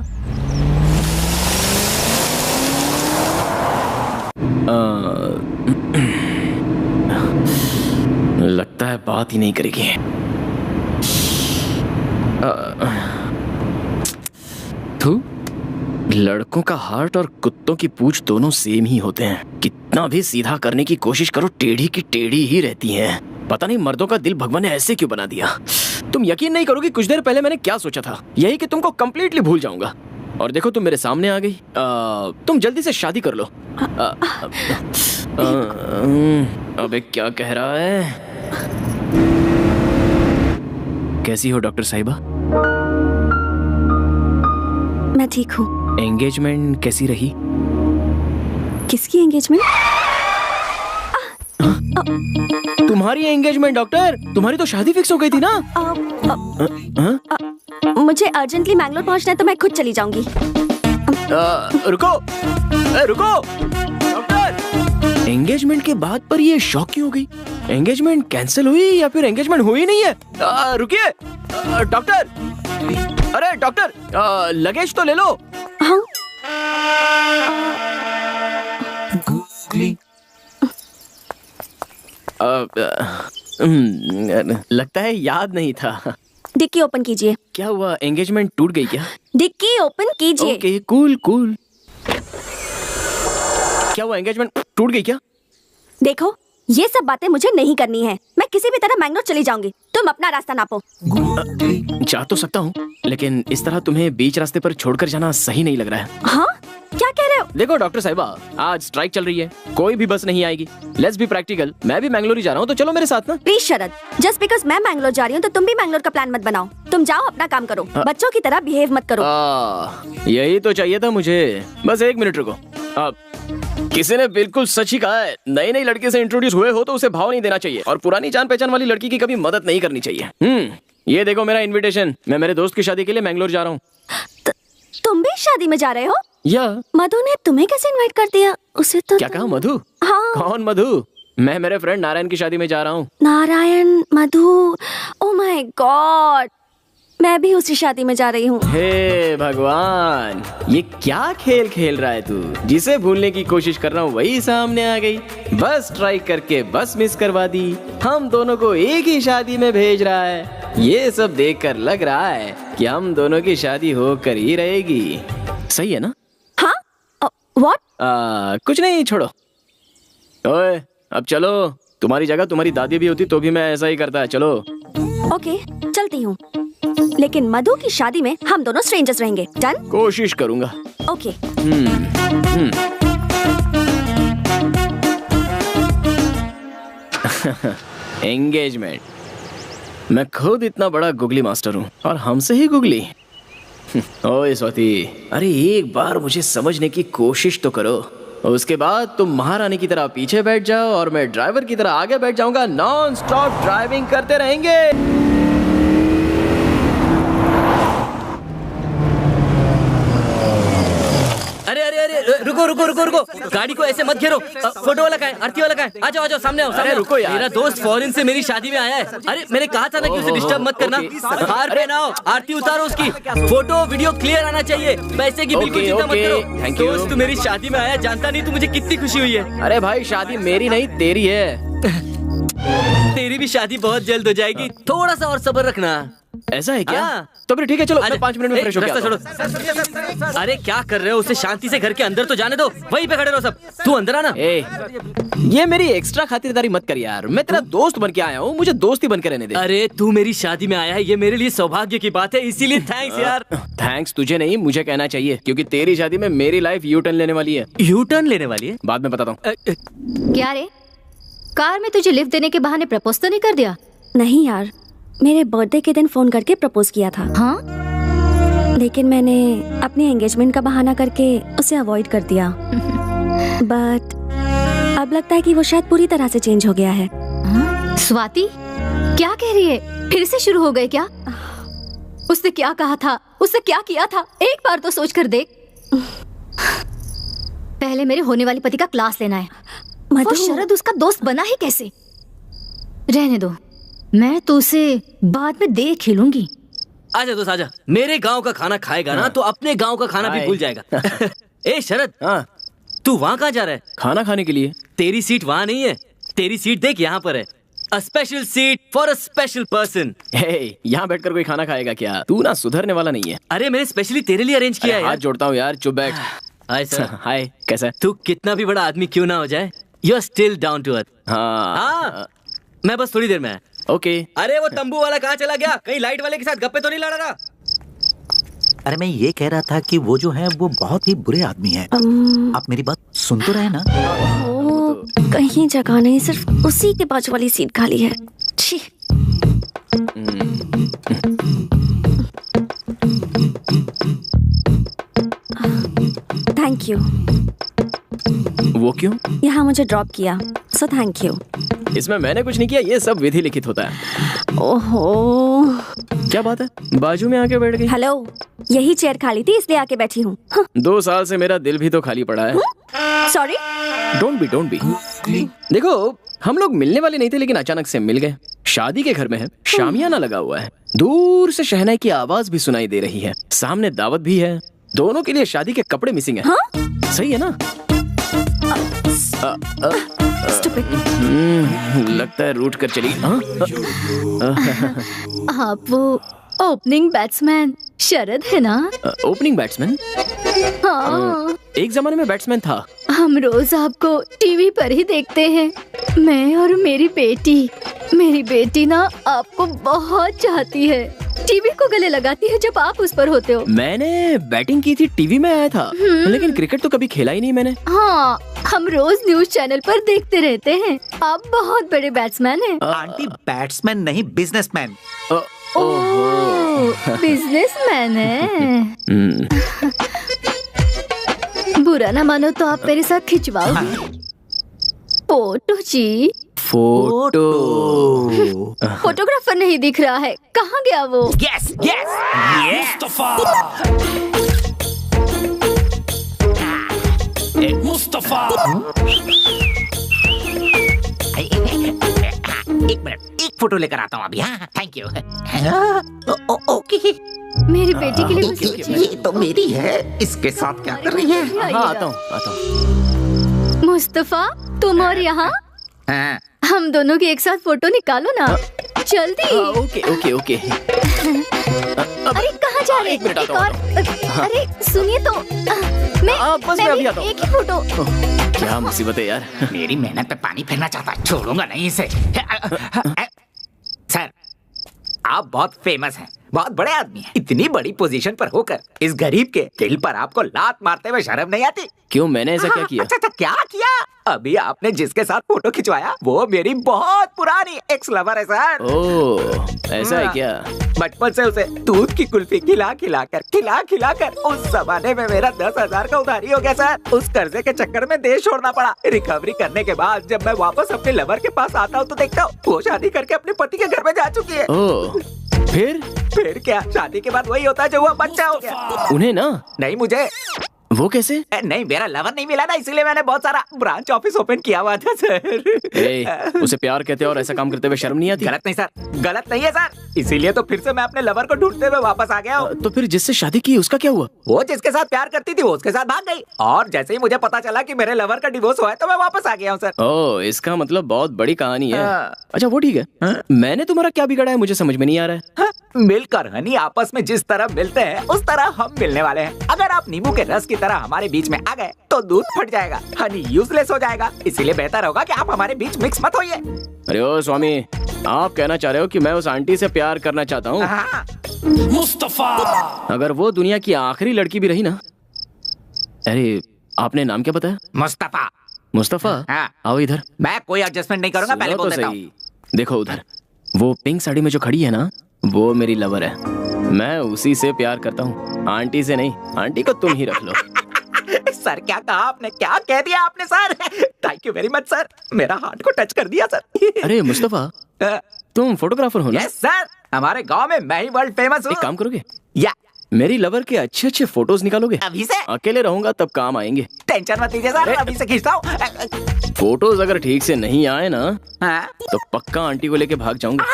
[SPEAKER 8] लगता है बात ही नहीं करेगी। लड़कों का हार्ट और कुत्तों की पूंछ दोनों सेम ही होते हैं। कितना भी सीधा करने की कोशिश करो, टेढ़ी की टेढ़ी ही रहती हैं। पता नहीं मर्दों का दिल भगवान ने ऐसे क्यों बना दिया। तुम यकीन नहीं करोगी, कुछ देर पहले मैंने क्या सोचा था, यही कि तुमको कंप्लीटली भूल जाऊंगा। और देखो तुम मेरे सामने आ गई। तुम जल्दी से शादी कर लो। अबे क्या कह रहा है? कैसी हो डॉक्टर साहिबा?
[SPEAKER 2] मैं ठीक हूँ।
[SPEAKER 8] एंगेजमेंट कैसी रही?
[SPEAKER 2] किसकी एंगेजमेंट?
[SPEAKER 8] तुम्हारी एंगेजमेंट डॉक्टर, तुम्हारी तो शादी फिक्स हो गई थी ना?
[SPEAKER 2] मुझे अर्जेंटली मैंगलोर पहुंचना है तो मैं खुद चली जाऊंगी।
[SPEAKER 8] रुको, रुको डॉक्टर। एंगेजमेंट के बाद पर ये शॉक क्यों हो गई? एंगेजमेंट कैंसिल हुई या फिर एंगेजमेंट हुई नहीं है? रुकिए डॉक्टर। अरे डॉक्टर, लगेज तो ले लो।
[SPEAKER 2] हाँ?
[SPEAKER 8] लगता है याद नहीं था।
[SPEAKER 2] डिक्की ओपन कीजिए।
[SPEAKER 8] क्या हुआ, एंगेजमेंट टूट गई क्या?
[SPEAKER 2] डिक्की ओपन कीजिए।
[SPEAKER 8] Okay cool cool. क्या हुआ, एंगेजमेंट टूट गई क्या?
[SPEAKER 2] देखो, ये सब बातें मुझे नहीं करनी है। मैं किसी भी तरह मैंगलोर चली जाऊंगी, तुम अपना रास्ता नापो।
[SPEAKER 8] जा तो सकता हूँ, लेकिन इस तरह तुम्हें बीच रास्ते पर छोड़कर जाना सही नहीं लग रहा है।
[SPEAKER 2] हाँ? क्या कह रहे हो?
[SPEAKER 8] देखो डॉक्टर साहिबा, आज स्ट्राइक चल रही है, कोई भी बस नहीं आएगी। Let's be practical. मैं भी मैंगलोर ही जा रहा हूँ, तो चलो मेरे साथ ना।
[SPEAKER 2] प्लीज शरद, जस्ट बिकॉज मैं मैंगलोर जा रही हूँ तो तुम भी मैंगलोर का प्लान मत बनाओ। तुम जाओ, अपना काम करो, बच्चों की तरह बिहेव मत करो।
[SPEAKER 8] यही तो चाहिए था मुझे। बस एक मिनट रुको। किसी ने बिल्कुल सच ही कहा है, नई नई लड़की से इंट्रोड्यूस हुए हो तो उसे भाव नहीं देना चाहिए, और पुरानी जान पहचान वाली लड़की की कभी मदद नहीं करनी चाहिए। ये देखो मेरा इनविटेशन। मैं मेरे दोस्त की शादी के लिए मैंगलोर जा रहा हूँ।
[SPEAKER 2] तुम भी शादी में जा रहे हो?
[SPEAKER 8] या
[SPEAKER 2] मधु ने तुम्हें कैसे इनवाइट कर दिया? उसे तो
[SPEAKER 8] क्या कहा? मधु?
[SPEAKER 2] हाँ।
[SPEAKER 8] कौन मधु? मैं मेरे फ्रेंड नारायण की शादी में जा रहा हूँ।
[SPEAKER 2] नारायण, मधु, ओह माय गॉड, मैं भी उसी शादी में जा रही हूँ।
[SPEAKER 8] हे भगवान, ये क्या खेल खेल रहा है तू? जिसे भूलने की कोशिश कर रहा हूँ वही सामने आ गई। बस ट्राई करके बस मिस करवा दी। हम दोनों को एक ही शादी में भेज रहा है। ये सब देखकर लग रहा है कि हम दोनों की शादी होकर ही रहेगी। सही है ना?
[SPEAKER 2] हाँ? व्हाट?
[SPEAKER 8] कुछ नहीं, छोड़ो। ओए अब चलो। तुम्हारी जगह तुम्हारी दादी भी होती तो भी मैं ऐसा ही करता है। चलो।
[SPEAKER 2] ओके, चलती हूँ, लेकिन मधु की शादी में हम दोनों स्ट्रेंजर्स रहेंगे। डन?
[SPEAKER 8] कोशिश करूंगा।
[SPEAKER 2] ओके।
[SPEAKER 8] एंगेजमेंट। मैं खुद इतना बड़ा गुगली मास्टर हूँ और हमसे ही गुगली। ओए स्वाति, अरे एक बार मुझे समझने की कोशिश तो करो। उसके बाद तुम महारानी की तरह पीछे बैठ जाओ और मैं ड्राइवर की तरह आगे बैठ जाऊंगा। नॉन स्टॉप ड्राइविंग करते रहेंगे।
[SPEAKER 6] रुको रुको रुको रुको, गाड़ी को ऐसे मत घेरो। फोटो वाला कहाँ है? आरती वाला कहाँ है? आ जाओ आ जाओ, सामने आओ, सामने रुको यार। मेरा दोस्त फॉरेन से मेरी शादी में आया है। अरे मैंने कहा था ना कि उसे डिस्टर्ब मत करना। हार पहनाओ, आरती उतारो उसकी, फोटो वीडियो क्लियर आना चाहिए, पैसे की बिल्कुल चिंता मत करो। Thank you. दोस्त तू मेरी शादी में आया, जानता नहीं तू मुझे कितनी खुशी हुई है।
[SPEAKER 8] अरे भाई शादी मेरी नहीं तेरी है।
[SPEAKER 6] तेरी भी शादी बहुत जल्द हो जाएगी, थोड़ा सा और सब्र रखना।
[SPEAKER 8] ऐसा है क्या? तो फिर ठीक है, चलो मैं 5 मिनट में फ्रेश हो
[SPEAKER 6] रास्ता छोड़ो। अरे क्या कर रहे हो? उसे शांति से घर के अंदर तो जाने दो, वहीं पे खड़े रहो सब। तू अंदर आना।
[SPEAKER 8] ये मेरी एक्स्ट्रा खातिरदारी मत कर यार, मैं तेरा दोस्त बन के आया हूँ, मुझे दोस्ती बन के रहने दे।
[SPEAKER 6] अरे तू मेरी शादी में आया है, ये मेरे लिए सौभाग्य की बात है, इसीलिए थैंक्स यार।
[SPEAKER 8] थैंक्स तुझे नहीं, मुझे कहना चाहिए, क्योंकि तेरी शादी में मेरी लाइफ यू टर्न लेने वाली है।
[SPEAKER 6] यू टर्न लेने वाली है?
[SPEAKER 8] बाद में बताता हूँ।
[SPEAKER 5] क्या रे, कार में तुझे लिफ्ट देने के बहाने प्रपोज तो नहीं कर दिया?
[SPEAKER 2] नहीं यार, मेरे बर्थडे के दिन फोन करके प्रपोज किया था।
[SPEAKER 5] हाँ?
[SPEAKER 2] लेकिन मैंने अपनी एंगेजमेंट का बहाना करके उसे अवॉइड कर दिया। बट अब लगता है कि वो शायद पूरी तरह से चेंज हो गया है।
[SPEAKER 5] स्वाति क्या कह रही है? फिर से शुरू हो गए क्या? उसने क्या कहा था, उसने क्या किया था, एक बार तो सोच कर देख। पहले मेरे होने वाली पति का क्लास लेना है। वो शरद उसका दोस्त बना ही कैसे? रहने दो, मैं तो उसे बाद में देख ही लूंगी।
[SPEAKER 6] आजा दोस्त आजा, मेरे गांव का खाना खाएगा ना तो अपने गांव का खाना भी भूल जाएगा। ए शरद, तू वहाँ कहाँ जा रहा है?
[SPEAKER 8] खाना खाने के लिए।
[SPEAKER 6] तेरी सीट वहाँ नहीं है, तेरी सीट देख यहाँ पर है। A special seat for a special person।
[SPEAKER 8] यहाँ बैठकर कोई खाना खाएगा क्या? तू ना सुधरने वाला नहीं है।
[SPEAKER 6] अरे मैंने स्पेशली तेरे लिए अरेंज किया है।
[SPEAKER 8] हाथ जोड़ता हूँ यार, चुप बैठ।
[SPEAKER 6] Hi sir.
[SPEAKER 8] हाय, कैसा है?
[SPEAKER 6] तू कितना भी बड़ा आदमी क्यों ना हो जाए, you are still down to earth.
[SPEAKER 8] हाँ,
[SPEAKER 6] मैं बस थोड़ी देर में आया।
[SPEAKER 8] ओके।
[SPEAKER 6] अरे वो तंबू वाला कहाँ चला गया? कहीं लाइट वाले के साथ गप्पे तो नहीं लड़ा रहा?
[SPEAKER 1] अरे मैं ये कह रहा था कि वो जो है वो बहुत ही बुरे आदमी है। आप मेरी बात सुन तो रहे ना?
[SPEAKER 2] कहीं जगह नहीं, सिर्फ उसी के बाजू वाली सीट खाली है। छी। Thank you.
[SPEAKER 8] वो क्यों?
[SPEAKER 2] यहाँ मुझे ड्रॉप किया, सो थैंक यू।
[SPEAKER 8] इसमें मैंने कुछ नहीं किया, ये सब विधि लिखित होता है।
[SPEAKER 2] ओहो,
[SPEAKER 8] क्या बात है? बाजू में आके बैठ गई।
[SPEAKER 2] हेलो, यही चेयर खाली थी इसलिए आके बैठी हूँ।
[SPEAKER 8] 2 साल से मेरा दिल भी तो खाली पड़ा है।
[SPEAKER 2] सॉरी।
[SPEAKER 8] Don't be. देखो, हम लोग मिलने वाले नहीं थे, लेकिन अचानक से मिल गए। शादी के घर में है, शामियाना लगा हुआ है, दूर से शहनाई की आवाज भी सुनाई दे रही है, सामने दावत भी है, दोनों के लिए शादी के कपड़े मिसिंग है। सही है ना? लगता है रूठ कर चली।
[SPEAKER 5] आप वो ओपनिंग बैट्समैन शरद है ना?
[SPEAKER 8] Opening batsman?
[SPEAKER 5] हाँ।
[SPEAKER 8] एक जमाने में बैट्समैन था।
[SPEAKER 5] हम रोज आपको टीवी पर ही देखते हैं, मैं और मेरी बेटी। मेरी बेटी ना आपको बहुत चाहती है, टीवी को गले लगाती है जब आप उस पर होते हो।
[SPEAKER 8] मैंने बैटिंग की थी, टीवी में आया था, लेकिन क्रिकेट तो कभी खेला ही नहीं मैंने।
[SPEAKER 5] हाँ, हम रोज न्यूज चैनल पर देखते रहते हैं। आप बहुत बड़े बैट्समैन हैं।
[SPEAKER 1] आंटी बैट्समैन नहीं, बिजनेसमैन।
[SPEAKER 5] बिजनेसमैन है। बुरा ना मानो तो आप मेरे साथ खिंचवाओगे फोटो जी?
[SPEAKER 8] फोटो।
[SPEAKER 5] फोटोग्राफर नहीं दिख रहा है, कहाँ गया वो?
[SPEAKER 3] Yes yes Mustafa. मुस्तफा, एक मिनट, एक फोटो लेकर आता हूँ अभी। हाँ थैंक यू। ओके,
[SPEAKER 5] मेरी बेटी के लिए कुछ
[SPEAKER 3] ये तो मेरी है, इसके साथ क्या कर रही है?
[SPEAKER 8] हाँ आता हूँ।
[SPEAKER 5] मुस्तफा, तुम और यहाँ?
[SPEAKER 3] हाँ।
[SPEAKER 5] हम दोनों की एक साथ फोटो निकालो ना, जल्दी।
[SPEAKER 8] ओके।
[SPEAKER 5] अरे कहाँ जा रहे? एक और। अरे सुनिए तो, मैं
[SPEAKER 8] अभी आता हूँ।
[SPEAKER 5] एक ही फोटो।
[SPEAKER 8] क्या मुसीबत है यार।
[SPEAKER 3] मेरी मेहनत पे पानी फेरना चाहता, छोड़ूंगा नहीं इसे। सर, आप बहुत फेमस हैं, बहुत बड़े आदमी हैं। इतनी बड़ी पोजीशन पर होकर इस गरीब के दिल पर आपको लात मारते हुए शर्म नहीं आती?
[SPEAKER 8] क्यों, मैंने ऐसा क्या किया?
[SPEAKER 3] अच्छा, क्या किया? अभी आपने जिसके साथ फोटो खिंचवाया वो मेरी बहुत पुरानी एक्स लवर है सर।
[SPEAKER 8] ओह, ऐसा है क्या?
[SPEAKER 3] बचपन से उसे दूध की कुल्फी खिला कर उस जमाने में मेरा 10,000 का उधारी हो गया सर। उस कर्जे के चक्कर में देश छोड़ना पड़ा। रिकवरी करने के बाद जब मैं वापस अपने लवर के पास आता हूँ तो देखता हूँ वो शादी करके अपने पति के घर में जा चुकी है।
[SPEAKER 8] ओह, फिर
[SPEAKER 3] क्या? शादी के बाद वही होता है जो हुआ, बच्चा हो गया।
[SPEAKER 8] उन्हें ना?
[SPEAKER 3] नहीं, मुझे।
[SPEAKER 8] वो कैसे?
[SPEAKER 3] नहीं, मेरा लवर नहीं मिला ना, इसीलिए मैंने बहुत सारा ब्रांच ऑफिस ओपन किया हुआ था सर।
[SPEAKER 8] उसे प्यार कहते हैं और ऐसा काम करते हुए शर्म नहीं आती?
[SPEAKER 3] गलत नहीं सर, गलत नहीं है सर, इसीलिए तो फिर से मैं अपने लवर को ढूंढते हुए वापस आ गया हूँ।
[SPEAKER 8] तो फिर जिससे शादी की उसका क्या हुआ?
[SPEAKER 3] वो जिसके साथ प्यार करती थी वो उसके साथ भाग गई, और जैसे ही मुझे पता चला कि मेरे लवर का डिवोर्स हुआ है तो मैं वापस आ गया हूँ सर।
[SPEAKER 8] ओह, इसका मतलब बहुत बड़ी कहानी है। अच्छा वो ठीक है, मैंने तुम्हारा क्या बिगाड़ा है मुझे समझ में नहीं आ रहा है।
[SPEAKER 3] मिलकर हनी आपस में जिस तरह मिलते हैं उस तरह हम मिलने वाले हैं। अगर आप नींबू के रस की तरह हमारे बीच में आ गए तो दूध फट जाएगा, हनी यूजलेस हो जाएगा, इसीलिए बेहतर होगा कि आप हमारे बीच मिक्स मत होइए।
[SPEAKER 8] अरे ओ स्वामी, आप कहना चाह रहे हो कि मैं उस आंटी से प्यार करना चाहता हूँ?
[SPEAKER 3] मुस्तफा,
[SPEAKER 8] अगर वो दुनिया की आखिरी लड़की भी रही ना। अरे आपने नाम क्या बताया?
[SPEAKER 3] मुस्तफा।
[SPEAKER 8] मुस्तफा?
[SPEAKER 3] हाँ।
[SPEAKER 8] आओ इधर।
[SPEAKER 3] मैं कोई एडजस्टमेंट नहीं करूंगा, पहले बोल देता हूँ।
[SPEAKER 8] देखो उधर, वो पिंक साड़ी में जो खड़ी है ना, वो मेरी लवर है। मैं उसी से प्यार करता हूँ, आंटी से नहीं। आंटी को तुम ही रख लो।
[SPEAKER 3] सर क्या कहा आपने, क्या कह दिया आपने sir? Thank you very much sir, मेरा हार्ट को टच कर दिया सर।
[SPEAKER 8] अरे मुस्तफा, तुम फोटोग्राफर हो ना?
[SPEAKER 3] यस सर, हमारे गांव में मैं ही वर्ल्ड फेमस हूँ।
[SPEAKER 8] एक काम करोगे?
[SPEAKER 3] या
[SPEAKER 8] मेरी लवर के अच्छे अच्छे फोटोज निकालोगे?
[SPEAKER 3] अभी से?
[SPEAKER 8] अकेले रहूंगा तब काम आएंगे।
[SPEAKER 3] टेंशन मत लीजिए सर, अभी से खींचता हूँ।
[SPEAKER 8] फोटोज अगर ठीक से नहीं आए ना,
[SPEAKER 3] हाँ?
[SPEAKER 8] तो पक्का आंटी को लेके भाग जाऊंगा।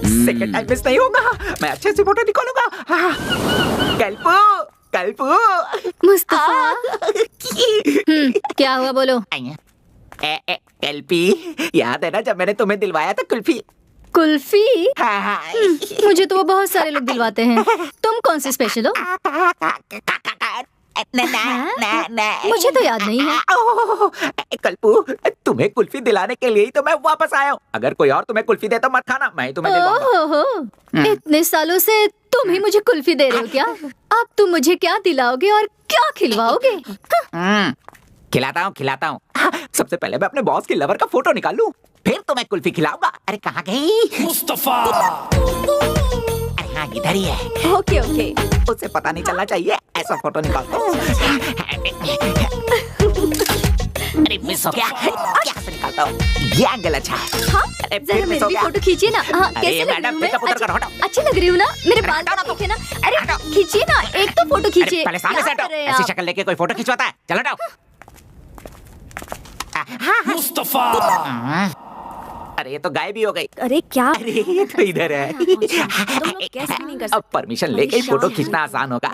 [SPEAKER 3] सेकंड टाइम मिस नहीं होगा, मैं अच्छे से फोटो निकालूंगा। कल्पू, कल्पू।
[SPEAKER 5] मुस्तफा। क्या हुआ बोलो?
[SPEAKER 3] एलपी, याद है ना जब मैंने तुम्हें दिलवाया था कुल्फी?
[SPEAKER 5] कुल्फी?
[SPEAKER 3] हाँ।
[SPEAKER 5] मुझे तो वो बहुत सारे लोग दिलवाते हैं, तुम कौन से स्पेशल हो? मुझे तो याद नहीं है।
[SPEAKER 3] कल्पू, तुम्हें कुल्फी दिलाने के लिए ही तो मैं वापस आया हूँ। अगर कोई और तुम्हें कुल्फी दे तो मत खाना, मैं ही तुम्हें दिलवाऊंगा।
[SPEAKER 5] इतने सालों से तुम ही मुझे कुल्फी दे रहे हो क्या? अब तुम मुझे क्या दिलाओगे और क्या खिलवाओगे?
[SPEAKER 3] खिलाता हूँ। सबसे पहले मैं अपने बॉस की लवर का फोटो निकाल लूं, फिर तो मैं कुल्फी खिलाऊंगा। अरे कहाँ गई? मुस्तफा। अरे हाँ, इधर ही है।
[SPEAKER 5] Okay okay.
[SPEAKER 3] उसे पता नहीं चलना चाहिए, ऐसा फोटो निकालता हूँ। अरे मिस हो गया, क्या से निकालता हूँ? ये एंगल अच्छा है।
[SPEAKER 5] हाँ, जरा मेरी भी फोटो खींचिए ना। हाँ, कैसे लग रही हूँ मैं? अच्छी लग रही हूँ ना? मेरे बाल देखिए ना। अरे खींचिए ना, एक तो फोटो खींचिए।
[SPEAKER 3] पहले सामने से हटो, ऐसी शक्ल लेके कोई फोटो खिंचवाता है? चलो हटो। मुस्तफा। अरे ये तो गायब ही हो गई।
[SPEAKER 2] अरे क्या?
[SPEAKER 3] अरे ये तो इधर है। अब परमिशन लेके ही फोटो खींचना आसान होगा।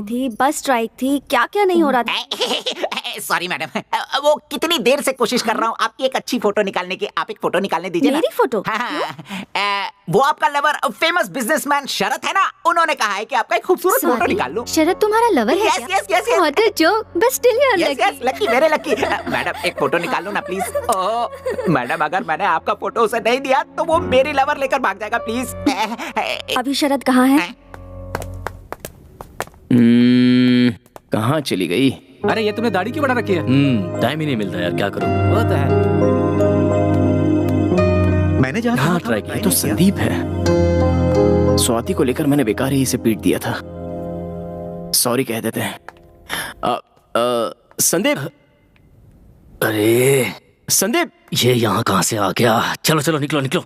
[SPEAKER 2] थी बस स्ट्राइक थी, क्या क्या नहीं हो रहा था।
[SPEAKER 3] सॉरी मैडम, वो कितनी देर से कोशिश कर रहा हूँ आपकी एक अच्छी फोटो निकालने की। आप एक फोटो निकालने दीजिए।
[SPEAKER 2] मेरी फोटो?
[SPEAKER 3] वो आपका लवर फेमस बिजनेसमैन शरद है ना, उन्होंने कहा है कि आपका एक खूबसूरत फोटो निकाल लूं।
[SPEAKER 5] शरद तुम्हारा लवर है?
[SPEAKER 3] Yes yes yes.
[SPEAKER 5] What a joke, but still you are lucky.
[SPEAKER 3] Lucky, very lucky. Madam एक फोटो निकाल लो ना प्लीज। ओह मैडम, अगर मैंने आपका फोटो उसे नहीं दिया तो वो मेरी लवर लेकर भाग जाएगा प्लीज।
[SPEAKER 2] अभी शरद कहाँ है?
[SPEAKER 8] कहाँ चली गई?
[SPEAKER 7] अरे ये तुमने दाढ़ी क्यों बढ़ा रखी है?
[SPEAKER 4] टाइम ही नहीं मिलता यार, क्या करूं?
[SPEAKER 7] वो तो है।
[SPEAKER 1] मैंने जहाँ
[SPEAKER 8] ट्राई किया तो संदीप है। स्वाति को लेकर मैंने बेकार ही इसे पीट दिया था। सॉरी कह देते हैं। संदीप।
[SPEAKER 4] अरे
[SPEAKER 8] संदीप,
[SPEAKER 4] ये यहाँ कहाँ से आ गया? चलो चलो निकलो निकलो।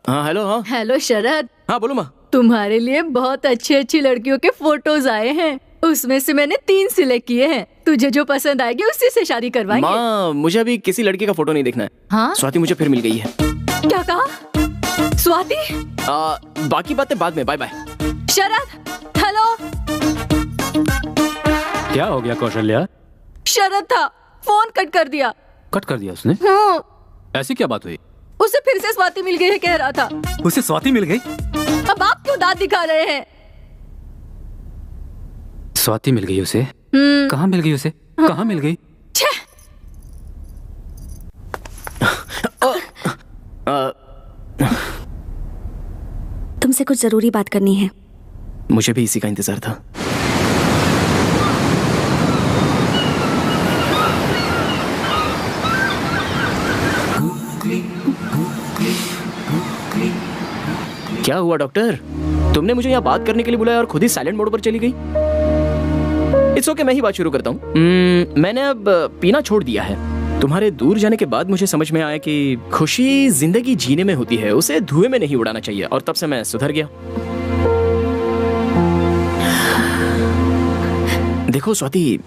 [SPEAKER 8] हाँ हेलो। हाँ
[SPEAKER 5] हेलो शरद।
[SPEAKER 8] हाँ बोलो माँ।
[SPEAKER 5] तुम्हारे लिए बहुत अच्छी अच्छी लड़कियों के फोटोज आए हैं, उसमें से मैंने 3 सिलेक्ट किए हैं। तुझे जो पसंद आएगी उसी से शादी करवाएंगे।
[SPEAKER 8] माँ मुझे अभी किसी लड़की का फोटो नहीं देखना है।
[SPEAKER 5] हाँ?
[SPEAKER 8] स्वाति मुझे फिर मिल गई है।
[SPEAKER 5] क्या कहा? स्वाति?
[SPEAKER 8] बाकी बातें बाद में। Bye bye.
[SPEAKER 5] शरद, हेलो।
[SPEAKER 4] क्या हो गया कौशल्या?
[SPEAKER 5] शरद था, फोन कट कर दिया।
[SPEAKER 4] कट कर दिया उसने?
[SPEAKER 5] हाँ।
[SPEAKER 4] ऐसी क्या बात हुई?
[SPEAKER 5] उसे फिर से स्वाति मिल गई है कह रहा था।
[SPEAKER 4] उसे स्वाति मिल गई?
[SPEAKER 5] अब आप क्यों दांत दिखा रहे हैं?
[SPEAKER 4] स्वाति मिल गई उसे? कहाँ मिल गई उसे? कहाँ मिल गई?
[SPEAKER 2] तुमसे कुछ जरूरी बात करनी है।
[SPEAKER 8] मुझे भी इसी का इंतजार था। क्या हुआ डॉक्टर? तुमने मुझे यहाँ बात करने के लिए बुलाया और खुद ही साइलेंट मोड पर चली गई। इट्स ओके, मैं ही बात शुरू करता हूँ। मैंने अब पीना छोड़ दिया है। तुम्हारे दूर जाने के बाद मुझे समझ में आया कि खुशी जिंदगी जीने में होती है, उसे धुएं में नहीं उड़ाना चाहिए, और तब से मैं सुधर गया। देखो स्वाति,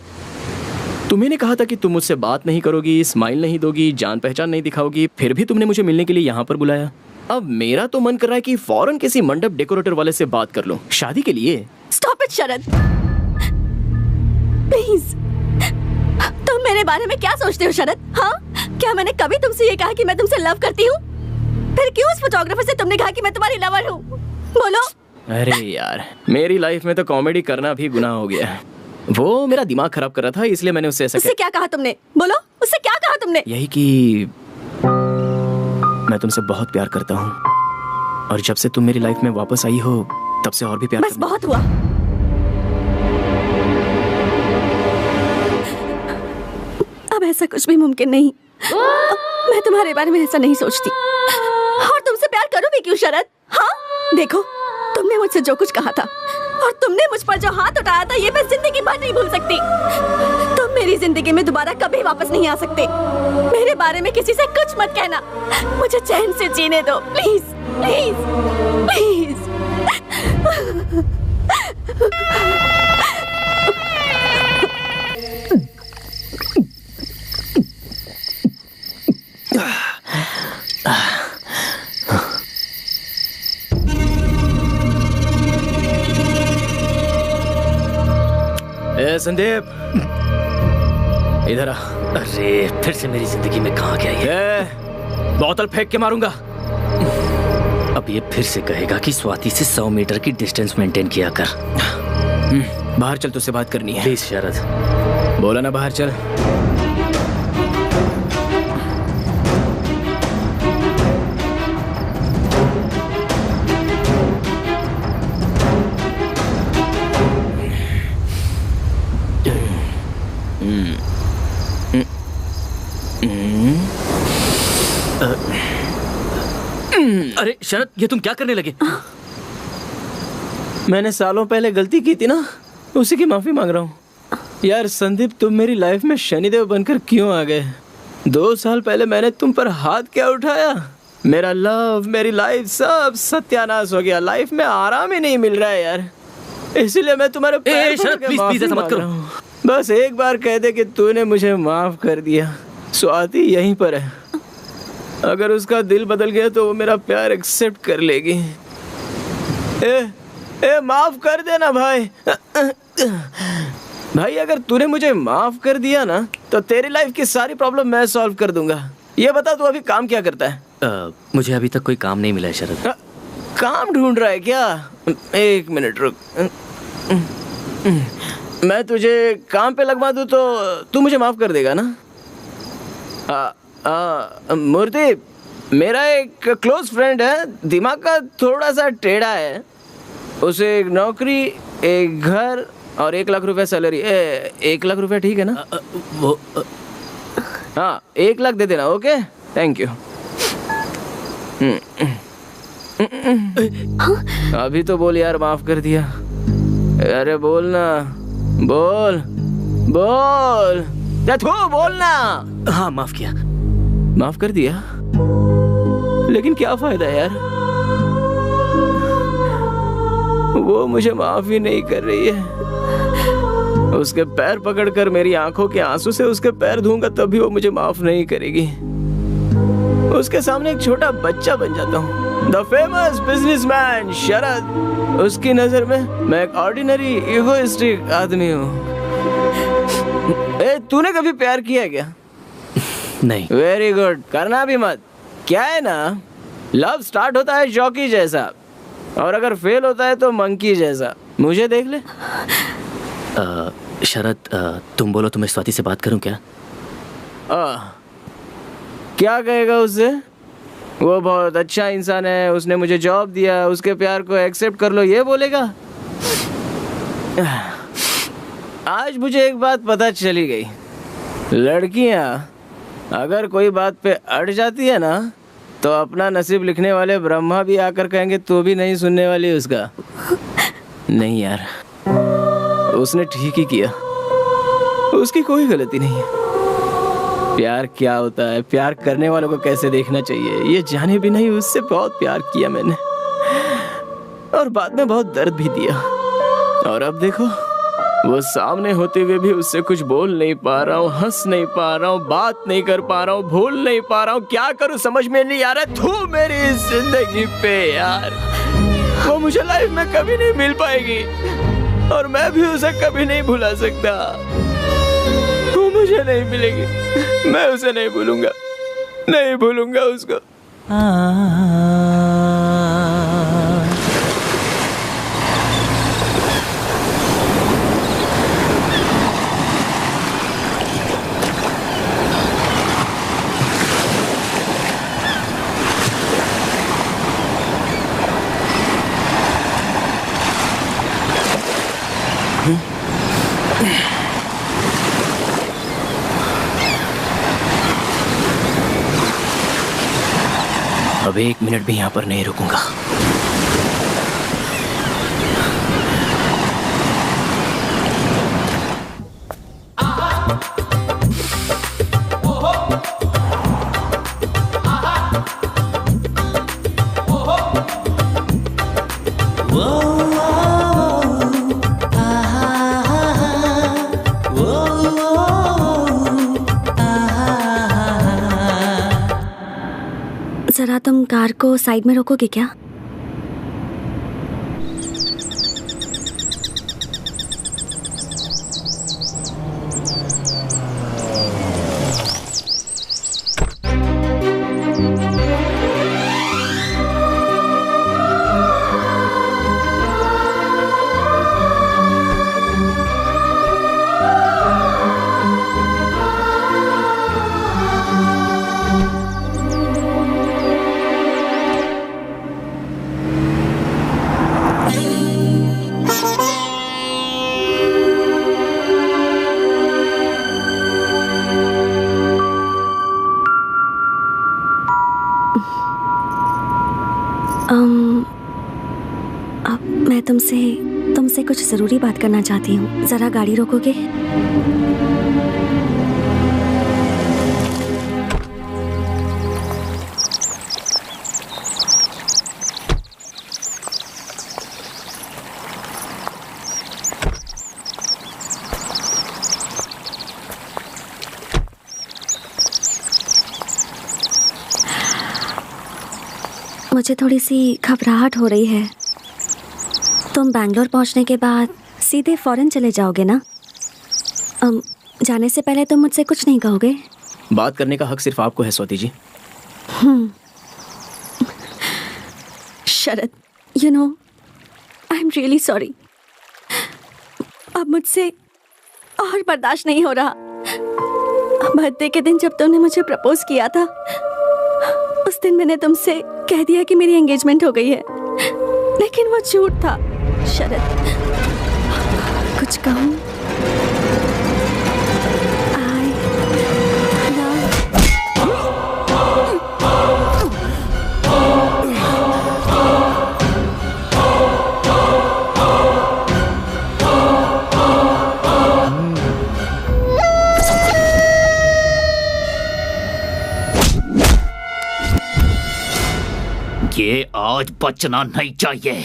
[SPEAKER 8] तुम्हें कहा था कि तुम मुझसे बात नहीं करोगी, स्माइल नहीं दोगी, जान पहचान नहीं दिखाओगी, फिर भी तुमने मुझे मिलने के लिए यहाँ पर बुलाया। अब मेरा तो मन कर रहा है कि फौरन किसी मंडप डेकोरेटर वाले से बात कर लूं शादी के लिए।
[SPEAKER 2] Stop it Sharad, please. तुम मेरे बारे में क्या सोचते हो शरद? हाँ, क्या मैंने कभी तुमसे ये कहा कि मैं तुमसे लव करती हूँ? फिर क्यों उस फोटोग्राफर से तुमने कहा कि मैं तुम्हारी लवर हूँ? बोलो।
[SPEAKER 8] अरे यार, मेरी लाइफ में तो कॉमेडी करना भी गुनाह हो गया है। वो मेरा दिमाग खराब कर रहा था, इसलिए मैंने उससे ऐसा
[SPEAKER 2] उससे क्या कहा तुमने? बोलो, उससे क्या कहा तुमने?
[SPEAKER 8] यही कि मैं तुमसे बहुत प्यार करता हूँ और जब से तुम मेरी लाइफ में वापस आई हो तब से और भी प्यार।
[SPEAKER 2] बस बहुत हुआ। अब ऐसा कुछ भी मुमकिन नहीं। मैं तुम्हारे बारे में ऐसा नहीं सोचती और तुमसे प्यार करूं भी क्यों शरद? हाँ, देखो, तुमने मुझसे जो कुछ कहा था और तुमने मुझ पर जो हाथ उठाया था, ये मैं जिंदगी भर नहीं भूल सकती। तुम मेरी जिंदगी में दोबारा कभी वापस नहीं आ सकते। मेरे बारे में किसी से कुछ मत कहना। मुझे चैन से जीने दो, प्लीज प्लीज प्लीज।
[SPEAKER 8] संदीप, इधर आ।
[SPEAKER 6] अरे फिर से मेरी जिंदगी में कहाँ गया ये?
[SPEAKER 8] बोतल फेंक के मारूंगा।
[SPEAKER 6] अब ये फिर से कहेगा कि स्वाति से 100 मीटर की डिस्टेंस मेंटेन किया कर।
[SPEAKER 8] बाहर चल, तुझसे बात करनी है।
[SPEAKER 6] प्लीज शरद।
[SPEAKER 8] बोला ना बाहर चल।
[SPEAKER 6] अरे शरद, ये तुम क्या करने लगे?
[SPEAKER 8] मैंने सालों पहले गलती की थी ना, उसी की माफी मांग रहा हूँ। यार संदीप, तुम मेरी लाइफ में शनिदेव बनकर क्यों आ गए? 2 साल पहले मैंने तुम पर हाथ क्या उठाया? मेरा लव, मेरी लाइफ सब सत्यानाश हो गया। लाइफ में आराम ही नहीं मिल रहा है यार, इसलिए मैं तुम्हारे पैर पकड़ के
[SPEAKER 6] प्लीज ऐसा मत करो।
[SPEAKER 8] बस एक बार कह दे कि तूने मुझे माफ कर दिया। स्वाति यहीं पर है, अगर उसका दिल बदल गया तो वो मेरा प्यार एक्सेप्ट कर लेगी। माफ कर देना भाई। भाई, अगर तूने मुझे माफ कर दिया ना तो तेरी लाइफ की सारी प्रॉब्लम मैं सॉल्व कर दूंगा। ये बता, तू अभी काम क्या करता है?
[SPEAKER 6] मुझे अभी तक कोई काम नहीं मिला है शरद।
[SPEAKER 8] काम ढूंढ रहा है क्या? 1 मिनट रुक। मैं तुझे काम पे लगवा दूं तो तू मुझे माफ कर देगा ना? मूर्ति, मेरा एक क्लोज फ्रेंड है, दिमाग का थोड़ा सा टेढ़ा है। उसे एक नौकरी, एक घर और 1 लाख रुपए सैलरी। 1 लाख रुपए ठीक है ना? हाँ, 1 लाख दे देना। Okay, thank you. अभी तो बोल यार, माफ कर दिया। अरे बोल ना, बोल बोल, बोल ना।
[SPEAKER 6] हाँ, माफ किया।
[SPEAKER 8] माफ कर दिया, लेकिन क्या फायदा यार? वो मुझे माफ ही नहीं कर रही है। उसके पैर पकड़कर मेरी आंखों के आंसू से उसके पैर धोऊंगा तब भी वो मुझे माफ नहीं करेगी। उसके सामने एक छोटा बच्चा बन जाता हूँ। द फेमस बिजनेसमैन शरद, उसकी नजर में मैं एक ऑर्डिनरी इगोइस्टिक आदमी हूँ। तूने कभी प्यार किया क्या?
[SPEAKER 6] नहीं।
[SPEAKER 8] वेरी गुड, करना भी मत। क्या है ना, लव स्टार्ट होता है जॉकी जैसा और अगर फेल होता है तो मंकी जैसा। मुझे देख ले।
[SPEAKER 6] शरद, तुम बोलो तो मैं स्वाति से बात करूं क्या?
[SPEAKER 8] क्या कहेगा उससे? वो बहुत अच्छा इंसान है, उसने मुझे जॉब दिया, उसके प्यार को एक्सेप्ट कर लो, ये बोलेगा? आज मुझे एक बात पता चली गई, लड़कियां अगर कोई बात पे अड़ जाती है ना तो अपना नसीब लिखने वाले ब्रह्मा भी आकर कहेंगे तू भी नहीं सुनने वाली उसका। नहीं यार, उसने ठीक ही किया, उसकी कोई गलती नहीं है। प्यार क्या होता है, प्यार करने वालों को कैसे देखना चाहिए, ये जाने भी नहीं उससे बहुत प्यार किया मैंने और बाद में बहुत दर्द भी दिया। और अब देखो, वो सामने होते हुए भी उससे कुछ बोल नहीं पा रहा हूँ, हंस नहीं पा रहा हूँ, बात नहीं कर पा रहा हूँ, भूल नहीं पा रहा हूँ, क्या करूँ समझ में नहीं आ रहा। तू मेरी जिंदगी पे यार, वो मुझे लाइफ में कभी नहीं मिल पाएगी और मैं भी उसे कभी नहीं भुला सकता। वो मुझे नहीं मिलेगी, मैं उसे नहीं भूलूंगा, नहीं भूलूंगा उसको। अब 1 मिनट भी यहाँ पर नहीं रुकूंगा।
[SPEAKER 2] जरा तुम कार को साइड में रोकोगे क्या? मैं तुमसे कुछ जरूरी बात करना चाहती हूँ। जरा गाड़ी रोकोगे? मुझे थोड़ी सी घबराहट हो रही है। तुम बैंगलोर पहुंचने के बाद सीधे फॉरेन चले जाओगे ना? जाने से पहले तुम मुझसे कुछ नहीं कहोगे?
[SPEAKER 8] बात करने का हक सिर्फ आपको है Swati ji.
[SPEAKER 2] Sharad, you know, I am really sorry. अब मुझसे और बर्दाश्त नहीं हो रहा। बर्थडे के दिन जब तुमने मुझे प्रपोज किया था, उस दिन मैंने तुमसे कह दिया कि मेरी एंगेजमेंट हो गई है, लेकिन वो झूठ था। शरद, कुछ कहूँ?
[SPEAKER 12] ये आज बचना नहीं चाहिए।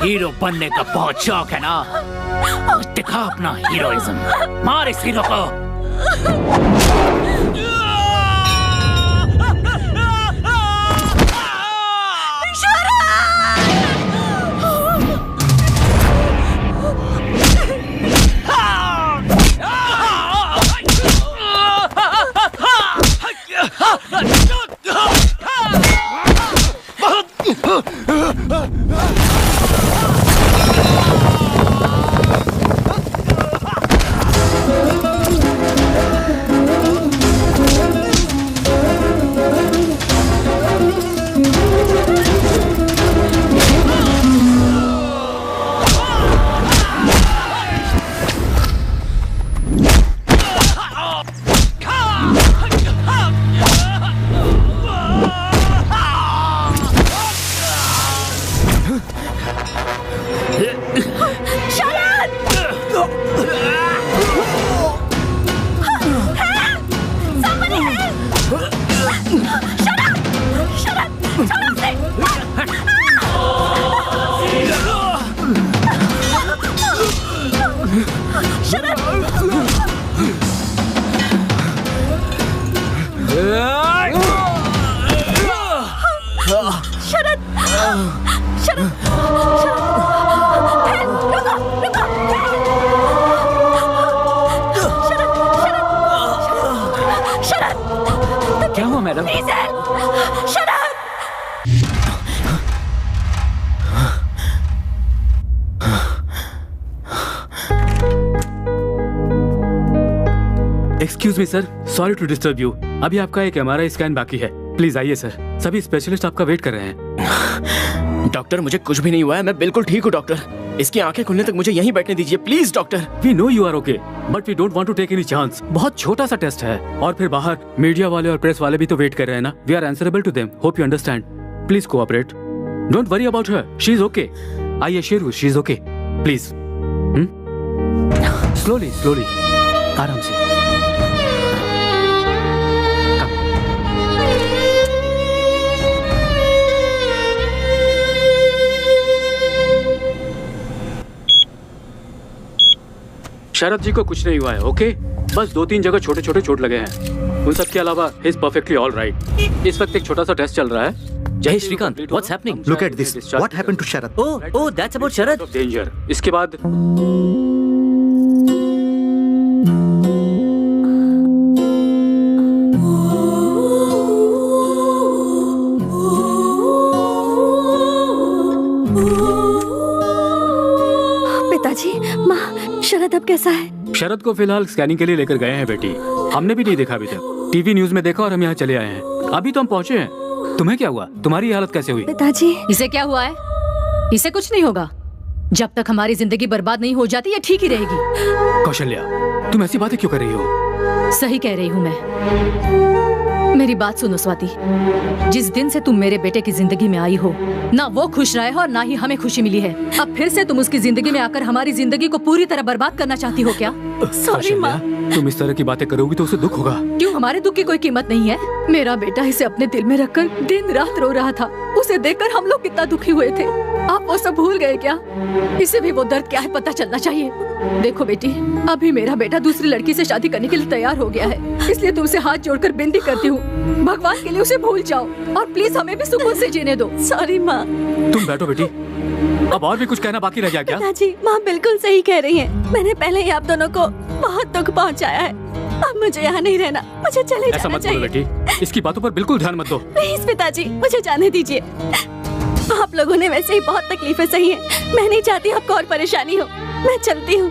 [SPEAKER 12] हीरो बनने का बहुत शौक है ना? दिखा अपना हीरोइज्म, मार इस हीरो को।
[SPEAKER 3] Madam.
[SPEAKER 11] Sharad!
[SPEAKER 4] Excuse me sir, sorry to disturb you. अभी आपका एक MRI स्कैन बाकी है, प्लीज आइए सर। सभी स्पेशलिस्ट आपका वेट कर रहे हैं।
[SPEAKER 8] डॉक्टर मुझे कुछ भी नहीं हुआ है, मैं बिल्कुल ठीक हूँ डॉक्टर। इसकी आंखें खुलने तक मुझे यहीं बैठने दीजिए please doctor.
[SPEAKER 4] We know you are okay, but we don't want to take any chance. बहुत छोटा सा टेस्ट है, और फिर बाहर मीडिया वाले और प्रेस वाले भी तो वेट कर रहे हैं ना। We are answerable to them, hope you understand. Please cooperate, don't worry about her, she is okay. I assure you she is okay, please. Slowly slowly, आराम से। शरद जी को कुछ नहीं हुआ है, ओके? बस 2-3 जगह छोटे छोटे चोट लगे हैं। उन सब के अलावा he is perfectly all right. इस वक्त एक छोटा सा टेस्ट चल रहा है।
[SPEAKER 6] Jai Shrikant, what's happening?
[SPEAKER 1] Look at this. What happened to Sharad?
[SPEAKER 6] Oh, that's about Sharad.
[SPEAKER 4] Danger. इसके बाद
[SPEAKER 2] पिताजी, माँ, शरद अब कैसा है?
[SPEAKER 4] शरद को फिलहाल स्कैनिंग के लिए लेकर गए हैं बेटी। हमने भी नहीं देखा अभी तक, टीवी न्यूज में देखा और हम यहाँ चले आए हैं। अभी तो हम पहुँचे हैं। तुम्हें क्या हुआ? तुम्हारी हालत कैसे हुई?
[SPEAKER 2] पिताजी,
[SPEAKER 11] इसे क्या हुआ है? इसे कुछ नहीं होगा। जब तक हमारी जिंदगी बर्बाद नहीं हो जाती ये ठीक ही रहेगी।
[SPEAKER 4] कौशल्या, तुम ऐसी बातें क्यों कर रही हो?
[SPEAKER 11] सही कह रही हूँ मैं। मेरी बात सुनो स्वाति, जिस दिन से तुम मेरे बेटे की जिंदगी में आई हो, ना वो खुश रहा है और ना ही हमें खुशी मिली है। अब फिर से तुम उसकी जिंदगी में आकर हमारी जिंदगी को पूरी तरह बर्बाद करना चाहती हो क्या? सॉरी माँ।
[SPEAKER 4] तुम इस तरह की बातें करोगी तो उसे दुख होगा।
[SPEAKER 11] क्यों, हमारे दुख की कोई कीमत नहीं है? मेरा बेटा इसे अपने दिल में रखकर दिन रात रो रहा था। उसे देखकर हम लोग कितना दुखी हुए थे। आप वो सब भूल गए क्या? इसे भी वो दर्द क्या है पता चलना चाहिए। देखो बेटी, अभी मेरा बेटा दूसरी लड़की से शादी करने के लिए तैयार हो गया है, इसलिए तुमसे हाथ जोड़कर विनती करती हूँ, भगवान के लिए उसे भूल जाओ और प्लीज हमें भी सुकून से जीने दो। सॉरी माँ।
[SPEAKER 4] तुम बैठो बेटी, अब और भी कुछ कहना बाकी रह गया क्या?
[SPEAKER 2] पिताजी, माँ बिल्कुल सही कह रही है। मैंने पहले ही आप दोनों को बहुत दुख पहुँचाया है। अब मुझे यहाँ नहीं रहना, मुझे चले
[SPEAKER 4] ऐसा
[SPEAKER 2] जाना
[SPEAKER 4] मत बोलो
[SPEAKER 2] चाहिए।
[SPEAKER 4] बेटी, इसकी बातों पर बिल्कुल ध्यान मत दो।
[SPEAKER 2] प्लीज पिताजी, मुझे जाने दीजिए। आप लोगों ने वैसे ही बहुत तकलीफें सही हैं। मैं नहीं चाहती आपको और परेशानी हो। मैं चलती हूँ,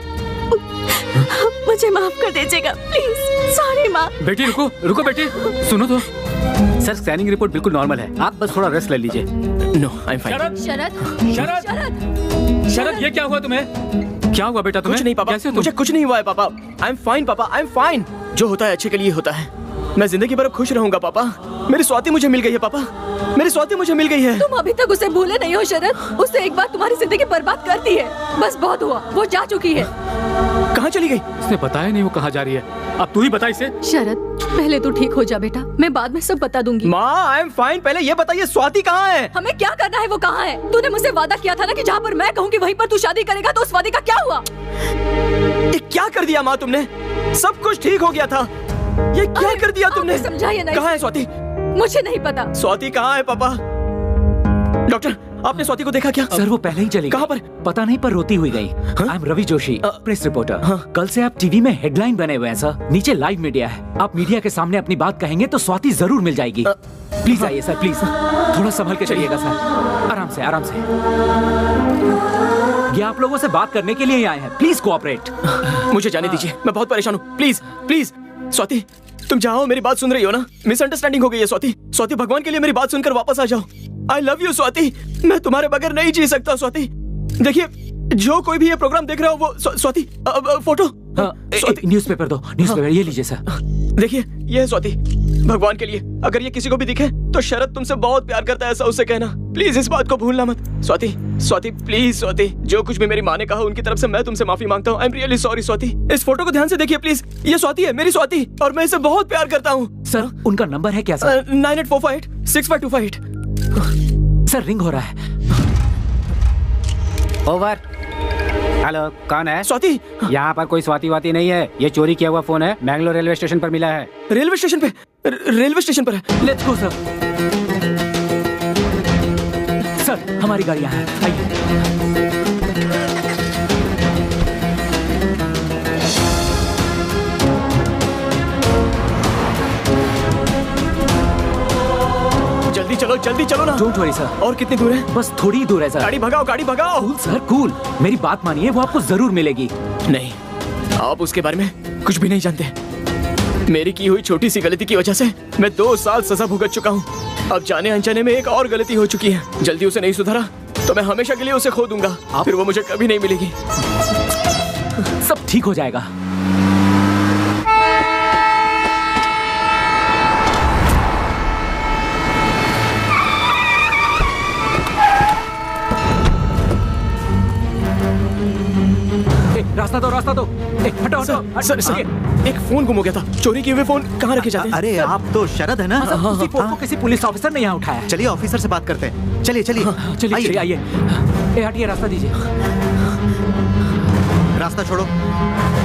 [SPEAKER 2] मुझे माफ कर दीजिएगा प्लीज। सॉरी माँ।
[SPEAKER 4] बेटी रुको रुको बेटी, सुनो तो। सर, स्कैनिंग रिपोर्ट बिल्कुल नॉर्मल है, आप बस थोड़ा रेस्ट ले लीजिए।
[SPEAKER 8] No, I am fine.
[SPEAKER 11] Sharad,
[SPEAKER 4] Sharad,
[SPEAKER 11] Sharad,
[SPEAKER 4] Sharad, ये क्या हुआ तुम्हें? क्या हुआ बेटा तुम्हें?
[SPEAKER 8] कुछ नहीं पापा,
[SPEAKER 4] कैसे हो तुम?
[SPEAKER 8] मुझे कुछ नहीं हुआ है पापा। आई एम फाइन पापा, आई एम फाइन। जो होता है अच्छे के लिए होता है। मैं जिंदगी भर खुश रहूंगा पापा। मेरी स्वाति मुझे मिल गई है पापा, मेरी स्वाति मुझे मिल गई है।
[SPEAKER 11] तुम अभी तक उसे भूले नहीं हो शरद। उसने एक बार तुम्हारी जिंदगी बर्बाद कर दी है। बस बहुत हुआ, वो जा चुकी है।
[SPEAKER 8] कहाँ चली गई?
[SPEAKER 4] इसने बताया नहीं वो कहाँ जा रही है। अब तू ही बता इसे।
[SPEAKER 11] शरद, पहले तू ठीक हो जा बेटा, मैं बाद में सब बता दूंगी।
[SPEAKER 8] माँ, आई एम फाइन। पहले ये बताइए स्वाति कहाँ है?
[SPEAKER 11] हमें क्या करना है वो कहाँ है? तूने मुझसे वादा किया था ना कि जहाँ पर मैं कहूँगी वहीं पर तू शादी करेगा, तो उस वादे का क्या हुआ?
[SPEAKER 8] ये क्या कर दिया माँ तुमने? सब कुछ ठीक हो गया था, ये क्या कर दिया तुमने?
[SPEAKER 11] समझाइए नहीं।
[SPEAKER 8] कहाँ है स्वाति?
[SPEAKER 11] मुझे नहीं पता।
[SPEAKER 8] स्वाति कहाँ है पापा? डॉक्टर, आपने स्वाति को देखा क्या?
[SPEAKER 3] सर, वो पहले ही चली गई।
[SPEAKER 8] कहाँ पर?
[SPEAKER 3] पता नहीं, पर रोती हुई गई। I am Ravi Joshi, press reporter. कल से आप टीवी में हेडलाइन बने हुए हैं सर। नीचे लाइव मीडिया है। आप मीडिया के सामने अपनी बात कहेंगे तो स्वाति जरूर मिल जाएगी। प्लीज आइए सर, प्लीज। थोड़ा संभल के चलिएगा सर, आराम से आराम से। ये आप लोगों से बात करने के लिए ही आए हैं, प्लीज कोऑपरेट।
[SPEAKER 8] मुझे जाने दीजिए, मैं बहुत परेशान हूँ। प्लीज प्लीज स्वाति, तुम जहाँ मेरी बात सुन रही हो ना? मिसअंडरस्टैंडिंग हो गई है स्वाति। स्वाति, भगवान के लिए मेरी बात सुनकर वापस आ जाओ। आई लव यू स्वाति, मैं तुम्हारे बगैर नहीं जी सकता स्वाति। देखिए, जो कोई भी ये प्रोग्राम देख रहा हो वो स्वाति, फोटो।
[SPEAKER 3] न्यूज़पेपर दो, न्यूज़पेपर ये लीजिए सर।
[SPEAKER 8] देखिए, ये है स्वाति। भगवान के लिए अगर ये किसी को भी दिखे तो शरद तुमसे बहुत प्यार करता है, ऐसा उससे कहना। प्लीज इस बात को भूलना मत। स्वाति, स्वाति प्लीज स्वाति, जो कुछ भी मेरी माँ ने कहा उनकी तरफ से मैं तुमसे माफी मांगता हूँ। आई एम रियली सॉरी स्वाति। इस फोटो को ध्यान से देखिए प्लीज, ये स्वाति है, मेरी स्वाति, और मैं इसे बहुत प्यार करता हूँ।
[SPEAKER 3] सर, उनका नंबर है क्या सर?
[SPEAKER 8] 9845
[SPEAKER 3] सर, रिंग हो रहा है।
[SPEAKER 13] ओवर। हेलो, कौन है?
[SPEAKER 8] स्वाति।
[SPEAKER 13] यहाँ पर कोई स्वाति वाती नहीं है, ये चोरी किया हुआ फोन है, मैंगलोर रेलवे स्टेशन पर मिला है।
[SPEAKER 8] रेलवे स्टेशन पे? रेलवे स्टेशन पर है।
[SPEAKER 3] Let's go sir. सर, हमारी गाड़ी यहाँ है, आइए।
[SPEAKER 8] चलो जल्दी चलो ना।
[SPEAKER 3] Don't worry sir.
[SPEAKER 8] और कितनी दूर है?
[SPEAKER 3] बस थोड़ी ही दूर है सर।
[SPEAKER 8] गाड़ी भगाओ, गाड़ी भगाओ।
[SPEAKER 3] कूल सर कूल, मेरी बात मानिए, वो आपको जरूर मिलेगी।
[SPEAKER 8] नहीं, आप उसके बारे में कुछ भी नहीं जानते। मेरी की हुई छोटी सी गलती की वजह से मैं 2 साल सजा भुगत चुका हूँ। अब जाने अनजाने में एक और गलती हो चुकी है। जल्दी उसे नहीं सुधारा तो मैं हमेशा के लिए उसे खो दूंगा। फिर वो मुझे कभी नहीं मिलेगी।
[SPEAKER 3] सब ठीक हो जाएगा। रास्ता दो, रास्ता दो। हटो हटो।
[SPEAKER 8] सर, एक फोन गुम हो गया था। चोरी किए हुए फोन कहाँ रखे जाते हैं?
[SPEAKER 1] अरे आप तो शरद है ना?
[SPEAKER 3] उसी फोन को किसी पुलिस ऑफिसर ने यहाँ उठाया।
[SPEAKER 1] चलिए ऑफिसर से बात करते हैं। चलिए चलिए
[SPEAKER 3] चलिए आइए। हटिए, रास्ता दीजिए।
[SPEAKER 1] रास्ता छोड़ो।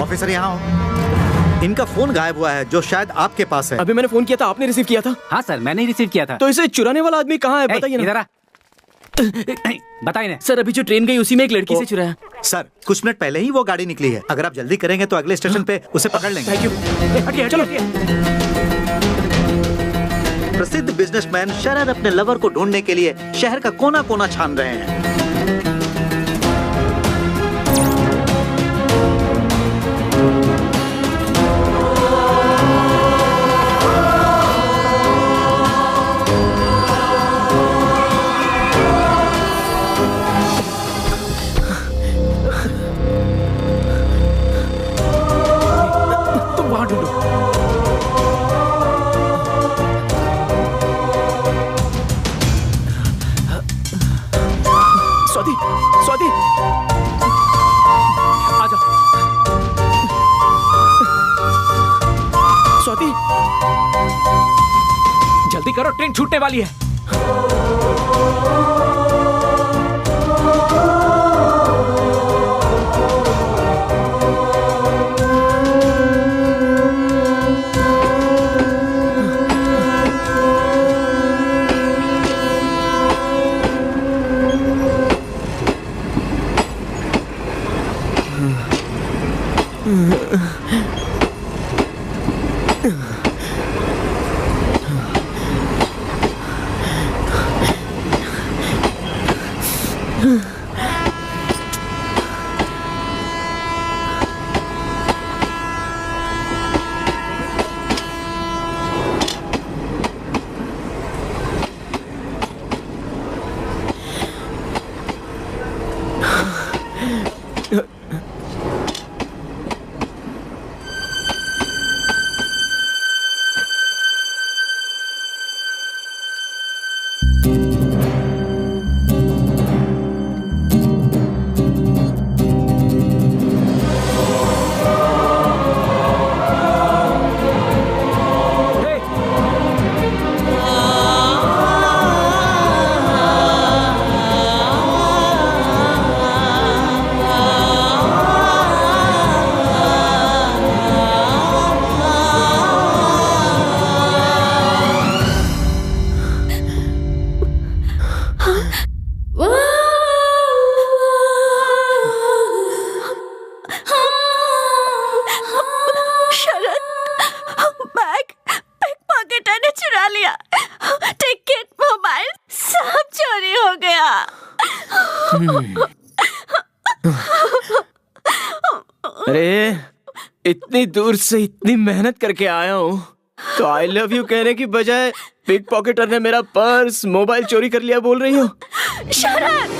[SPEAKER 1] ऑफिसर यहाँ हो। इनका फोन गायब हुआ है जो शायद आपके पास है।
[SPEAKER 8] अभी मैंने फोन किया था, आपने रिसीव किया था?
[SPEAKER 13] हाँ सर, मैंने ही रिसीव किया था।
[SPEAKER 8] तो इसे चुराने वाला आदमी कहाँ है बताइए ना।
[SPEAKER 13] इधर आ। बताइए ना
[SPEAKER 6] सर, अभी जो ट्रेन गई उसी में एक लड़की से चुराया।
[SPEAKER 1] सर, कुछ मिनट पहले ही वो गाड़ी निकली है। अगर आप जल्दी करेंगे तो अगले स्टेशन पे उसे पकड़ लेंगे।
[SPEAKER 8] Thank you.
[SPEAKER 3] हटिए, चलो।
[SPEAKER 1] प्रसिद्ध बिजनेसमैन शरद अपने लवर को ढूंढने के लिए शहर का कोना कोना छान रहे हैं।
[SPEAKER 8] स्वाति, स्वाति,
[SPEAKER 3] आजा।
[SPEAKER 8] स्वाति,
[SPEAKER 3] जल्दी करो, ट्रेन छूटने वाली है।
[SPEAKER 8] अरे इतनी दूर से इतनी मेहनत करके आया हूँ तो आई लव यू कहने की बजाय पिक पॉकेटर ने मेरा पर्स मोबाइल चोरी कर लिया बोल रही हो।
[SPEAKER 11] शरद,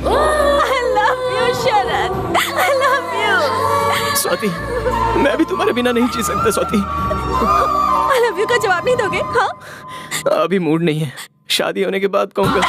[SPEAKER 11] I love you, Sharad, I love you।
[SPEAKER 8] Swati, मैं भी तुम्हारे बिना नहीं जी सकता स्वाति।
[SPEAKER 11] I love you का जवाब नहीं दोगे? हाँ?
[SPEAKER 8] अभी मूड नहीं है, शादी होने के बाद कहूँगा।